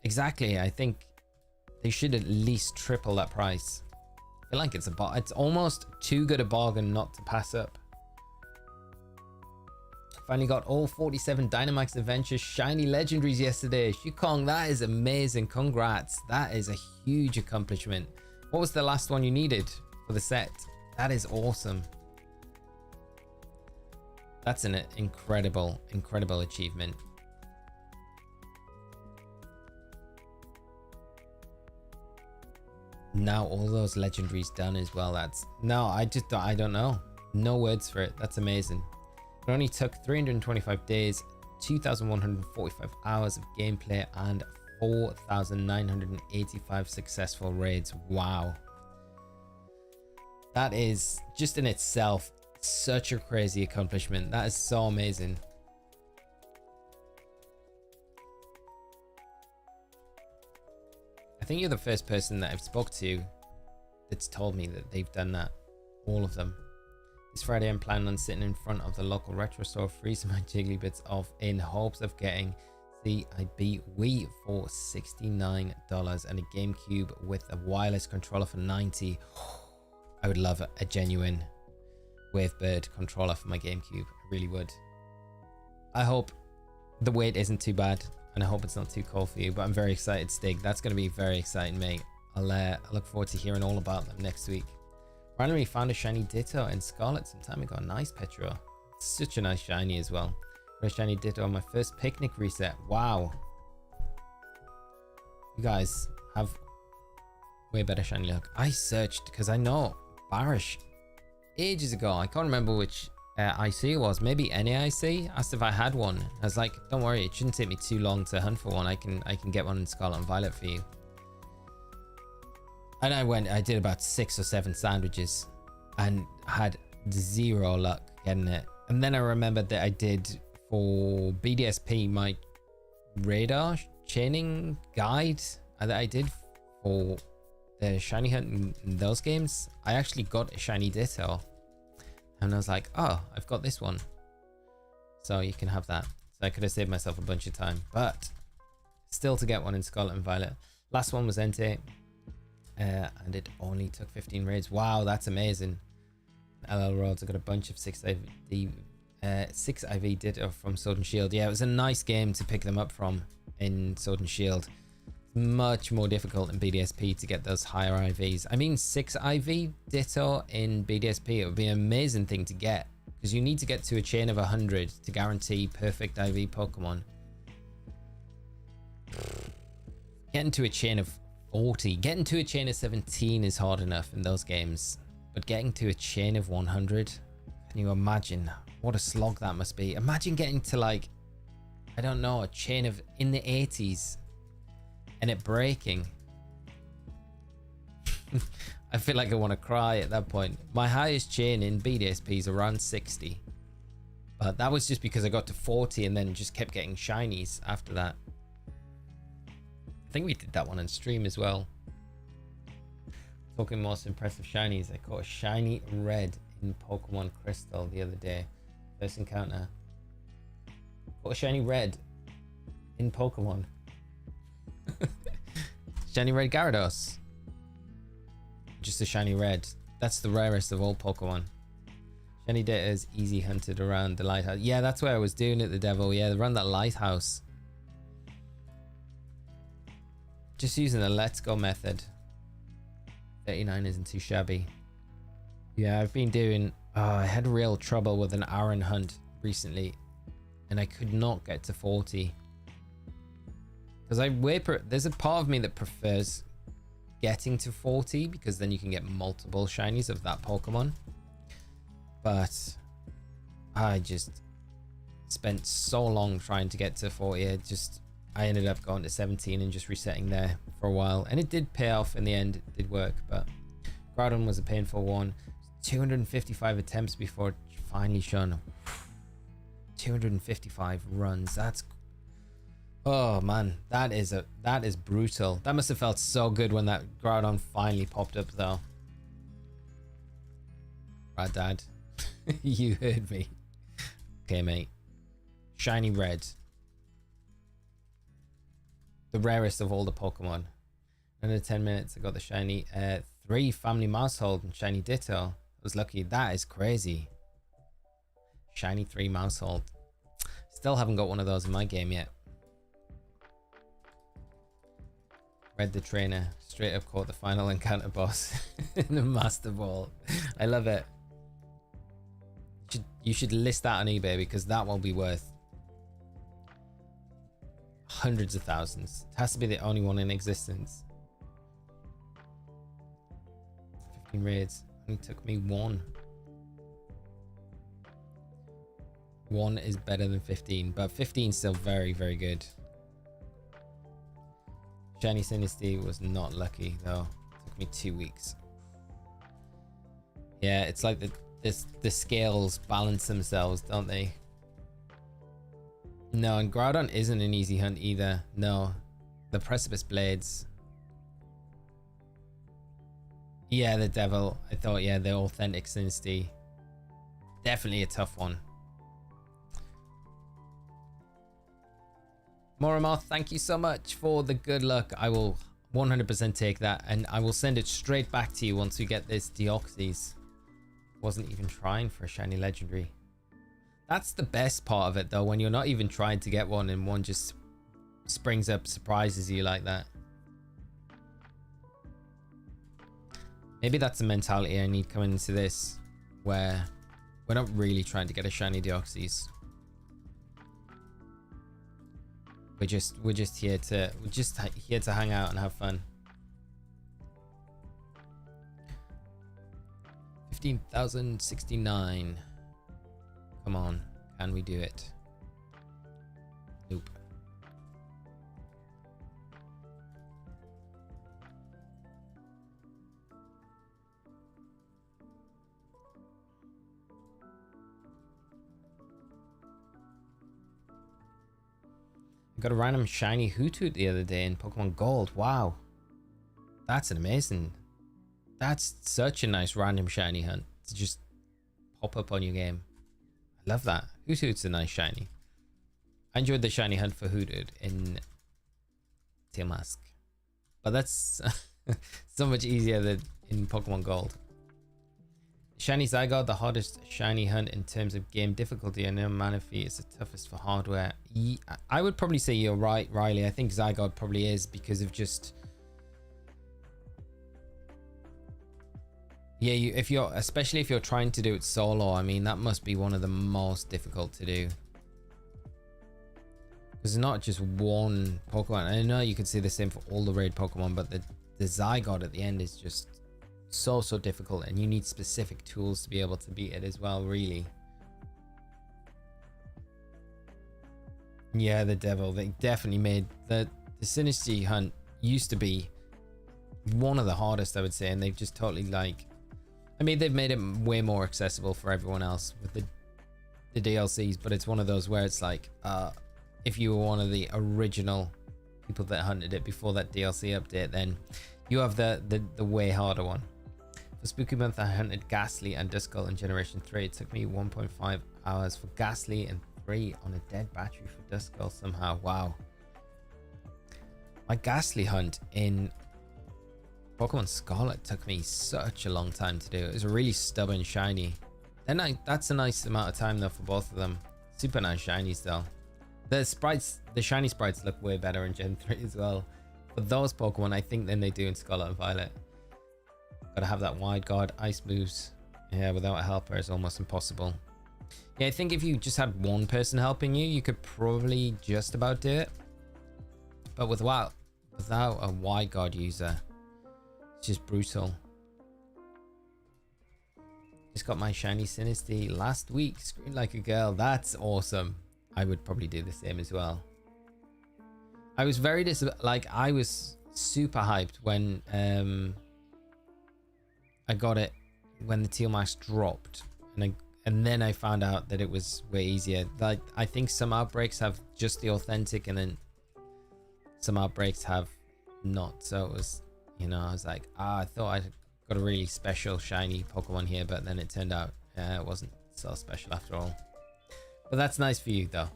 Exactly. I think they should at least triple that price. I feel like it's almost too good a bargain not to pass up. Finally got all 47 Dynamax Adventures shiny legendaries yesterday. Shukong, that is amazing. Congrats. That is a huge accomplishment. What was the last one you needed for the set? That is awesome. That's an incredible achievement. Now all those legendaries done as well. I don't know. No words for it. That's amazing. It only took 325 days, 2,145 hours of gameplay, and 4,985 successful raids. Wow. That is just in itself such a crazy accomplishment. That is so amazing. I think you're the first person that I've spoke to that's told me that they've done that. All of them. This Friday I'm planning on sitting in front of the local retro store freezing my Jigglybits off in hopes of getting CIB Wii for $69 and a GameCube with a wireless controller for $90. I would love a genuine Wavebird controller for my GameCube. I really would. I hope the wait isn't too bad and I hope it's not too cold for you, but I'm very excited, Stig. That's going to be very exciting, mate. I look forward to hearing all about them next week. Finally found a shiny Ditto in Scarlet some time ago. Nice, Petro. Such a nice shiny as well. Got a shiny Ditto on my first picnic reset. Wow. You guys have way better shiny luck. I searched because I know Barish ages ago. I can't remember which IC it was. Maybe NAIC asked if I had one. I was like, don't worry, it shouldn't take me too long to hunt for one. I can get one in Scarlet and Violet for you. And I did about 6 or 7 sandwiches and had zero luck getting it. And then I remembered that I did for BDSP my radar chaining guide that I did for the shiny hunt in those games. I actually got a shiny Ditto and I was like, oh, I've got this one, so you can have that. So I could have saved myself a bunch of time, but still to get one in Scarlet and Violet. Last one was Entei. And it only took 15 raids. Wow, that's amazing. LL Roads, I got a bunch of 6 IV Ditto from Sword and Shield. Yeah, it was a nice game to pick them up from in Sword and Shield. Much more difficult in BDSP to get those higher IVs. I mean, 6 IV Ditto in BDSP, it would be an amazing thing to get, because you need to get to a chain of 100 to guarantee perfect IV Pokemon. Getting to a chain of 40. Getting to a chain of 17 is hard enough in those games, but getting to a chain of 100, can you imagine what a slog that must be? Imagine getting to, like, I don't know, a chain of in the 80s and it breaking. I feel like I want to cry at that point. My highest chain in BDSP is around 60, but that was just because I got to 40 and then just kept getting shinies after that. I think we did that one on stream as well. Talking most impressive shinies, I caught a shiny red in Pokemon Crystal the other day. First encounter. Caught a shiny red in Pokemon. Shiny red Gyarados. Just a shiny red. That's the rarest of all Pokemon. Shiny data is easy hunted around the lighthouse. Yeah, that's where I was doing it, the devil. Yeah, around that lighthouse. Just using the let's go method. 39 isn't too shabby. Yeah, I've been doing... I had real trouble with an Aaron hunt recently, and I could not get to 40. Because there's a part of me that prefers getting to 40, because then you can get multiple shinies of that Pokemon. But I just spent so long trying to get to 40. I ended up going to 17 and just resetting there for a while, and it did pay off in the end. It did work, but Groudon was a painful one. 255 attempts before it finally shone. 255 runs. That's... Oh man, that is brutal. That must have felt so good when that Groudon finally popped up though. Right, Dad? You heard me. Okay, mate. Shiny red. The rarest of all the Pokemon. Under 10 minutes I got the shiny 3 family mousehold and shiny ditto. I was lucky. That is crazy. Shiny 3 mousehold. Still haven't got one of those in my game yet. Red the trainer. Straight up caught the final encounter boss in the Master Ball. I love it. You should list that on eBay, because that will be worth hundreds of thousands. It has to be the only one in existence. 15 raids. Only took me 1. 1 is better than 15, but 15 is still very, very good. Shiny Sinistea was not lucky though. Took me 2 weeks. Yeah, it's like the scales balance themselves, don't they? No, and Groudon isn't an easy hunt either. No. The Precipice Blades. Yeah, the Devil. I thought, yeah, the authentic Sinistea. Definitely a tough one. Morimoth, thank you so much for the good luck. I will 100% take that, and I will send it straight back to you once we get this Deoxys. Wasn't even trying for a shiny legendary. That's the best part of it though, when you're not even trying to get one and one just springs up, surprises you like that. Maybe that's the mentality I need coming into this, where we're not really trying to get a shiny Deoxys. We're just here to hang out and have fun. 15,069. Come on, can we do it? Nope. I got a random shiny Hoothoot the other day in Pokemon Gold. Wow. That's an amazing. That's such a nice random shiny hunt to just pop up on your game. I love that. Hoothoot's a nice shiny. I enjoyed the shiny hunt for Hoothoot in Teal Mask. But that's so much easier than in Pokemon Gold. Shiny Zygarde, the hardest shiny hunt in terms of game difficulty. I know Manaphy is the toughest for hardware. I would probably say you're right, Riley. I think Zygarde probably is, because of just... Yeah, especially if you're trying to do it solo, I mean, that must be one of the most difficult to do. There's not just one Pokemon. I know you could say the same for all the raid Pokemon, but the Zygote at the end is just so difficult, and you need specific tools to be able to beat it as well, really. Yeah, the devil, they definitely made the Synergy hunt used to be one of the hardest, I would say, and they've just totally, like, I mean, they've made it way more accessible for everyone else with the DLCs, but it's one of those where it's like, if you were one of the original people that hunted it before that DLC update, then you have the way harder one. For Spooky Month, I hunted Ghastly and Duskull in Generation 3. It took me 1.5 hours for Ghastly and 3 on a dead battery for Duskull somehow. Wow. My Ghastly hunt in Pokemon Scarlet took me such a long time to do. It was a really stubborn shiny. Then that's a nice amount of time though for both of them. Super nice shinies though. The sprites, the shiny sprites look way better in Gen 3 as well. For those Pokemon, I think, than they do in Scarlet and Violet. Gotta have that wide guard, ice moves. Yeah, without a helper is almost impossible. Yeah, I think if you just had one person helping you, you could probably just about do it. But without a wide guard user, it's just brutal. Just got my shiny Sinistea last week. Screamed like a girl. That's awesome. I would probably do the same as well. I was very I was super hyped when I got it when the Teal Max dropped, and then I found out that it was way easier. Like, I think some outbreaks have just the authentic, and then some outbreaks have not. So it was, you know, I was like, I thought I got a really special shiny Pokemon here, but then it turned out it wasn't so special after all. But that's nice for you though.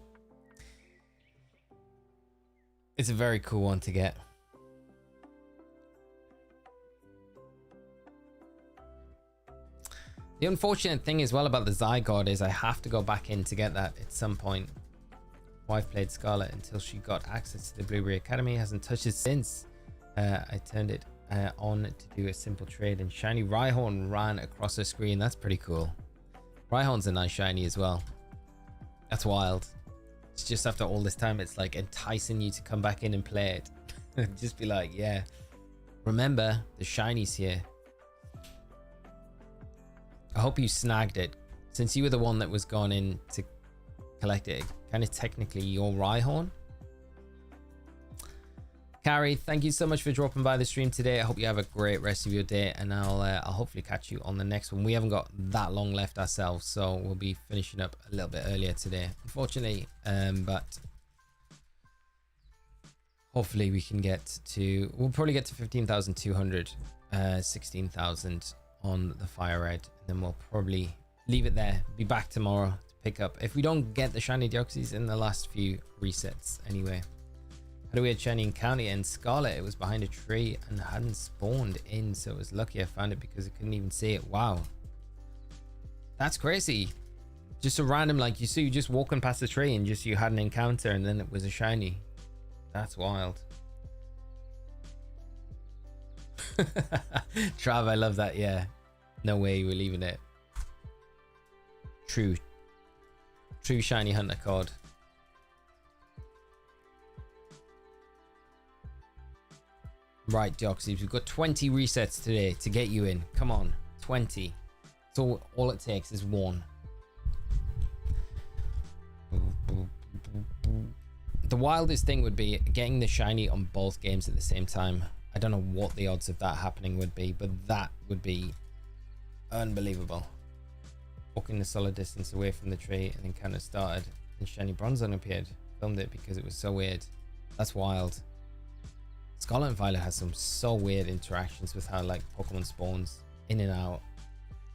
It's a very cool one to get. The unfortunate thing as well about the Zygote is I have to go back in to get that at some point. Wife played Scarlet until she got access to the Blueberry Academy. Hasn't touched it since. I turned it on to do a simple trade, and shiny Rhyhorn ran across her screen. That's pretty cool. Rhyhorn's a nice shiny as well. That's wild. It's just after all this time, it's like enticing you to come back in and play it. Just be like, yeah, remember the shinies here. I hope you snagged it, since you were the one that was gone in to collect it. Kind of technically your Rhyhorn. Carrie, thank you so much for dropping by the stream today. I hope you have a great rest of your day, and I'll hopefully catch you on the next one. We haven't got that long left ourselves, so we'll be finishing up a little bit earlier today, unfortunately. But hopefully we can get to, we'll probably get to 15,200, 16,000 on the Fire Red, and then we'll probably leave it there. Be back tomorrow to pick up, if we don't get the shiny Deoxys in the last few resets anyway. Had a weird shiny encounter in Scarlet. It was behind a tree and hadn't spawned in, so it was lucky I found it because I couldn't even see it. Wow, that's crazy. Just a random, like, you see, you just walking past the tree and just you had an encounter and then it was a shiny. That's wild. Trav, I love that. Yeah, no way you were leaving it. True shiny hunter card. Right, Deoxys, we've got 20 resets today to get you in. Come on, 20. So all it takes is one. The wildest thing would be getting the shiny on both games at the same time. I don't know what the odds of that happening would be, but that would be unbelievable. Walking a solid distance away from the tree, and encounter started, and shiny Bronzong appeared. Filmed it because it was so weird. That's wild. Scarlet and Violet has some so weird interactions with how, like, Pokemon spawns in and out.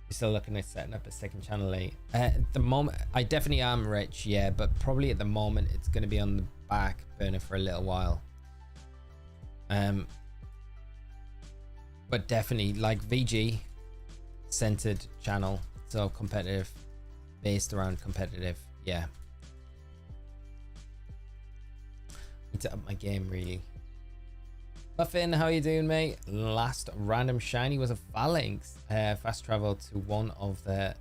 You're still looking at setting up a second channel, eh? At the moment, I definitely am, Rich, yeah, but probably at the moment it's going to be on the back burner for a little while. But definitely, like, VG centered channel, so competitive, based around competitive, yeah. Need to up my game, really. Muffin, how you doing, mate? Last random shiny was a Phalanx. Fast travel to one of the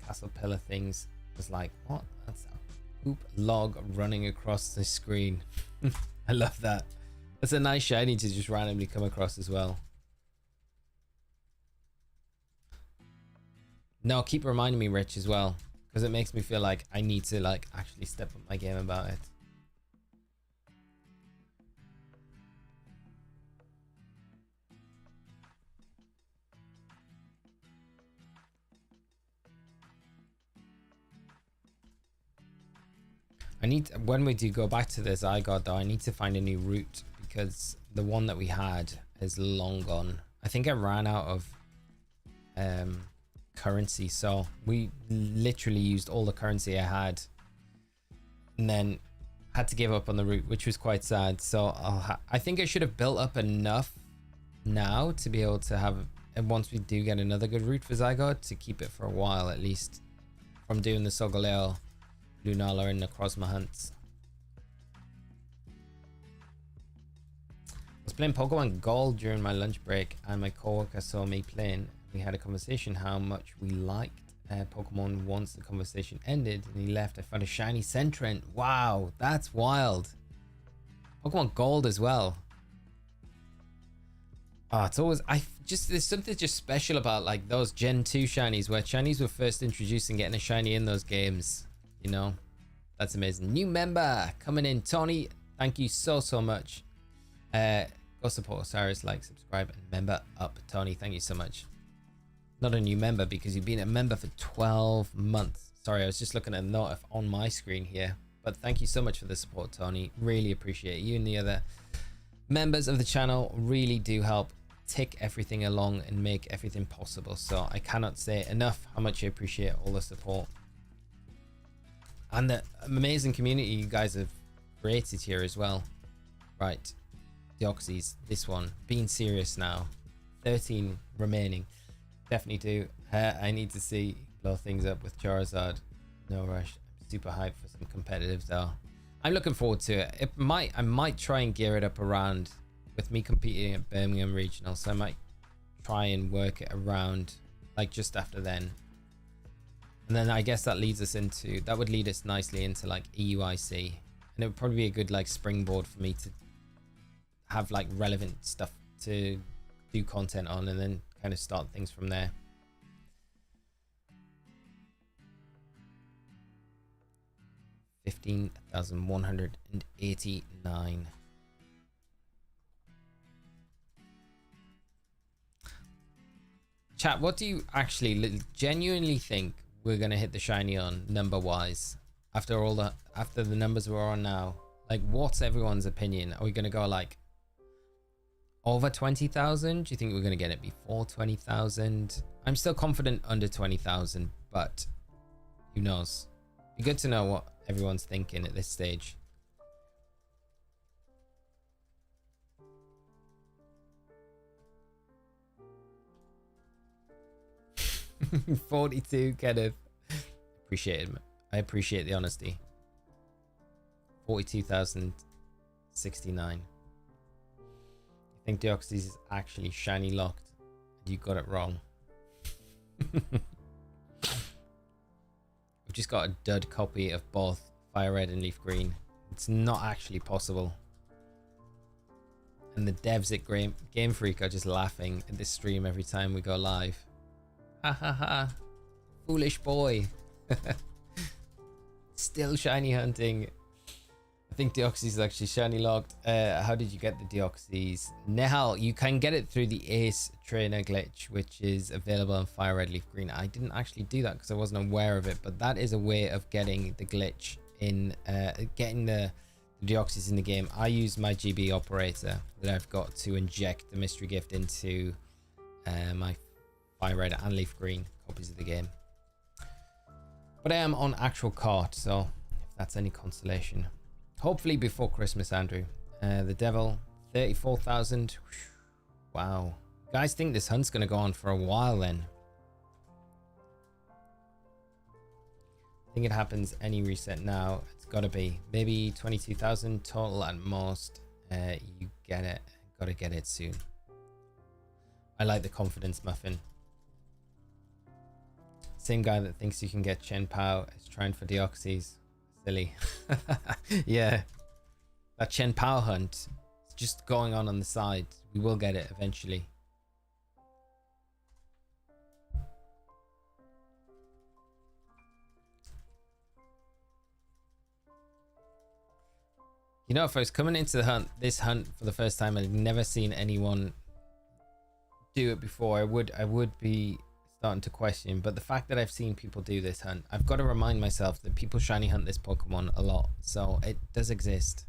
castle pillar things. Was like, what? That's a poop log running across the screen. I love that. That's a nice shiny to just randomly come across as well. No, keep reminding me, Rich, as well, because it makes me feel like I need to like actually step up my game about it. When we do go back to the Zygarde though, I need to find a new route because the one that we had is long gone. I think I ran out of currency, so we literally used all the currency I had and then had to give up on the route, which was quite sad. So I think I should have built up enough now to be able to have, and once we do get another good route for Zygarde, to keep it for a while at least from doing the Solgaleo, Lunala and Necrozma hunts. I was playing Pokemon Gold during my lunch break and my coworker saw me playing. We had a conversation how much we liked Pokemon. Once the conversation ended and he left, I found a shiny Sentrent. Wow, that's wild. Pokemon Gold as well. Oh, it's always, there's something just special about like those Gen 2 shinies where shinies were first introduced and getting a shiny in those games. You know, that's amazing. New member coming in, Tony. Thank you so much. Go support Osirus, like, subscribe, and member up, Tony. Thank you so much. Not a new member because you've been a member for 12 months. Sorry, I was just looking at a note on my screen here. But thank you so much for the support, Tony. Really appreciate it. You and the other members of the channel really do help tick everything along and make everything possible. So I cannot say enough how much I appreciate all the support and the amazing community you guys have created here as well. Right, Deoxys, this one, being serious now, 13 remaining. Definitely do. I need to see blow things up with Charizard. No rush. I'm super hyped for some competitive though. I'm looking forward to it. I might try and gear it up around with me competing at Birmingham Regional, so I might try and work it around like just after then. And then I guess that would lead us nicely into like EUIC, and it would probably be a good like springboard for me to have like relevant stuff to do content on, and then kind of start things from there. $15,189. Chat, what do you actually genuinely think we're gonna hit the shiny on number wise after the numbers we're on now? Like, what's everyone's opinion? Are we gonna go like over 20,000? Do you think we're gonna get it before 20,000? I'm still confident under 20,000, but who knows? Be good to know what everyone's thinking at this stage. $42, Kenneth. Appreciate it. I appreciate the honesty. 42,069. I think Deoxys is actually shiny locked. You got it wrong. We've just got a dud copy of both Fire Red and Leaf Green. It's not actually possible. And the devs at Game Freak are just laughing at this stream every time we go live. Ha ha ha. Foolish boy. Still shiny hunting. I think Deoxys is actually shiny locked. How did you get the Deoxys? Nehal, you can get it through the Ace Trainer glitch, which is available on Fire Red Leaf Green. I didn't actually do that because I wasn't aware of it, but that is a way of getting the glitch in, getting the Deoxys in the game. I use my GB operator that I've got to inject the mystery gift into my Fire Red and Leaf Green copies of the game. But I am on actual cart, so if that's any consolation. Hopefully before Christmas, Andrew. The Devil, 34,000. Wow. Guys think this hunt's going to go on for a while then. I think it happens any reset now. It's got to be. Maybe 22,000 total at most. You get it. Got to get it soon. I like the confidence muffin. Same guy that thinks you can get Chen Pao is trying for Deoxys. Silly. Yeah, that Chen Pao hunt is just going on the side. We will get it eventually. You know, if I was coming into this hunt for the first time and I'd never seen anyone do it before, I would be starting to question. But the fact that I've seen people do this hunt, I've got to remind myself that people shiny hunt this Pokemon a lot, so it does exist.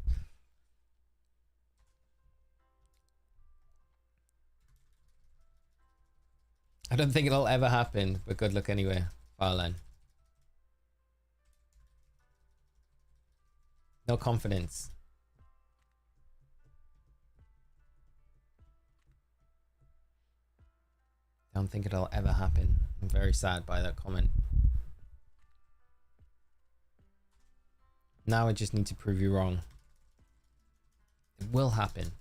I don't think it'll ever happen, but good luck anyway, Farland. No confidence. Don't think it'll ever happen. I'm very sad by that comment. Now I just need to prove you wrong. It will happen.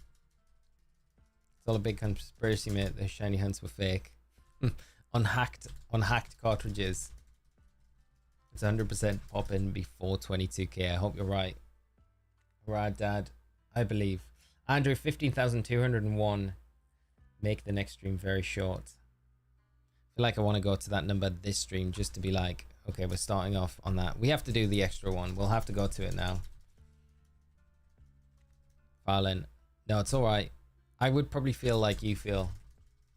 It's all a big conspiracy, mate. The shiny hunts were fake. Unhacked cartridges. It's 100% popping before 22k. I hope you're right. Right, Dad. I believe. Andrew, 15,201. Make the next stream very short. I feel like I want to go to that number this stream just to be like, okay, we're starting off on that. We have to do the extra one. We'll have to go to it now. Farland. No, it's all right. I would probably feel like you feel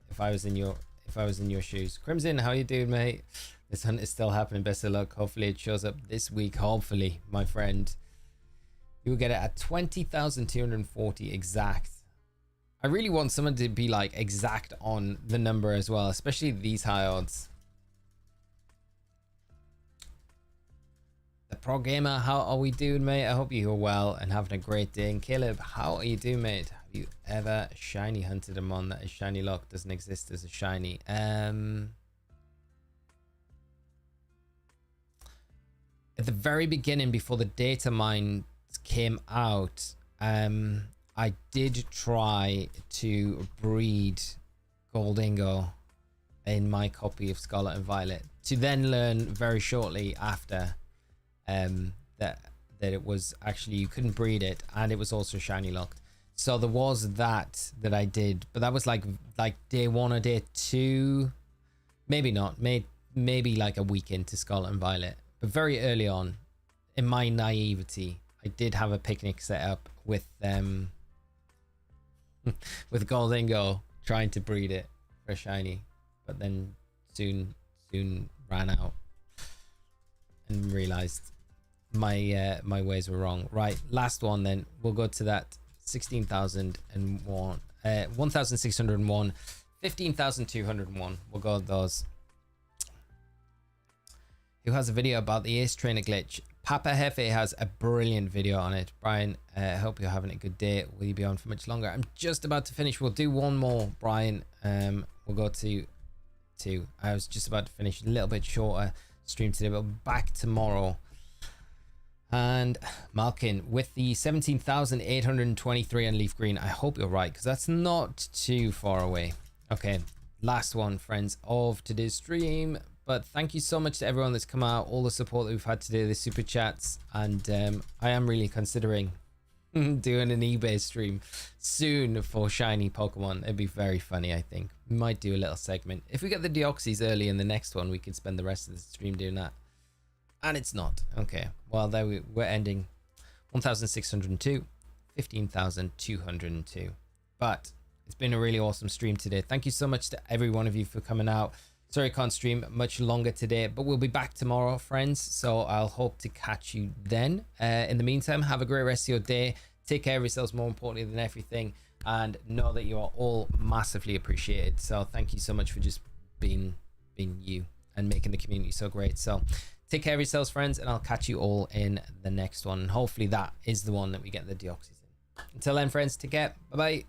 if I was in your shoes. Crimson, how you doing, mate? This hunt is still happening. Best of luck. Hopefully it shows up this week. Hopefully, my friend. You will get it at 20,240 exact. I really want someone to be like exact on the number as well, especially these high odds. The Pro Gamer, how are we doing, mate? I hope you're well and having a great day. And Caleb, how are you doing, mate? Have you ever shiny hunted a mon that is shiny lock doesn't exist as a shiny? At the very beginning, before the data mine came out, I did try to breed Goldingo in my copy of Scarlet and Violet, to then learn very shortly after that it was actually, you couldn't breed it, and it was also shiny locked. So there was that I did, but that was like day 1 or day 2, maybe not, maybe like a week into Scarlet and Violet. But very early on, in my naivety, I did have a picnic set up with with Goldingo, trying to breed it for shiny, but then soon ran out and realized my ways were wrong. Right, last one then. We'll go to that 16,001, 1,601, 15,201. We'll go with those. Who has a video about the Ace Trainer glitch? Papa Hefe has a brilliant video on it. Brian, I hope you're having a good day. Will you be on for much longer? I'm just about to finish. We'll do one more, Brian. We'll go to 2. I was just about to finish, a little bit shorter stream today, but back tomorrow. And Malkin with the 17,823 on Leaf Green. I hope you're right, because that's not too far away. Okay, last one, friends, of today's stream. But thank you so much to everyone that's come out, all the support that we've had today, the super chats, and I am really considering doing an eBay stream soon for shiny Pokemon. It'd be very funny, I think. We might do a little segment. If we get the Deoxys early in the next one, we could spend the rest of the stream doing that. And it's not. Okay, well, there we're ending 1,602, 15,202. But it's been a really awesome stream today. Thank you so much to every one of you for coming out. Sorry I can't stream much longer today, but we'll be back tomorrow, friends. So I'll hope to catch you then. In the meantime, have a great rest of your day. Take care of yourselves, more importantly than everything. And know that you are all massively appreciated. So thank you so much for just being you and making the community so great. So take care of yourselves, friends, and I'll catch you all in the next one. And hopefully that is the one that we get the Deoxys in. Until then, friends, take care. Bye-bye.